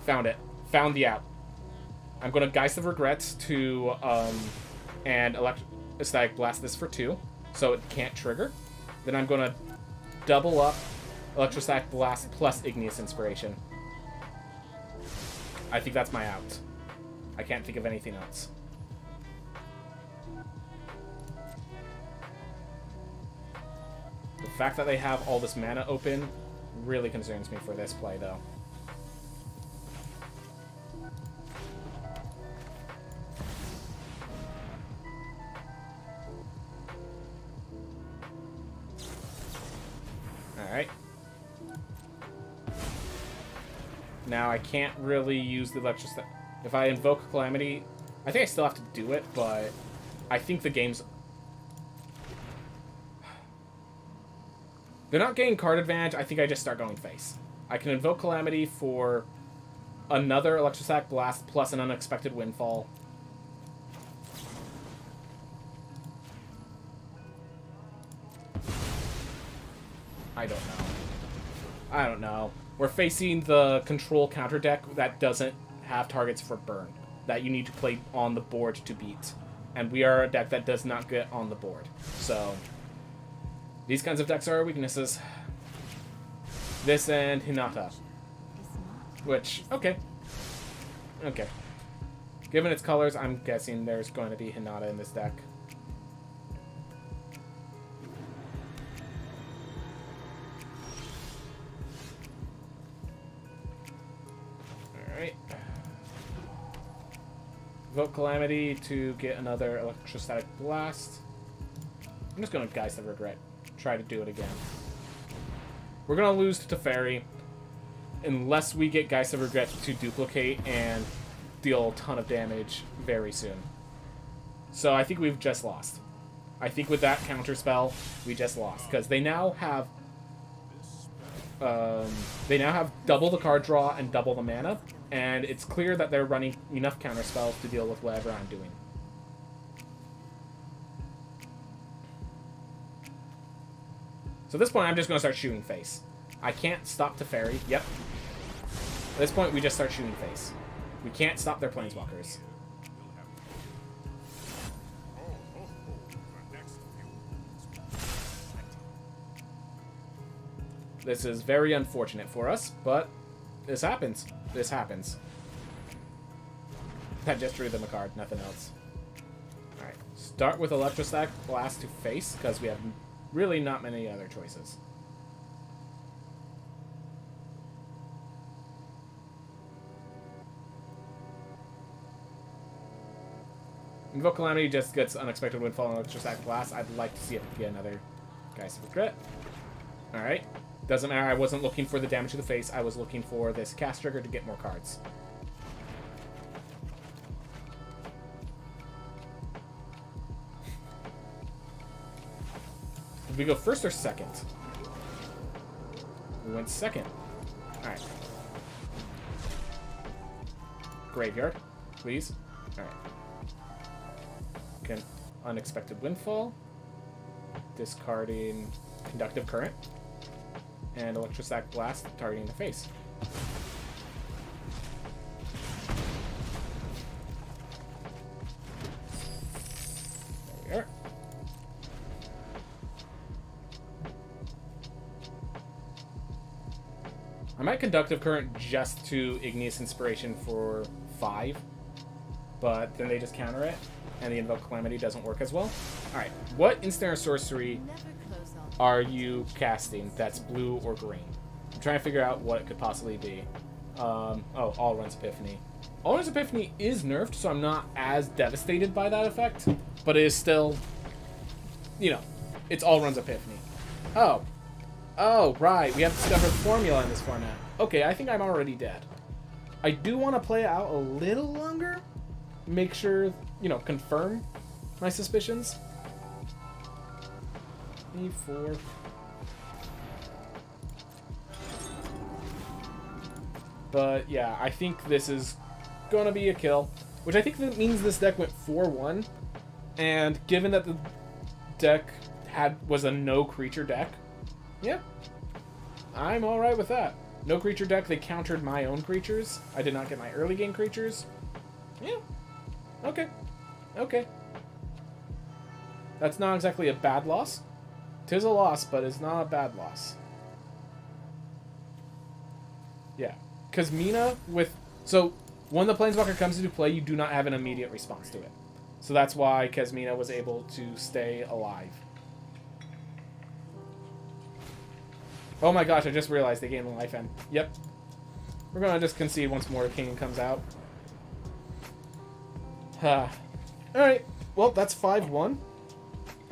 S1: Found it. Found the out. I'm going to Geist of Regrets to, and Electrostatic Blast this for 2, so it can't trigger. Then I'm going to double up Electrostatic Blast plus Igneous Inspiration. I think that's my out. I can't think of anything else. The fact that they have all this mana open really concerns me for this play, though. Alright. Now I can't really use the Electrostatic. If I invoke Calamity, I think I still have to do it, but I think the game's... They're not getting card advantage. I think I just start going face. I can invoke Calamity for another Electrostatic Blast plus an Unexpected Windfall. I don't know. I don't know. We're facing the control counter deck that doesn't have targets for burn, that you need to play on the board to beat. And we are a deck that does not get on the board. So, these kinds of decks are our weaknesses. This and Hinata. Which, okay. Okay. Given its colors, I'm guessing there's going to be Hinata in this deck. Alright. Vote Calamity to get another Electrostatic Blast. I'm just going to Geist of Regret. Try to do it again. We're going to lose to Teferi unless we get Geist of Regret to duplicate and deal a ton of damage very soon. So I think we've just lost. I think with that counter spell, we just lost. Because they now have double the card draw and double the mana. And it's clear that they're running enough counter spells to deal with whatever I'm doing. So at this point, I'm just going to start shooting face. I can't stop Teferi. Yep. At this point, we just start shooting face. We can't stop their planeswalkers. This is very unfortunate for us, but this happens. This happens. I just drew them a card, nothing else. Alright, start with Electrostatic Blast to face, because we have really not many other choices. Invoke Calamity just gets Unexpected Windfall and Electrostatic Blast. I'd like to see it get another Geist of Regret. Alright. Doesn't matter, I wasn't looking for the damage to the face, I was looking for this cast trigger to get more cards. Did we go first or second? We went second. Alright. Graveyard, please. Alright. Can Unexpected Windfall. Discarding Conductive Current. and Electrostatic Blast targeting the face. There we are. I might Conductive Current just to Igneous Inspiration for 5, but then they just counter it, and the Invoke Calamity doesn't work as well. Alright, what instant or sorcery are you casting that's blue or green? I'm trying to figure out what it could possibly be. Oh, All Runs Epiphany. All Runs Epiphany is nerfed, so I'm not as devastated by that effect, but it is still, you know, it's All Runs Epiphany. Oh. Oh, right. We have discovered formula in this format. Okay, I think I'm already dead. I do want to play it out a little longer. Make sure, you know, confirm my suspicions. E4. But, yeah, I think this is going to be a kill. Which I think that means this deck went 4-1. And given that the deck was a no-creature deck, yeah, I'm alright with that. No creature deck, they countered my own creatures. I did not get my early game creatures. Yeah. Okay. Okay. That's not exactly a bad loss. 'Tis a loss, but it's not a bad loss. Yeah. Because Mina with... So, when the Planeswalker comes into play, you do not have an immediate response to it. So that's why Kesmina was able to stay alive. Oh my gosh, I just realized they gained the life end. Yep. We're gonna just concede once more King comes out. Alright, well, that's 5-1.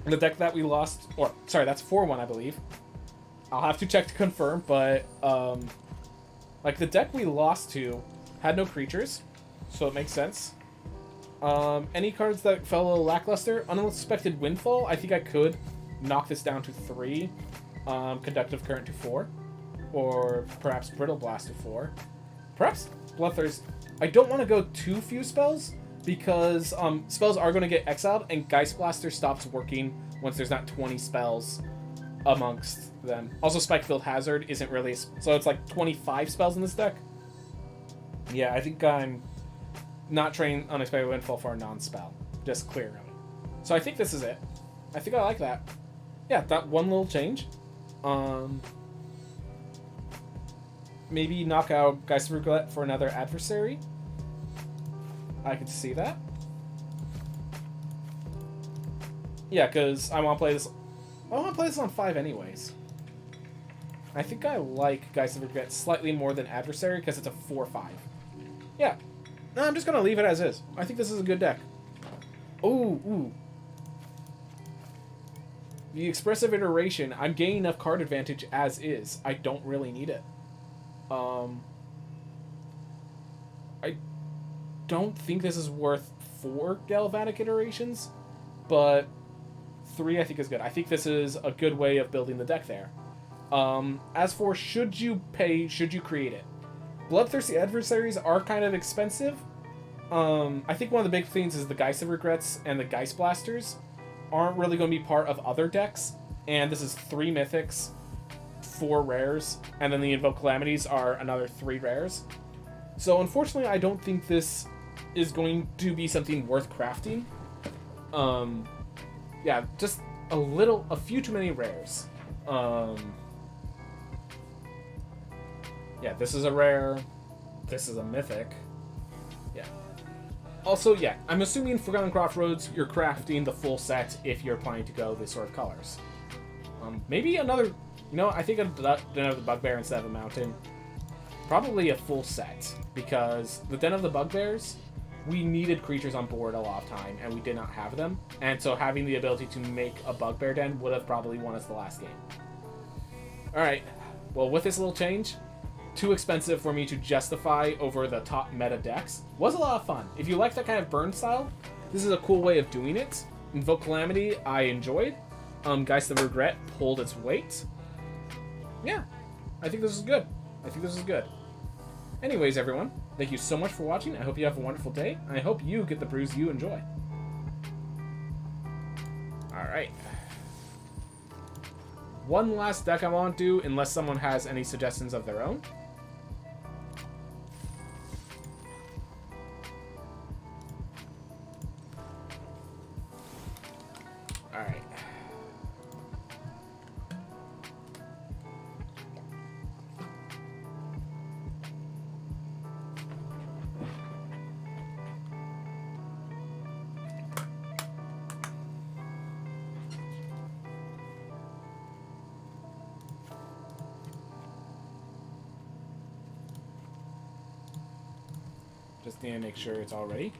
S1: The deck that we lost, or, sorry, that's 4-1, I believe. I'll have to check to confirm, but, like, the deck we lost to had no creatures, so it makes sense. Any cards that fell a little lackluster? Unexpected Windfall, I think I could knock this down to 3. Conductive Current to 4, or perhaps Brittle Blast to 4. Perhaps Bloodthirst. I don't want to go too few spells, because spells are going to get exiled, and Geist Blaster stops working once there's not 20 spells amongst them. Also, Spikefield Hazard isn't really... So it's like 25 spells in this deck. Yeah, I think I'm not trading Unexpected Windfall for a non-spell. Just clearing it. So I think this is it. I think I like that. Yeah, that one little change. Maybe knock out Geist of Regret for another adversary. I could see that. Yeah, because I want to play this. I want to play this on 5 anyways. I think I like Geist of Regret slightly more than adversary because it's a 4/5. Yeah, no, I'm just gonna leave it as is. I think this is a good deck. Ooh. The Expressive Iteration, I'm gaining enough card advantage as is. I don't really need it. I don't think this is worth 4 Galvanic Iterations, but 3 I think is good. I think this is a good way of building the deck there. As for should you create it? Bloodthirsty Adversaries are kind of expensive. I think one of the big things is the Geist of Regrets and the Geist Blasters aren't really going to be part of other decks, and this is 3 mythics, 4 rares, and then the Invoke Calamities are another 3 rares. So unfortunately, I don't think this is going to be something worth crafting. Yeah, just a few too many rares. Yeah, this is a rare, this is a mythic. Yeah. Also, yeah, I'm assuming Forgotten Crossroads, you're crafting the full set if you're planning to go this sort of colors. Maybe another, you know, I think another Bugbear instead of a Mountain. Probably a full set, because the Den of the Bugbears, we needed creatures on board a lot of time, and we did not have them. And so having the ability to make a Bugbear Den would have probably won us the last game. Alright, well, with this little change, too expensive for me to justify over the top meta decks. Was a lot of fun. If you like that kind of burn style, this is a cool way of doing it. Invoke Calamity, I enjoyed. Geist of Regret pulled its weight. Yeah, I think this is good. Anyways, everyone, thank you so much for watching. I hope you have a wonderful day, and I hope you get the brews you enjoy. Alright. one last deck I want to do, unless someone has any suggestions of their own. Alright. Just need to make sure it's all ready.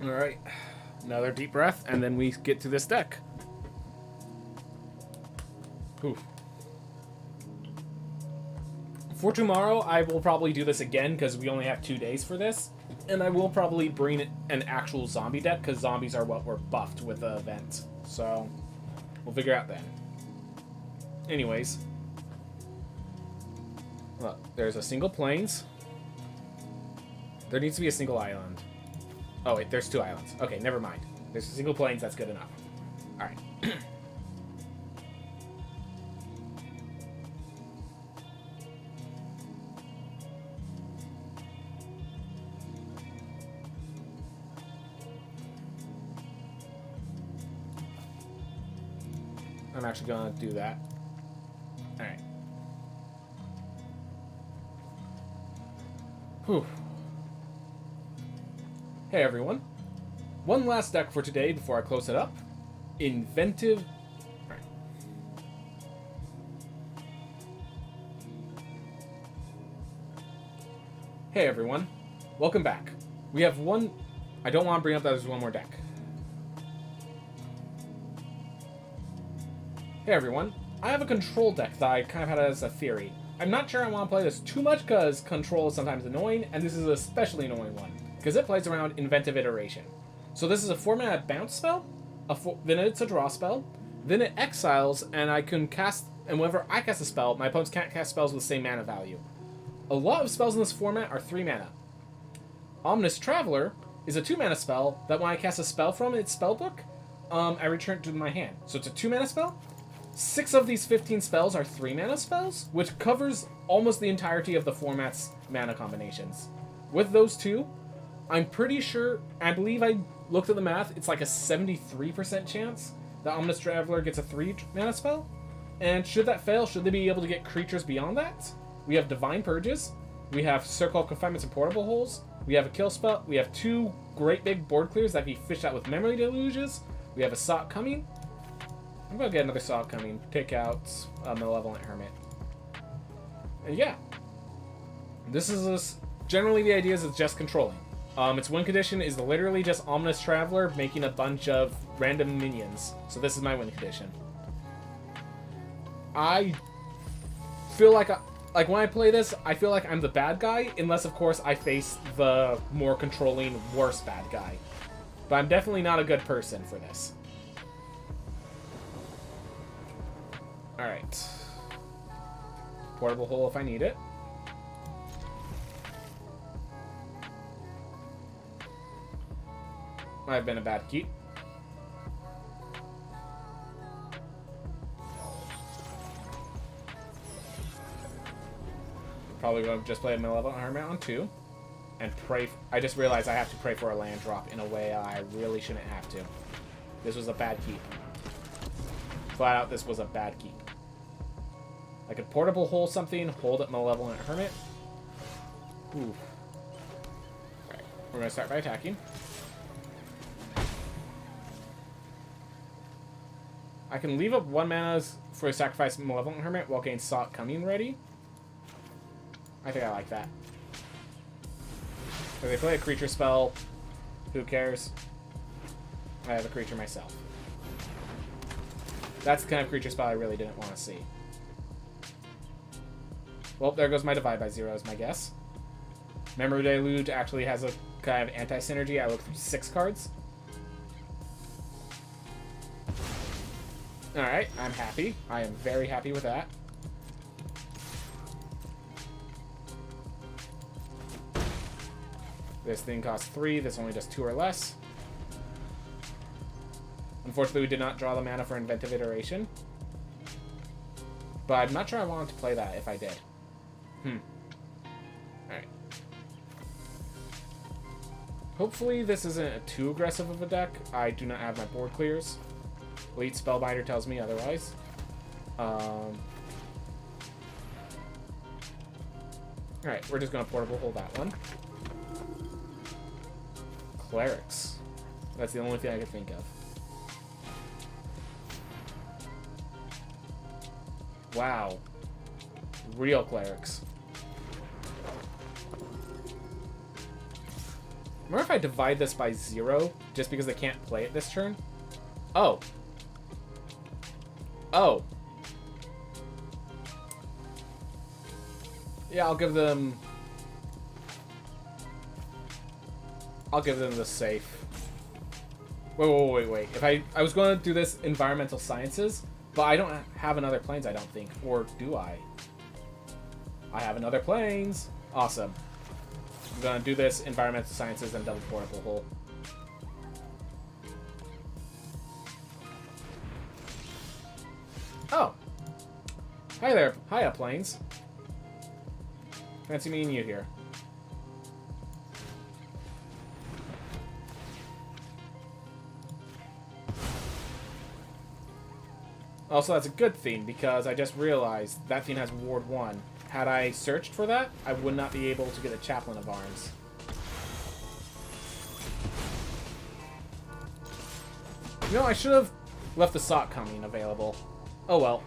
S1: Alright, another deep breath, and then we get to this deck. Oof. For tomorrow, I will probably do this again, because we only have 2 days for this. And I will probably bring an actual zombie deck, because zombies are what were buffed with the event. So, we'll figure out then. Anyways. Look, there's a single plains. There needs to be a single island. Oh, wait, there's 2 islands. Okay, never mind. There's a single plains, that's good enough. Alright. I'm actually gonna do that. Alright. Whew. Hey everyone. One last deck for today before I close it up. Inventive... Alright. Hey everyone. Welcome back. We have one... I don't want to bring up that there's one more deck. Hey everyone, I have a control deck that I kind of had as a theory. I'm not sure I want to play this too much because control is sometimes annoying, and this is an especially annoying one, because it plays around Inventive Iteration. So this is a 4-mana bounce spell, then it's a draw spell, then it exiles, and I can cast, and whenever I cast a spell, my opponents can't cast spells with the same mana value. A lot of spells in this format are 3 mana. Ominous Traveler is a 2-mana spell that when I cast a spell from its spellbook, I return it to my hand. So it's a 2-mana spell. 6 of these 15 spells are 3-mana spells, which covers almost the entirety of the format's mana combinations. With those 2, I'm pretty sure, I believe I looked at the math, it's like a 73% chance that Ominous Traveler gets a 3-mana spell. And should that fail, should they be able to get creatures beyond that? We have Divine Purges, we have Circle of Confinements and Portable Holes, we have a kill spell, we have 2 great big board clears that can be fished out with Memory Deluges, we have a Sock Coming. I'm gonna get another Sock Coming, take out Malevolent Hermit. And yeah. Generally the idea is it's just controlling. Its win condition is literally just Ominous Traveler making a bunch of random minions. So this is my win condition. I feel like when I play this, I feel like I'm the bad guy, unless of course I face the more controlling, worse bad guy. But I'm definitely not a good person for this. Alright. Portable hole if I need it. Might have been a bad keep. Probably going to just play a Malevolent Hermit on 2. And pray... I just realized I have to pray for a land drop in a way I really shouldn't have to. This was a bad keep. Flat out, this was a bad keep. I could portable hole something, hold up Malevolent Hermit. Ooh. Alright, we're going to start by attacking. I can leave up 1 mana for a sacrifice Malevolent Hermit while getting Sock Coming ready. I think I like that. If they play a creature spell, who cares? I have a creature myself. That's the kind of creature spell I really didn't want to see. Well, there goes my Divide by 0 is my guess. Memory Deluge actually has a kind of anti-synergy. I look through 6 cards. Alright, I'm happy. I am very happy with that. This thing costs 3. This only does 2 or less. Unfortunately, we did not draw the mana for Inventive Iteration. But I'm not sure I wanted to play that if I did. Alright. Hopefully this isn't too aggressive of a deck. I do not have my board clears. Elite Spellbinder tells me otherwise. Alright, we're just going to portable hold that one. Clerics. That's the only thing I could think of. Wow. Real clerics. Remember if I divide this by 0, just because they can't play it this turn? Oh. Oh. Yeah, I'll give them the safe. Wait. If I was going to do this environmental sciences, but I don't have another planes, I don't think. Or do I? I have another planes. Awesome. I'm going to do this environmental sciences and double portable hole. Oh. Hi there. Hiya, planes. Fancy meeting you here. Also, that's a good thing, because I just realized that thing has Ward 1. Had I searched for that, I would not be able to get a Chaplain of Arms. You know, I should have left the Sock Coming available. Oh well.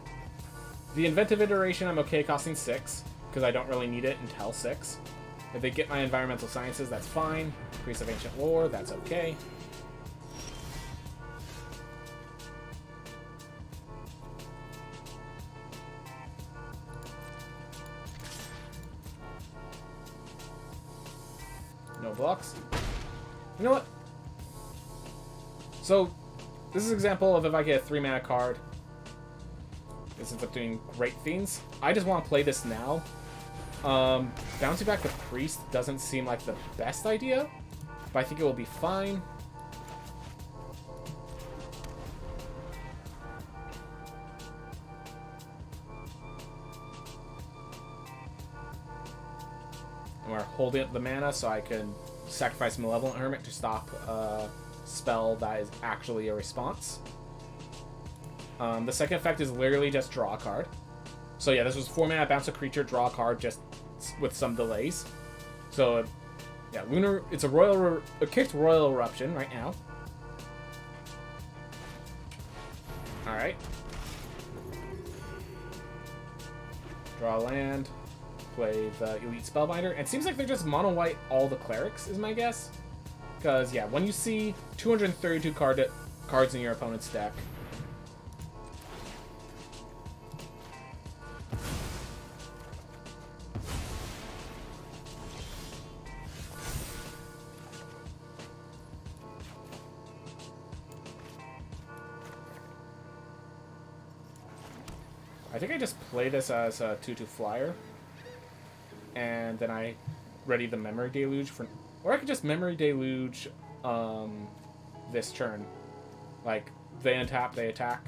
S1: The Inventive Iteration I'm okay costing 6, because I don't really need it until 6. If they get my Environmental Sciences, that's fine. Priest of Ancient Lore, that's okay. No blocks. You know what? So, this is an example of if I get a 3-mana card. This ends up doing great things. I just want to play this now. Bouncing back the Priest doesn't seem like the best idea, but I think it will be fine. And we're holding up the mana so I can sacrifice Malevolent Hermit to stop a spell that is actually a response. The second effect is literally just draw a card. So yeah, this was 4 mana, bounce a creature, draw a card, just with some delays. So yeah, Lunar. It's a kicked Royal Eruption right now. All right. Draw a land. Play the Elite Spellbinder. And it seems like they're just mono white all the clerics, is my guess. Because yeah, when you see 232 cards in your opponent's deck. I think I just play this as a 2/2 flyer, and then I ready the Memory Deluge for, or I could just Memory Deluge this turn. Like, they untap, they attack.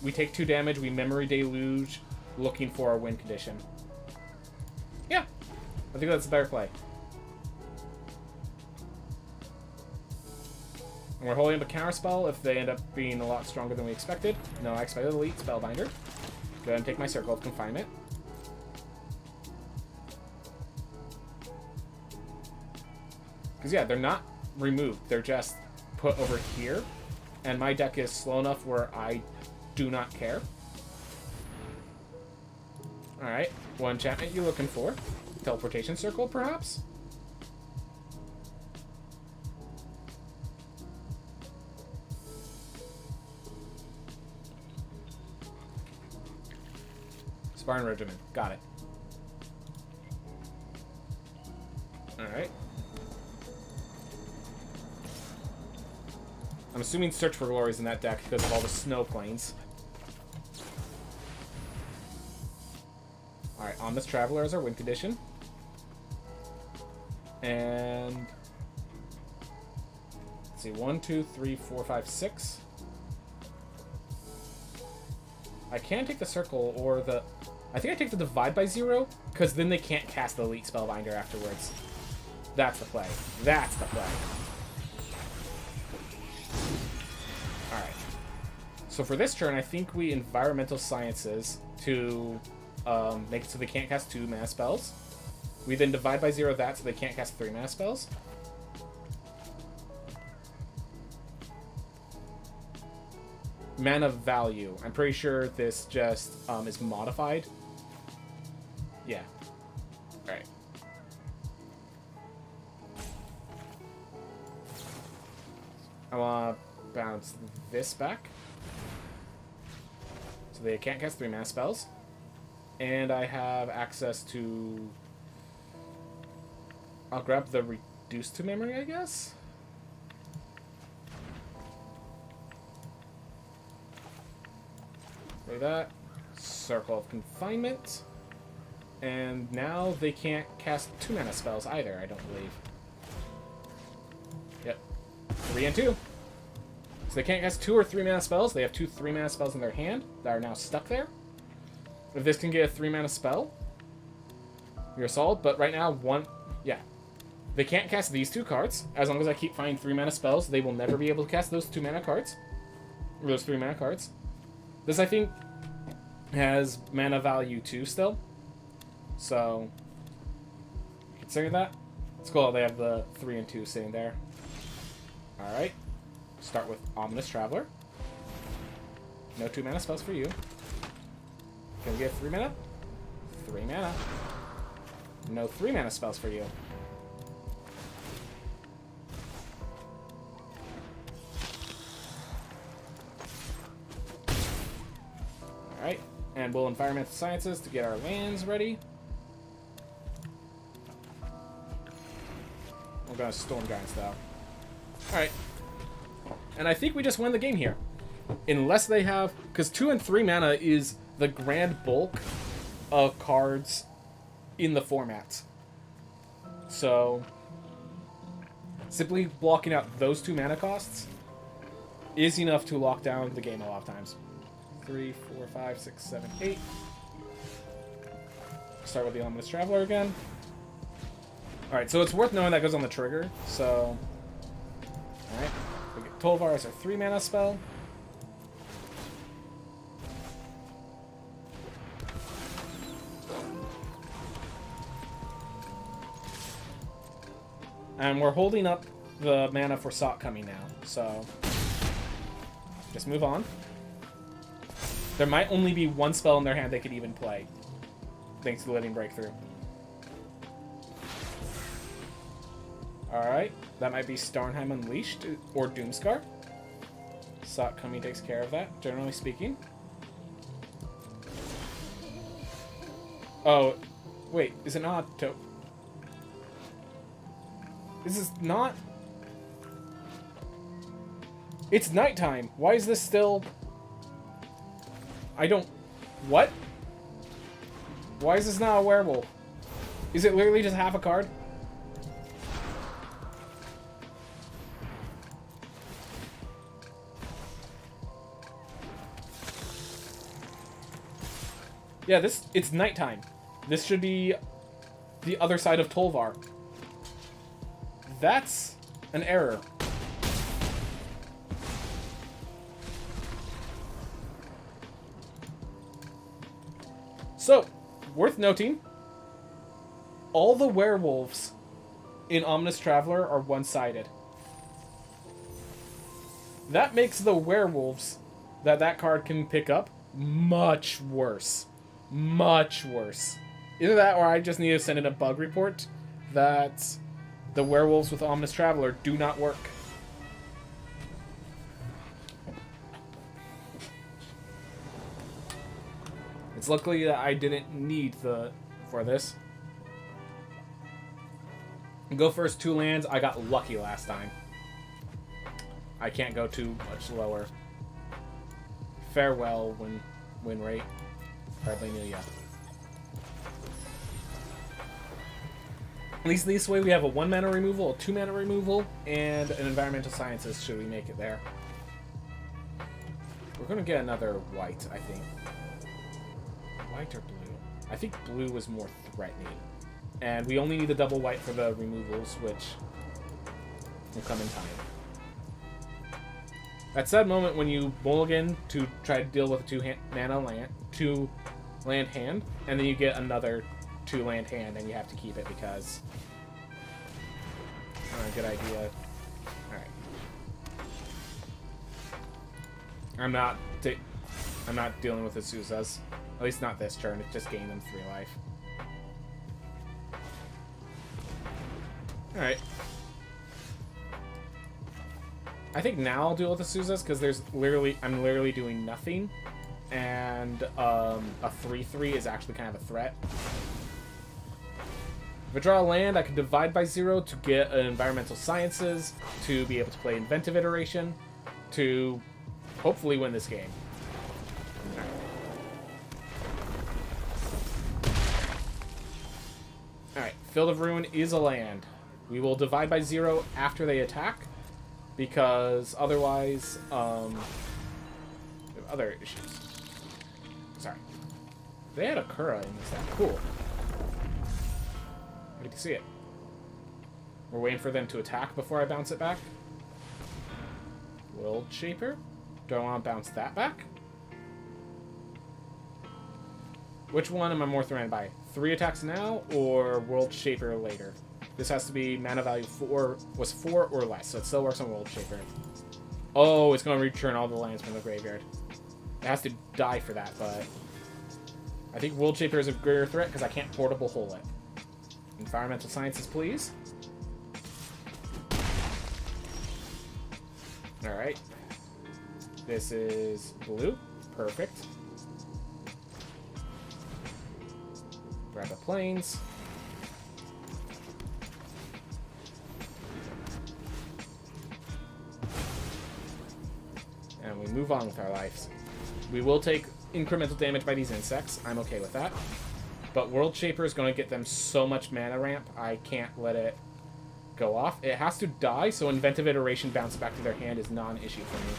S1: We take 2 damage, we Memory Deluge, looking for a win condition. Yeah, I think that's a better play. And we're holding up a counterspell if they end up being a lot stronger than we expected. No, I expected Elite Spellbinder. Go ahead and take my Circle of Confinement. Because yeah, they're not removed. They're just put over here. And my deck is slow enough where I do not care. Alright, what enchantment you looking for? Teleportation Circle, perhaps? Spartan Regiment. Got it. Alright. I'm assuming Search for Glory is in that deck because of all the snow plains. Alright, Ominous Traveler is our win condition. And see. 1, 2, 3, 4, 5, 6. I can take the circle or the... I think I take the divide by 0, because then they can't cast the Elite Spellbinder afterwards. That's the play. That's the play. Alright. So for this turn, I think we Environmental Sciences to make it so they can't cast 2 mana spells. We then divide by 0 that so they can't cast 3 mana spells. Mana value. I'm pretty sure this just is modified. Yeah. Alright. I want to bounce this back. So they can't cast 3 mana spells. And I have access to... I'll grab the Reduce to Memory, I guess? Play that. Circle of Confinement. And now they can't cast 2 mana spells either, I don't believe. Yep. 3 and 2. So they can't cast 2 or 3 mana spells. They have 2 3 mana spells in their hand that are now stuck there. If this can get a 3 mana spell, you're solid. But right now, yeah. They can't cast these 2 cards. As long as I keep finding 3 mana spells, they will never be able to cast those 2 mana cards. Or those 3 mana cards. This, I think, has mana value 2 still. So, consider that. It's cool. They have the 3 and 2 sitting there. Alright. Start with Ominous Traveler. No 2 mana spells for you. Can we get 3 mana? 3 mana. No 3 mana spells for you. Alright. And we'll Environmental Sciences to get our lands ready. We're going to Storm Giants, though. Alright. And I think we just win the game here. Unless they have... Because 2 and 3 mana is the grand bulk of cards in the format. So... simply blocking out those 2 mana costs is enough to lock down the game a lot of times. 3, 4, 5, 6, 7, 8. Start with the Ominous Traveler again. Alright, so it's worth knowing that goes on the trigger, so... Alright. We get Tolvar as our 3 mana spell. And we're holding up the mana for Sot coming now, so... just move on. There might only be 1 spell in their hand they could even play. Thanks to Living Breakthrough. Alright, that might be Starnheim Unleashed or Doomscar. Sot coming takes care of that, generally speaking. Oh, wait, is it not This is not... It's nighttime. Why is this still... I don't... What? Why is this not a werewolf? Is it literally just half a card? Yeah, it's nighttime. This should be the other side of Tolvar. That's an error. So, worth noting, all the werewolves in Ominous Traveler are one-sided. That makes the werewolves that card can pick up much worse. Much worse. Either that or I just need to send in a bug report that the werewolves with Ominous Traveler do not work. It's luckily that I didn't need for this. Go first 2 lands. I got lucky last time. I can't go too much lower. Farewell, win rate. Hardly knew ya. At least this way we have a 1 mana removal, a 2 mana removal, and an environmental sciences should we make it there. We're going to get another white, I think. White or blue? I think blue was more threatening. And we only need the double white for the removals, which will come in time. That sad moment when you mulligan to try to deal with a 2 land hand, and then you get another 2 land hand, and you have to keep it because... good idea. Alright. I'm not dealing with the Suzas. At least not this turn. It just gained them 3 life. Alright. I think now I'll deal with the Suzas because I'm literally doing nothing. And a 3/3 is actually kind of a threat. If I draw a land, I can divide by 0 to get an environmental sciences, to be able to play inventive iteration, to hopefully win this game. Alright, Field of Ruin is a land. We will divide by 0 after they attack, because otherwise, we have other issues. Sorry. They had a Kura in this deck. Cool. Good to see it. We're waiting for them to attack before I bounce it back. World Shaper. Do I want to bounce that back? Which one am I more threatened by? 3 attacks now or World Shaper later? This has to be mana value 4 or less, so it still works on World Shaper. Oh, it's going to return all the lands from the graveyard. It has to die for that, but I think World Shaper is a greater threat because I can't portable hole it. Environmental sciences, please. Alright. This is blue. Perfect. Grab the plains. And we move on with our lives. We will take incremental damage by these insects. I'm okay with that. But World Shaper is going to get them so much mana ramp, I can't let it go off. It has to die, so Inventive Iteration bounce back to their hand is not an issue for me.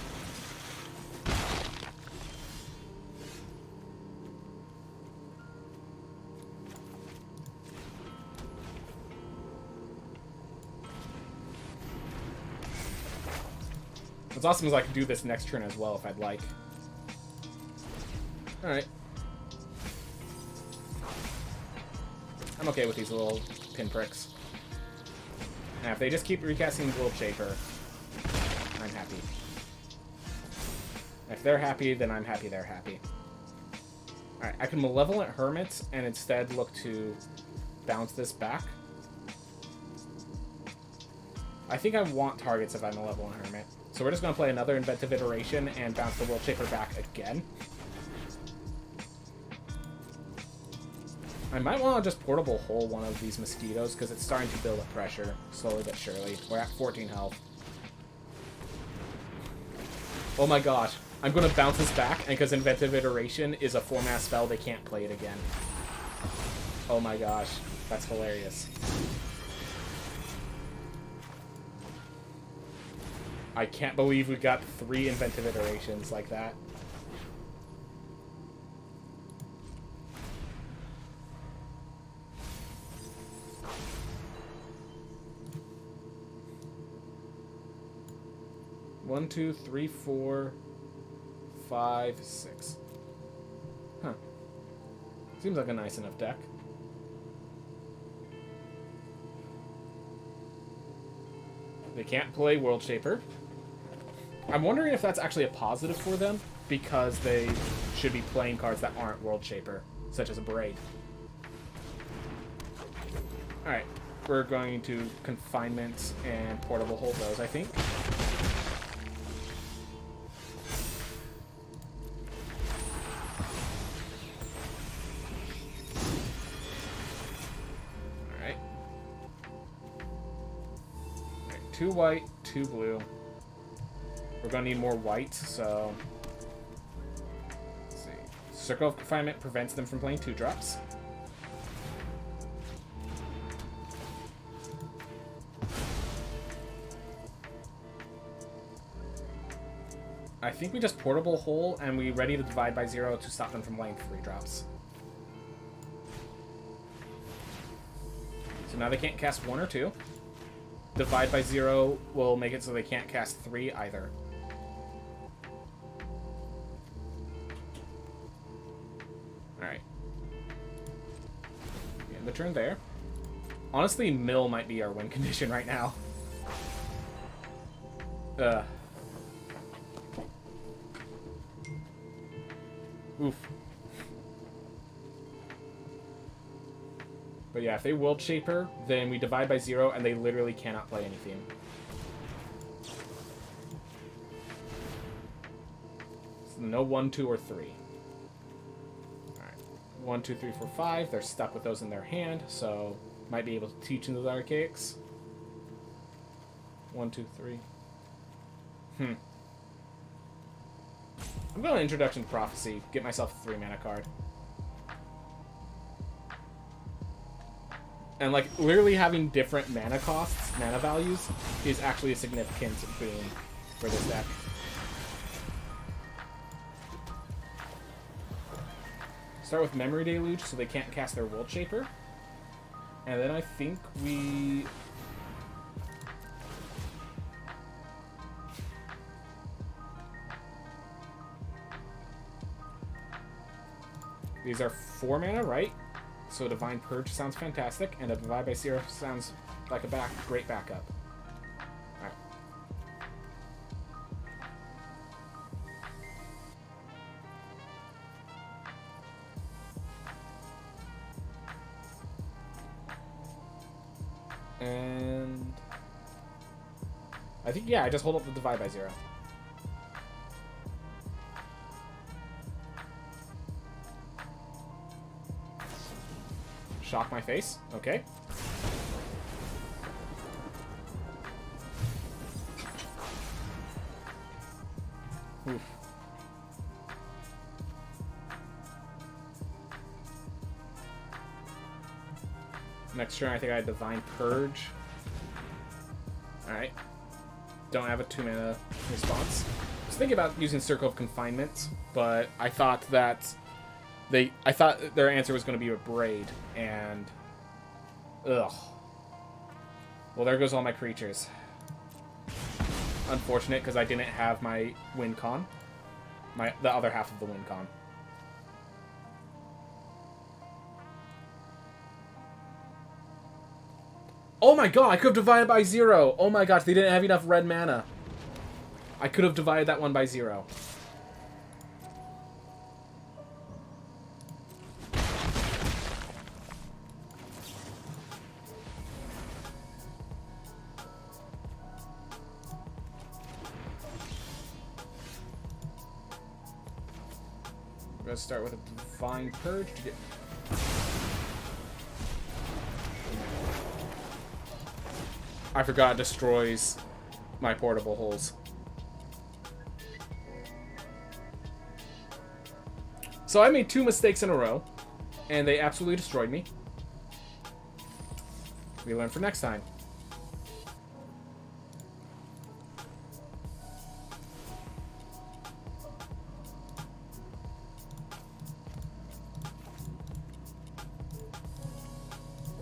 S1: 'What's awesome is I can do this next turn as well if I'd like. Alright. I'm okay with these little pinpricks. And if they just keep recasting World Shaper, I'm happy. If they're happy, then I'm happy they're happy. Alright, I can Malevolent Hermits and instead look to bounce this back. I think I want targets if I'm Malevolent Hermit. So we're just going to play another Inventive Iteration and bounce the World Shaper back again. I might want to just portable hole one of these mosquitoes because it's starting to build up pressure, slowly but surely. We're at 14 health. Oh my gosh. I'm going to bounce this back, and because Inventive Iteration is a 4-mana spell, they can't play it again. Oh my gosh. That's hilarious. I can't believe we got 3 Inventive Iterations like that. One, 2, 3, 4, 5, 6. Huh. Seems like a nice enough deck. They can't play World Shaper. I'm wondering if that's actually a positive for them, because they should be playing cards that aren't World Shaper, such as a Braid. Alright, we're going to Confinement and Portable Hold those, I think. Alright. 2 white, 2 blue. We're going to need more white, so... Let's see. Circle of Confinement prevents them from playing 2-drops. I think we just portable hole and we ready to divide by 0 to stop them from laying 3 drops. So now they can't cast 1 or 2. Divide by 0 will make it so they can't cast 3 either. Alright. End the turn there. Honestly, mill might be our win condition right now. Oof. But yeah, if they World Shaper, then we divide by 0 and they literally cannot play anything. So no 1, 2, or 3. Alright. 1, 2, 3, 4, 5. They're stuck with those in their hand, so might be able to teach into the Archaics. 1, 2, 3. I'm going to Introduction to Prophecy, get myself a 3 mana card. And, like, literally having different mana costs, mana values, is actually a significant boon for this deck. Start with Memory Deluge so they can't cast their World Shaper. And then I think we... These are 4 mana, right? So Divine Purge sounds fantastic, and a Divide by 0 sounds like a great backup. Alright. And... I think, yeah, I just hold up the Divide by 0. Shock my face. Okay. Oof. Next turn, I think I had Divine Purge. Alright. Don't have a 2-mana response. I was thinking about using Circle of Confinement, but I thought that I thought their answer was going to be a Braid, and... Ugh. Well, there goes all my creatures. Unfortunate, because I didn't have my win con. The other half of the win con. Oh my god, I could have divided by 0! Oh my gosh, they didn't have enough red mana. I could have divided that one by 0. Let's start with a Divine Purge to get... I forgot it destroys my portable holes. So I made 2 mistakes in a row, and they absolutely destroyed me. We learn for next time.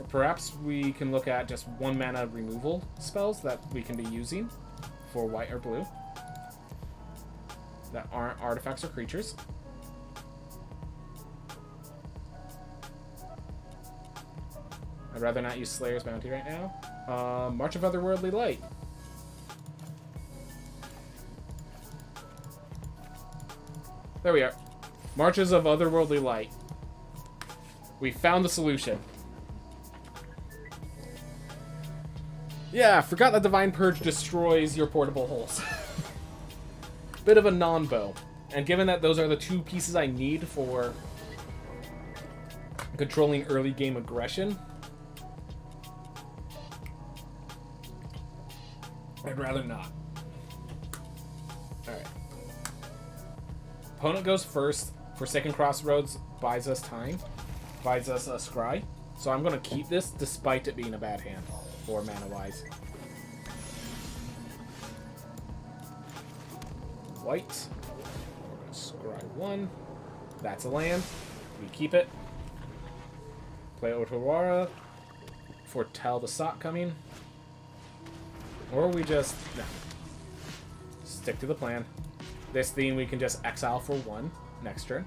S1: Perhaps we can look at just 1 mana removal spells that we can be using for white or blue that aren't artifacts or creatures. I'd rather not use Slayer's Bounty right now. March of Otherworldly Light. There we are. Marches of Otherworldly Light. We found the solution. Yeah, forgot that Divine Purge destroys your portable holes. Bit of a non-bow. And given that those are the 2 pieces I need for controlling early game aggression, I'd rather not. Alright. Opponent goes first. Forsaken Crossroads buys us time. Buys us a scry. So I'm going to keep this despite it being a bad hand. For mana-wise. white. We're going to scry 1. That's a land. We keep it. Play Otawara. Foretell the Sot coming. Or we just... No. Stick to the plan. This theme we can just exile for 1 next turn.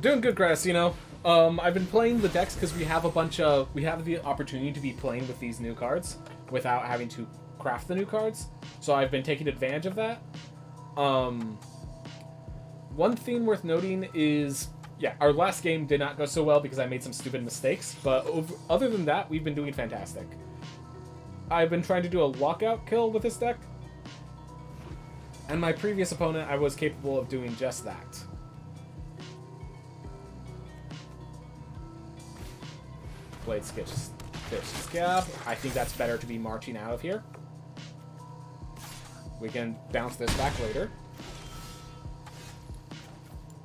S1: Doing good, Grassino. I've been playing the decks because we have the opportunity to be playing with these new cards without having to craft the new cards. So I've been taking advantage of that. One thing worth noting is, yeah, our last game did not go so well because I made some stupid mistakes. But other than that, we've been doing fantastic. I've been trying to do a lockout kill with this deck. And my previous opponent, I was capable of doing just that. Blade Fish Scab. I think that's better to be marching out of here. We can bounce this back later.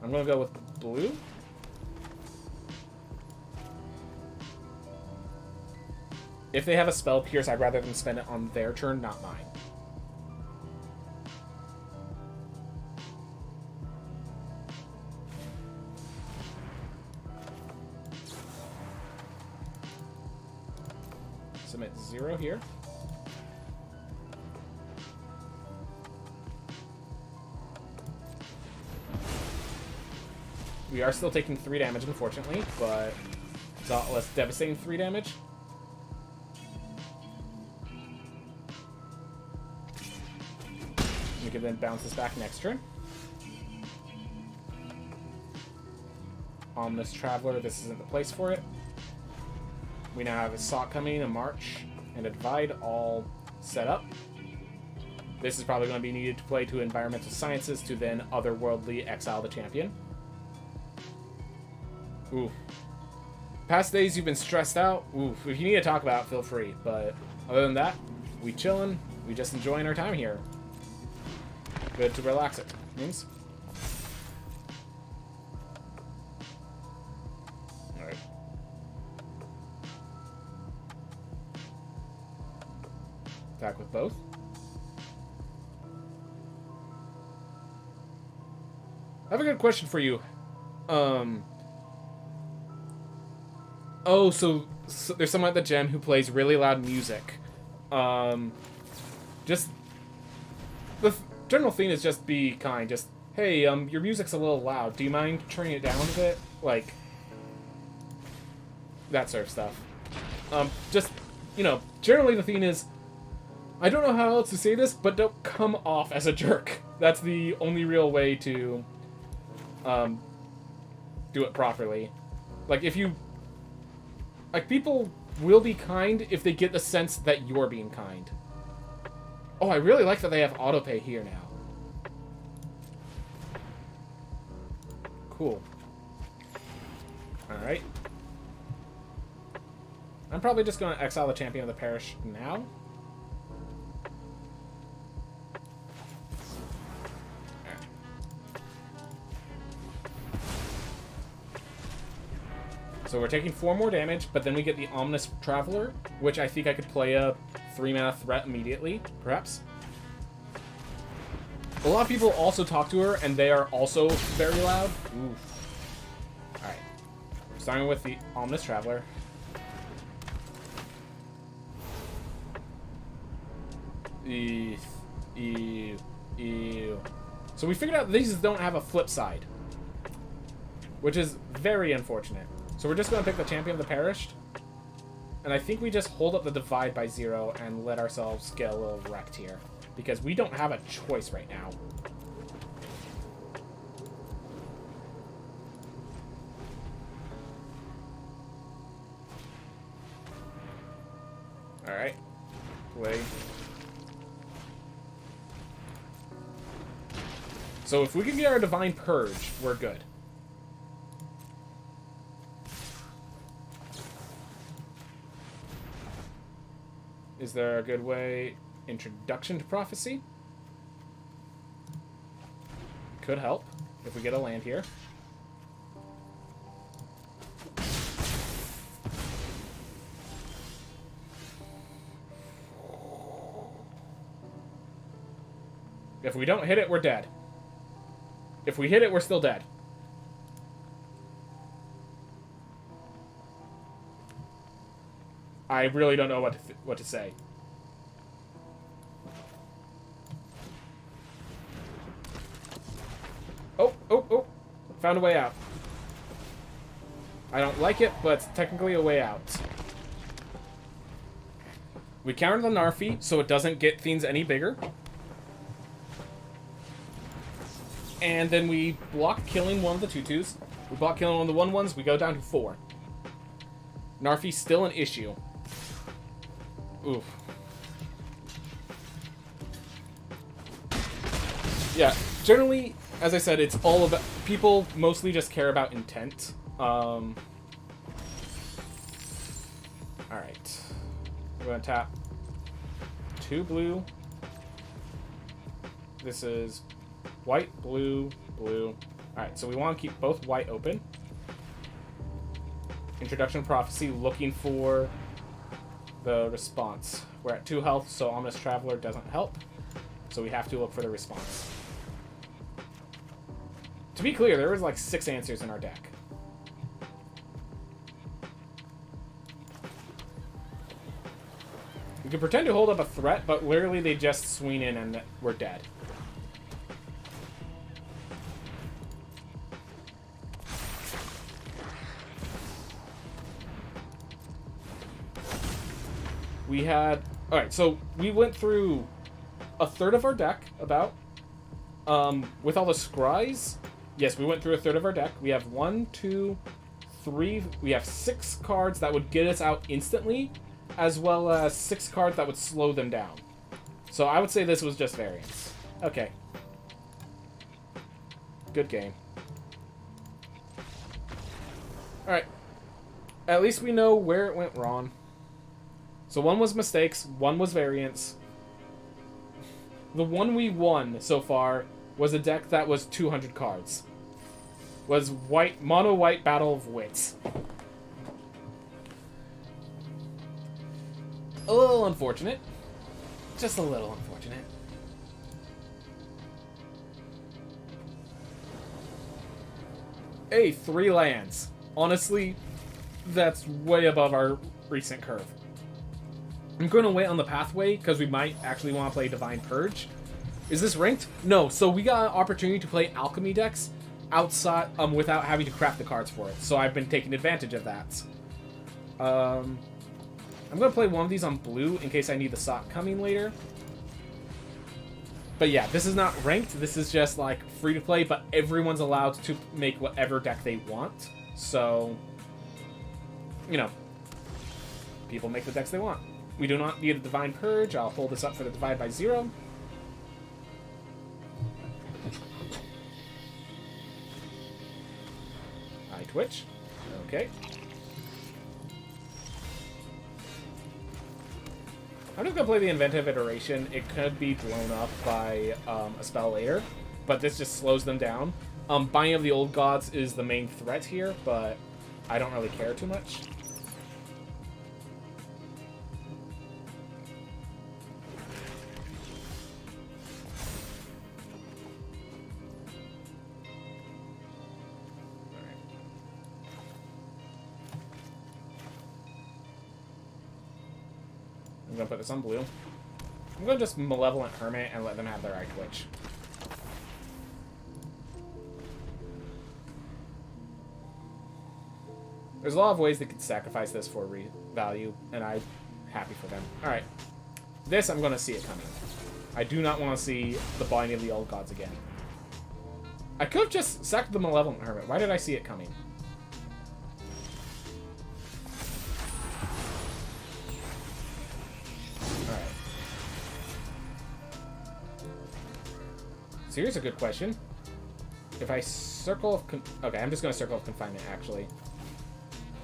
S1: I'm going to go with blue. If they have a Spell Pierce, I'd rather them spend it on their turn, not mine. Submit 0 here. We are still taking 3 damage, unfortunately, but it's a lot less devastating 3 damage. We can then bounce this back next turn. Ominous Traveler, this isn't the place for it. We now have a Sot coming, a March, and a Divide all set up. This is probably going to be needed to play to Environmental Sciences to then otherworldly exile the champion. Ooh. Past days you've been stressed out. Ooh, if you need to talk about it, feel free. But other than that, we chillin'. We just enjoying our time here. Good to relax it means. Alright. Attack with both. I have a good question for you. Oh, so there's someone at the gym who plays really loud music. Just the general theme is just be kind. Just, hey, your music's a little loud. Do you mind turning it down a bit? Like that sort of stuff. Just, you know, generally the theme is, I don't know how else to say this, but don't come off as a jerk. That's the only real way to do it properly. Like, if you... Like, people will be kind if they get the sense that you're being kind. Oh, I really like that they have autopay here now. Cool. Alright. I'm probably just going to exile the Champion of the Parish now. So we're taking 4 more damage, but then we get the Ominous Traveler, which I think I could play a 3-mana threat immediately, perhaps. A lot of people also talk to her, and they are also very loud. Ooh. Alright. Starting with the Ominous Traveler. Ew. So we figured out these don't have a flip side, which is very unfortunate. So we're just going to pick the Champion of the Parish. And I think we just hold up the Divide by 0 and let ourselves get a little wrecked here. Because we don't have a choice right now. Alright. Play. So if we can get our Divine Purge, we're good. Is there a good way? Introduction to Prophecy? Could help if we get a land here. If we don't hit it, we're dead. If we hit it, we're still dead. I really don't know what to say. Oh, oh, oh. Found a way out. I don't like it, but it's technically a way out. We counter the Narfi, so it doesn't get things any bigger. And then we block killing one of the 2/2s. We block killing one of the 1/1s, we go down to 4. Narfi's still an issue. Oof. Yeah, generally, as I said, it's all about... People mostly just care about intent. Alright. We're going to tap 2 blue. This is white, blue, blue. Alright, so we want to keep both white open. Introduction Prophecy, looking for the response. We're at 2 health, so Ominous Traveler doesn't help. So we have to look for the response. To be clear, there was like 6 answers in our deck. We can pretend to hold up a threat, but literally they just swing in and we're dead. We had... Alright, so we went through a third of our deck, about. With all the scries, yes, we went through a third of our deck. We have 1, 2, 3... We have 6 cards that would get us out instantly, as well as 6 cards that would slow them down. So I would say this was just variance. Okay. Good game. Alright. At least we know where it went wrong. So 1 was mistakes, 1 was variance. The one we won so far was a deck that was 200 cards. Was white, mono white Battle of Wits. A little unfortunate. Just a little unfortunate. Hey, 3 lands. Honestly, that's way above our recent curve. I'm going to wait on the pathway, because we might actually want to play Divine Purge. Is this ranked? No, so we got an opportunity to play Alchemy decks outside, without having to craft the cards for it. So I've been taking advantage of that. I'm going to play one of these on blue, in case I need the sock coming later. But yeah, this is not ranked, this is just like free to play, but everyone's allowed to make whatever deck they want. So, you know, people make the decks they want. We do not need a Divine Purge. I'll hold this up for the Divide by 0. I Twitch. Okay. I'm just going to play the Inventive Iteration. It could be blown up by a spell later, but this just slows them down. Binding of the Old Gods is the main threat here, but I don't really care too much. I'm going to put this on blue. I'm going to just Malevolent Hermit and let them have their Eye Twitch. There's a lot of ways they could sacrifice this for value, and I'm happy for them. Alright. This, I'm going to see it coming. I do not want to see the Binding of the Old Gods again. I could have just sacked the Malevolent Hermit. Why did I see it coming? So here's a good question. If I Circle of... Okay, I'm just going to Circle of Confinement, actually.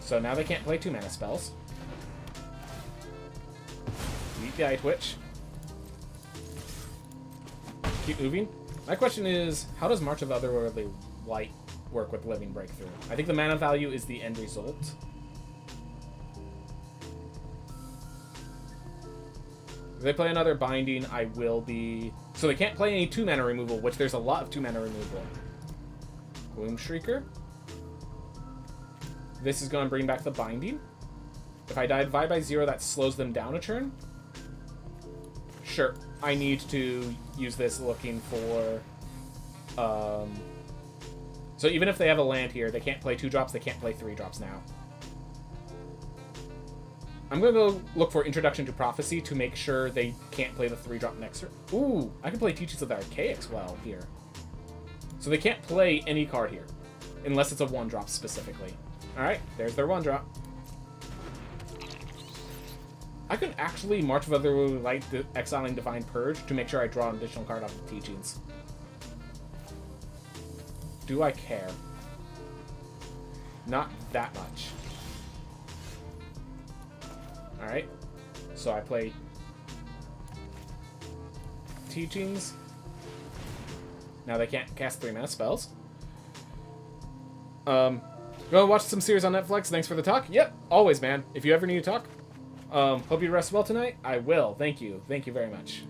S1: So now they can't play 2-mana spells. Delete the Eye Twitch. Keep moving. My question is, how does March of the Otherworldly Light work with Living Breakthrough? I think the mana value is the end result. If they play another Binding, I will be... So they can't play any 2-mana removal, which there's a lot of 2-mana removal. Gloom Shrieker. This is going to bring back the Binding. If I divide by 0, that slows them down a turn. Sure, I need to use this looking for... So even if they have a land here, they can't play 2-drops, they can't play 3-drops now. I'm going to go look for Introduction to Prophecy to make sure they can't play the 3-drop next turn. Ooh, I can play Teachings of the Archaics well here. So they can't play any card here, unless it's a 1-drop specifically. Alright, there's their 1-drop. I could actually March of Otherworldly Light exiling Divine Purge to make sure I draw an additional card off the Teachings. Do I care? Not that much. Alright, so I play Teachings. Now they can't cast 3-mana spells. Go watch some series on Netflix. Thanks for the talk. Yep, always, man. If you ever need to talk. Hope you rest well tonight. I will. Thank you. Thank you very much.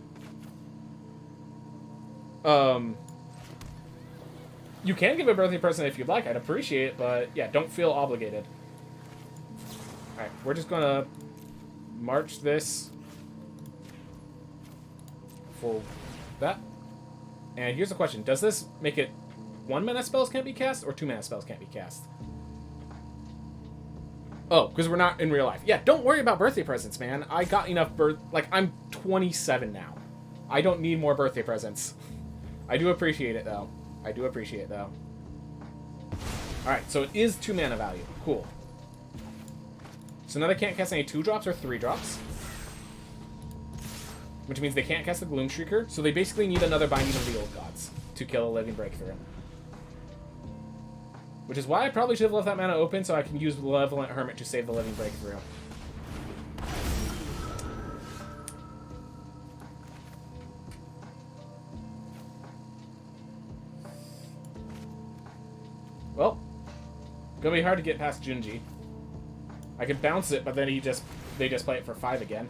S1: You can give a birthday present if you'd like. I'd appreciate it, but yeah, don't feel obligated. Alright, we're just gonna march this for that. And here's the question. Does this make it 1-mana spells can't be cast or 2-mana spells can't be cast? Oh, because we're not in real life. Yeah, don't worry about birthday presents, man. I got enough I'm 27 now. I don't need more birthday presents. I do appreciate it, though. I do appreciate it, though. Alright, so it is 2-mana value. Cool. So now they can't cast any 2-drops or 3-drops. Which means they can't cast the Gloom Shrieker. So they basically need another Binding of the Old Gods to kill a Living Breakthrough. Which is why I probably should have left that mana open so I can use Malevolent Hermit to save the Living Breakthrough. Well, gonna be hard to get past Junji. I could bounce it, but then they just play it for 5 again.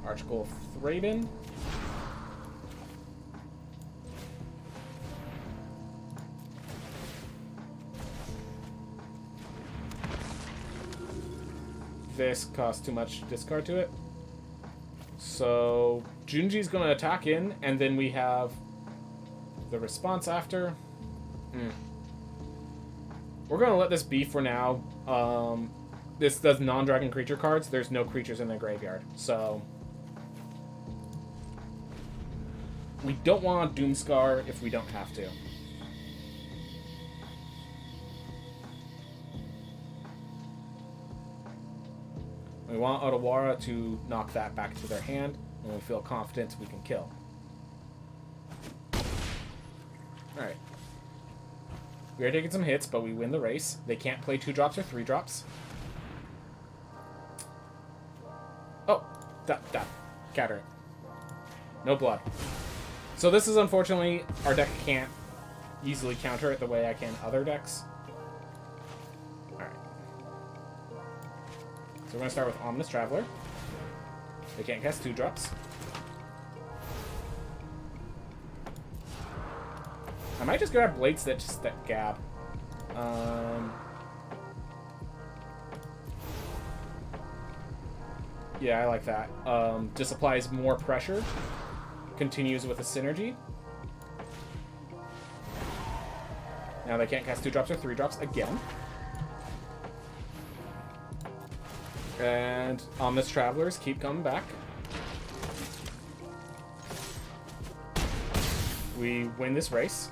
S1: Archgol Thraben. This costs too much discard to it. So Junji's going to attack in, and then we have the response after. We're going to let this be for now. This does non-dragon creature cards. There's no creatures in the graveyard. So we don't want Doomscar if we don't have to. We want Otawara to knock that back to their hand, and we feel confident we can kill. Alright. We are taking some hits, but we win the race. They can't play 2-drops or 3-drops. Oh, that. Counter it. No blood. So this is unfortunately, our deck can't easily counter it the way I can other decks. So we're going to start with Ominous Traveler. They can't cast 2-drops. I might just grab Blades that gab. Yeah, I like that. Just applies more pressure. Continues with a synergy. Now they can't cast 2-drops or 3-drops again. And Ominous Travelers keep coming back. We win this race.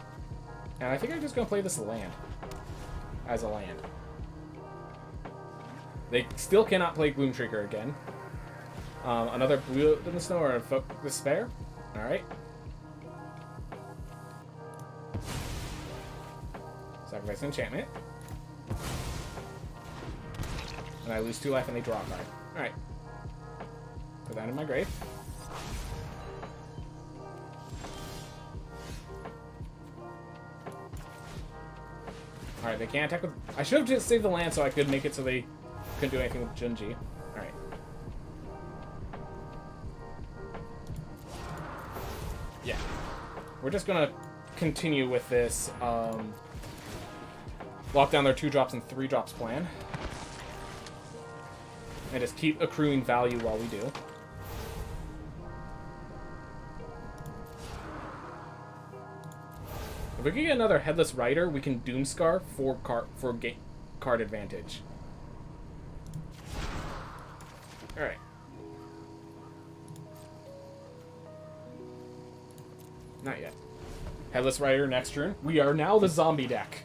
S1: And I think I'm just going to play this land. As a land. They still cannot play Gloom Shrieker again. Another Blue in the Snow or Invoke Despair. Alright. Sacrifice enchantment. And I lose 2 life and they draw a card. Alright. Put that in my grave. Alright, they can't attack with... I should have just saved the land so I could make it so they couldn't do anything with Junji. Alright. Yeah. We're just gonna continue with this, lock down their 2 drops and 3 drops plan. And just keep accruing value while we do. If we can get another Headless Rider, we can Doomscar for card advantage. Alright. Not yet. Headless Rider next turn. We are now the zombie deck.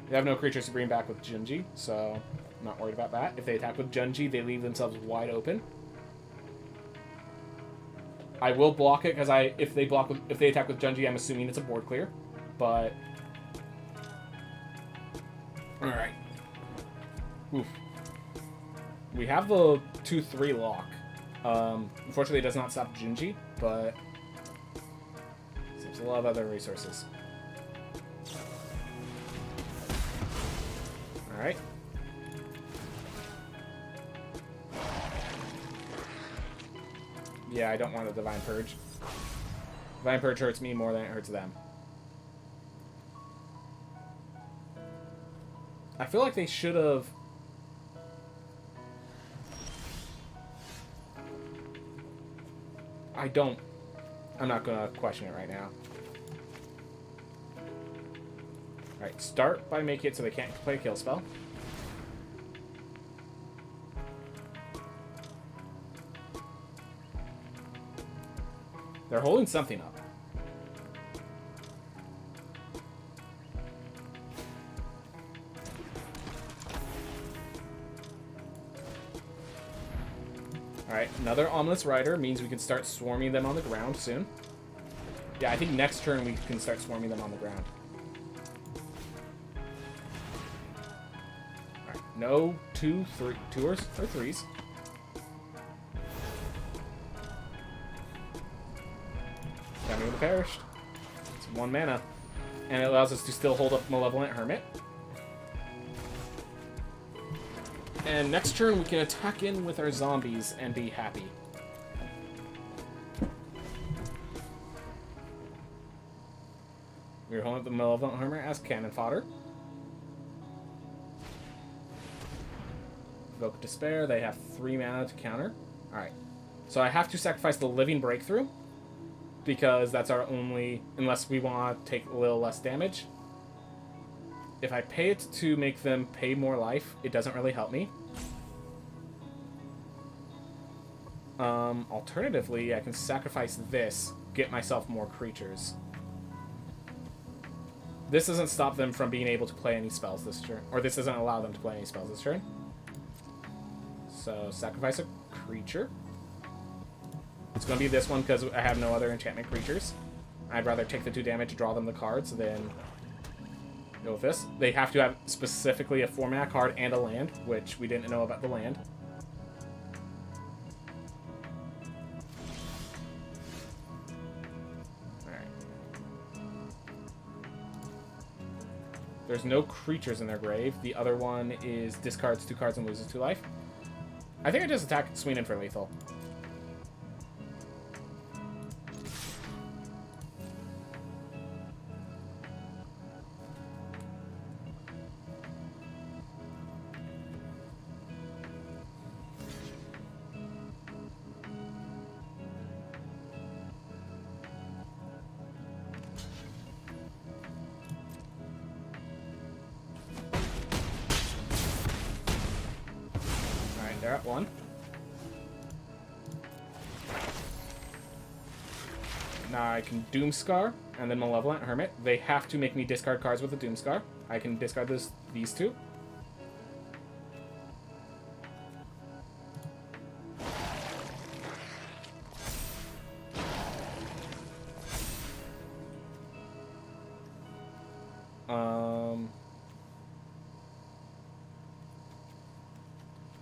S1: They have no creatures to bring back with Junji, so I'm not worried about that. If they attack with Junji, they leave themselves wide open. I will block it because if they attack with Junji, I'm assuming it's a board clear. But all right. Oof. We have the 2/3 lock. Unfortunately, it does not stop Junji, but there's a lot of other resources. All right. Yeah, I don't want a Divine Purge. Divine Purge hurts me more than it hurts them. I feel like they should have... I'm not going to question it right now. Alright, start by making it so they can't play a kill spell. They're holding something up. Alright, another Ominous Rider means we can start swarming them on the ground soon. Yeah, I think next turn we can start swarming them on the ground. Alright, no 2s or 3s. Damning the Perished. It's 1 mana. And it allows us to still hold up Malevolent Hermit. And next turn we can attack in with our zombies and be happy. We're holding up the Malevolent Hermit as cannon fodder. Evoke Despair, they have 3 mana to counter. Alright. So I have to sacrifice the Living Breakthrough, because that's our only... unless we want to take a little less damage. If I pay it to make them pay more life, it doesn't really help me. Alternatively, I can sacrifice this, get myself more creatures. This doesn't stop them from being able to play any spells this turn. Or this doesn't allow them to play any spells this turn. So, sacrifice a creature. It's going to be this one because I have no other enchantment creatures. I'd rather take the 2 damage, draw them the cards, than go with this. They have to have specifically a 4-mana card and a land, which we didn't know about the land. There's no creatures in their grave. The other one is discards 2 cards and loses 2 life. I think I just attack Sweden for lethal. They're at 1. Now I can Doomscar and then Malevolent Hermit. They have to make me discard cards with a Doomscar. I can discard these 2.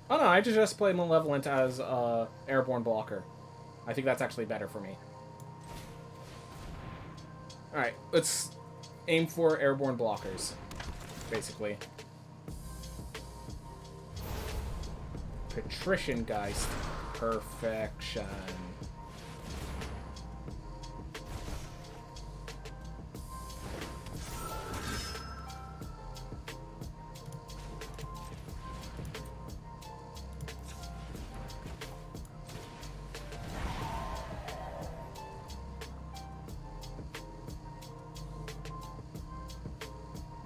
S1: Oh no, I just play Malevolent as Airborne Blocker. I think that's actually better for me. Alright, let's aim for airborne blockers, basically. Patrician Geist. Perfection.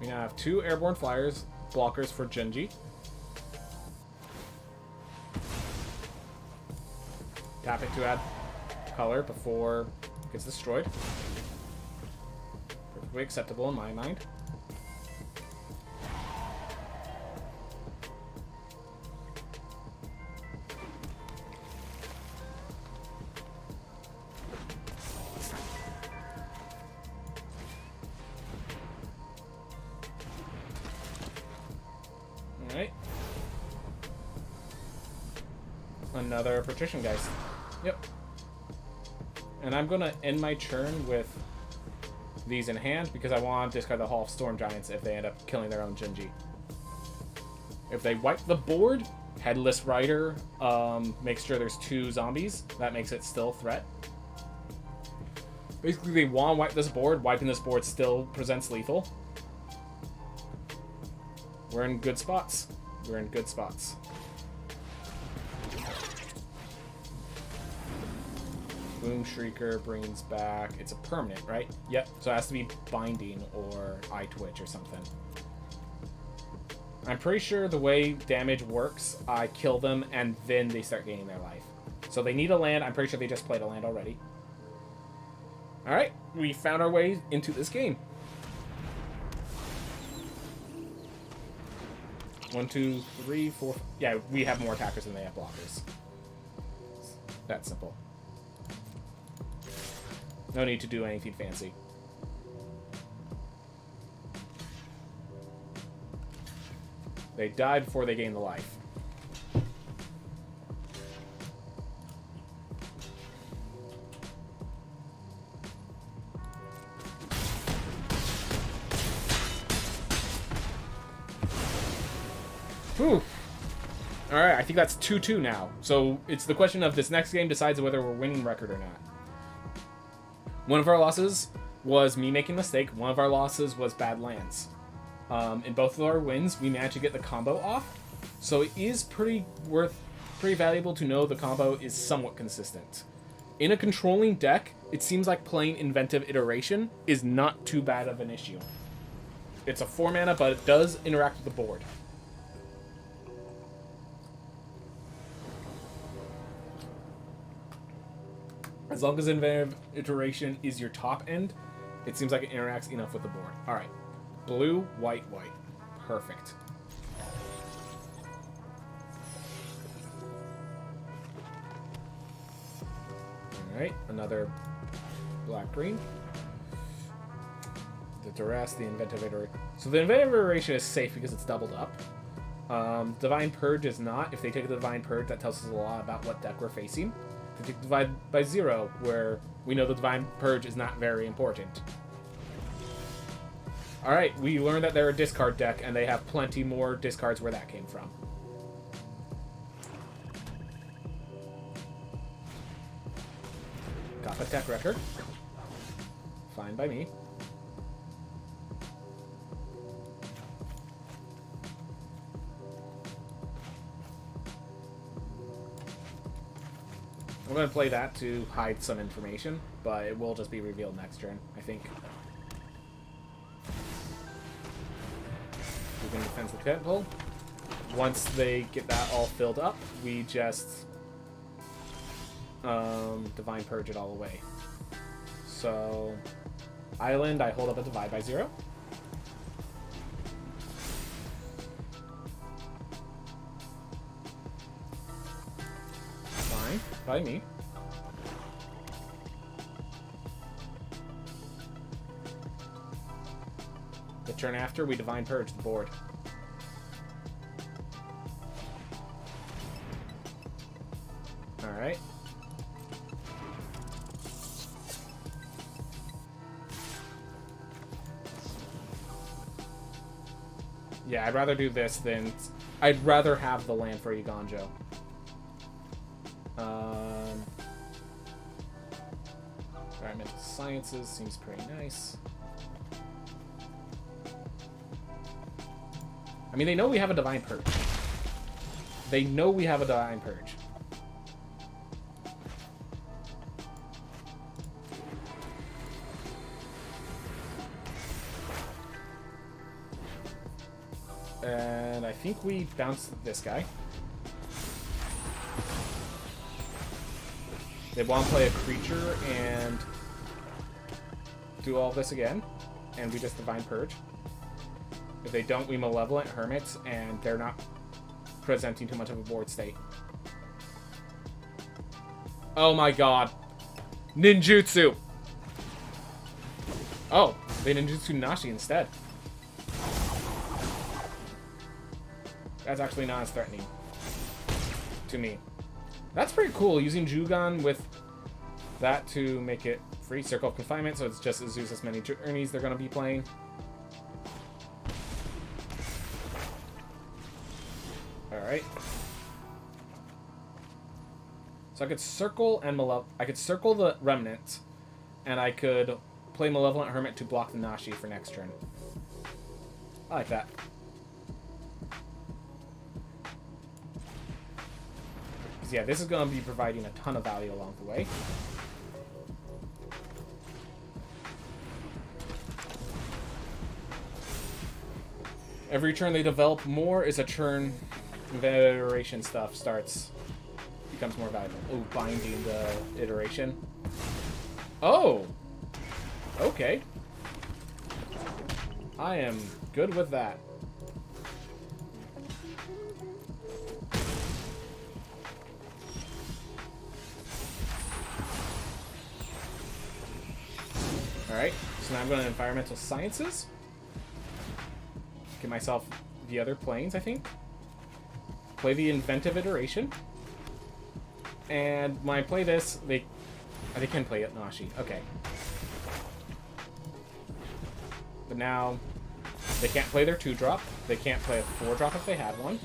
S1: We now have 2 airborne flyers, blockers for Genji. Tap it to add color before it gets destroyed. Perfectly acceptable in my mind. Alright. Another Patrician Geist. Yep. And I'm going to end my turn with these in hand because I want to discard the Hall of Storm Giants if they end up killing their own Genji. If they wipe the board, Headless Rider makes sure there's 2 zombies. That makes it still a threat. Basically, they want to wipe this board. Wiping this board still presents lethal. We're in good spots. We're in good spots. Boom Shrieker brings back... It's a permanent, right? Yep. So it has to be Binding or Eye Twitch or something. I'm pretty sure the way damage works, I kill them and then they start gaining their life. So they need a land. I'm pretty sure they just played a land already. Alright. We found our way into this game. 1, 2, 3, 4... Yeah, we have more attackers than they have blockers. That's simple. No need to do anything fancy. They died before they gained the life. Whew. Alright, I think that's 2-2 now. So it's the question of this next game decides whether we're winning record or not. One of our losses was me making a mistake. One of our losses was bad lands. In both of our wins, we managed to get the combo off. So it is pretty valuable to know the combo is somewhat consistent. In a controlling deck, it seems like playing Inventive Iteration is not too bad of an issue. It's a 4 mana, but it does interact with the board. As long as Inventive Iteration is your top end, it seems like it interacts enough with the board. Alright. Blue, white, white. Perfect. Alright, another black-green. The Duress, the Inventive Iteration. So the Inventive Iteration is safe because it's doubled up. Divine Purge is not. If they take the Divine Purge, that tells us a lot about what deck we're facing. If they divide by 0, where we know the Divine Purge is not very important. Alright, we learned that they're a discard deck, and they have plenty more discards where that came from. Kappa Tech Record. Fine by me. I'm going to play that to hide some information, but it will just be revealed next turn, I think. We can defensive temple. Once they get that all filled up, we just Divine Purge it all away. So, Island, I hold up a Divide by 0. Fine, by me. The turn after, we Divine Purge the board. Alright. Yeah, I'd rather do this than... I'd rather have the land for Iganjo. Environmental Sciences seems pretty nice. I mean, they know we have a Divine Purge. They know we have a Divine Purge. And I think we bounced this guy. They want to play a creature and do all this again. And we just Divine Purge. If they don't, we Malevolent Hermits, and they're not presenting too much of a board state. Oh my god. Ninjutsu! Oh, they Ninjutsu Nashi instead. That's actually not as threatening to me. That's pretty cool, using Jugon with that to make it free. Circle of Confinement, so it's just Azusa's many journeys they're going to be playing. Alright. So I could circle and I could circle the Remnant, and I could play Malevolent Hermit to block the Nashi for next turn. I like that. Yeah, this is going to be providing a ton of value along the way. Every turn they develop more is a turn the iteration stuff becomes more valuable. Oh, binding the iteration. Oh! Okay. I am good with that. Alright, so now I'm going to Environmental Sciences. Get myself the other planes, I think. Play the Inventive Iteration. And when I play this, they can play it Nashi. Okay. But now, they can't play their 2-drop. They can't play a 4-drop if they had one.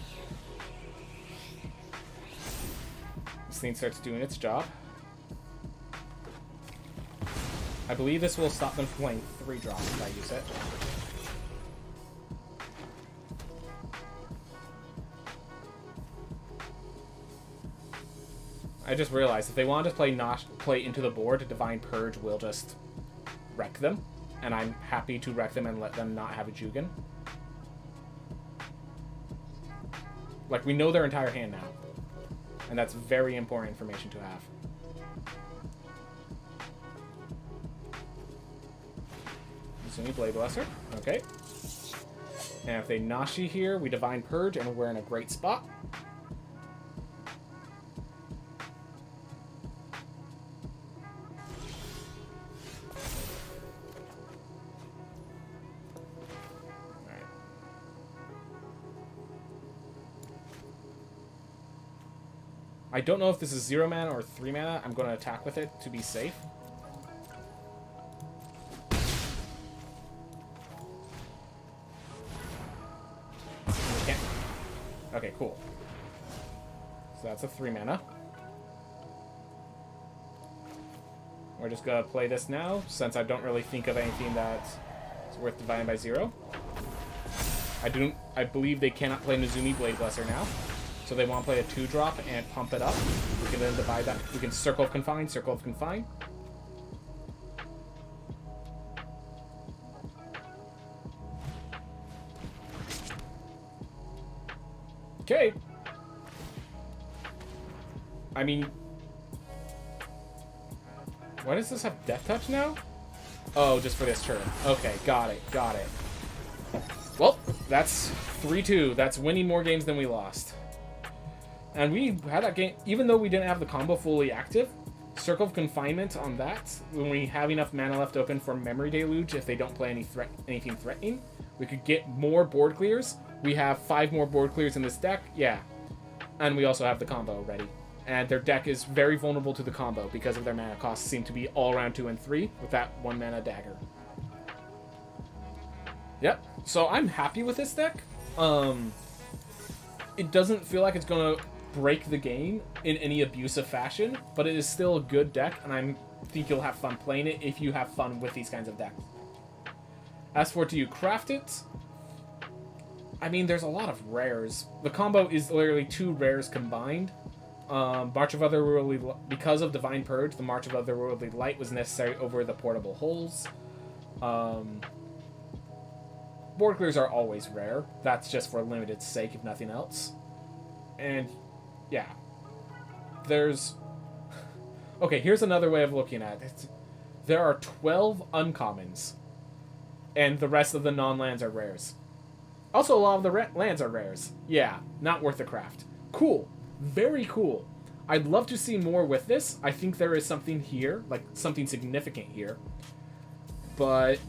S1: This thing starts doing its job. I believe this will stop them from playing 3-drop if I use it. I just realized if they want to play into the board, Divine Purge will just wreck them. And I'm happy to wreck them and let them not have a Jugan. Like, we know their entire hand now. And that's very important information to have. Zuni Blade Blesser. Okay. And if they Nashi here, we Divine Purge, and we're in a great spot. Alright. I don't know if this is 0 mana or 3 mana. I'm going to attack with it to be safe. Okay, cool. So that's a 3 mana. We're just gonna play this now, since I don't really think of anything that's worth dividing by 0. I believe they cannot play Nezumi Blade Blesser now. So they want to play a 2-drop and pump it up. We can then divide that. We can Circle of Confine, Circle of Confine. Okay. I mean... Why does this have Death Touch now? Oh, just for this turn. Okay, got it, got it. Well, that's 3-2. That's winning more games than we lost. And we had that game, even though we didn't have the combo fully active, Circle of Confinement on that, when we have enough mana left open for Memory Deluge, if they don't play anything threatening, we could get more board clears. We have 5 more board clears in this deck, yeah. And we also have the combo ready. And their deck is very vulnerable to the combo because of their mana costs seem to be all around 2 and 3 with that 1 mana dagger. Yep, so I'm happy with this deck. It doesn't feel like it's gonna break the game in any abusive fashion, but it is still a good deck, and I think you'll have fun playing it if you have fun with these kinds of decks. As for do you craft it? I mean, there's a lot of rares. The combo is literally 2 rares combined. March of Otherworldly, because of Divine Purge, the March of Otherworldly Light was necessary over the Portable Holes. Board clears are always rare. That's just for limited sake, if nothing else. And, yeah. There's... Okay, here's another way of looking at it. There are 12 uncommons, and the rest of the non-lands are rares. Also, a lot of the lands are rares. Yeah, not worth the craft. Cool. Very cool. I'd love to see more with this. I think there is something here, like something significant here. But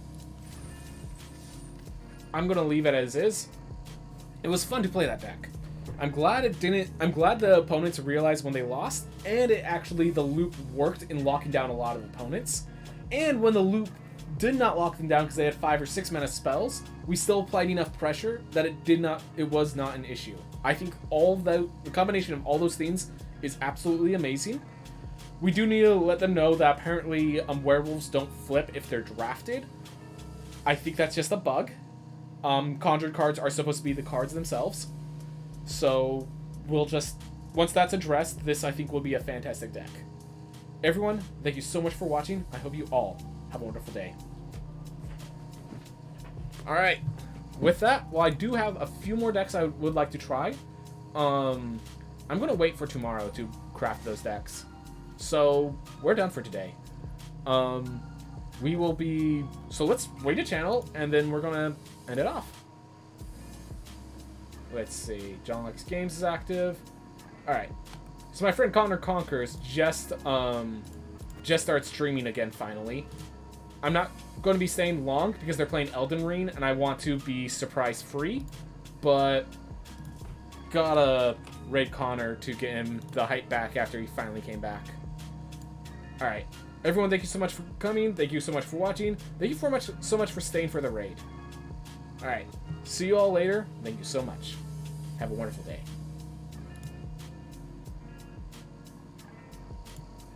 S1: I'm going to leave it as is. It was fun to play that deck. I'm glad it didn't... I'm glad the opponents realized when they lost, and it actually, the loop worked in locking down a lot of opponents. And when the loop did not lock them down because they had 5 or 6 mana spells, we still applied enough pressure that it was not an issue. I think the combination of all those things is absolutely amazing. We do need to let them know that apparently werewolves don't flip if they're drafted. I think that's just a bug. Conjured cards are supposed to be the cards themselves. So we'll just, once that's addressed, this I think will be a fantastic deck. Everyone, thank you so much for watching. I hope you all have a wonderful day. Alright, with that, well, I do have a few more decks I would like to try. I'm going to wait for tomorrow to craft those decks. So, we're done for today. We will be... So let's wait a channel, and then we're going to end it off. Let's see. John Likes Games is active. Alright. So my friend Connor Conquers just started streaming again, finally. I'm not going to be staying long because they're playing Elden Ring, and I want to be surprise-free, but gotta raid Connor to get him the hype back after he finally came back. Alright. Everyone, thank you so much for coming. Thank you so much for watching. Thank you so much for staying for the raid. Alright. See you all later. Thank you so much. Have a wonderful day.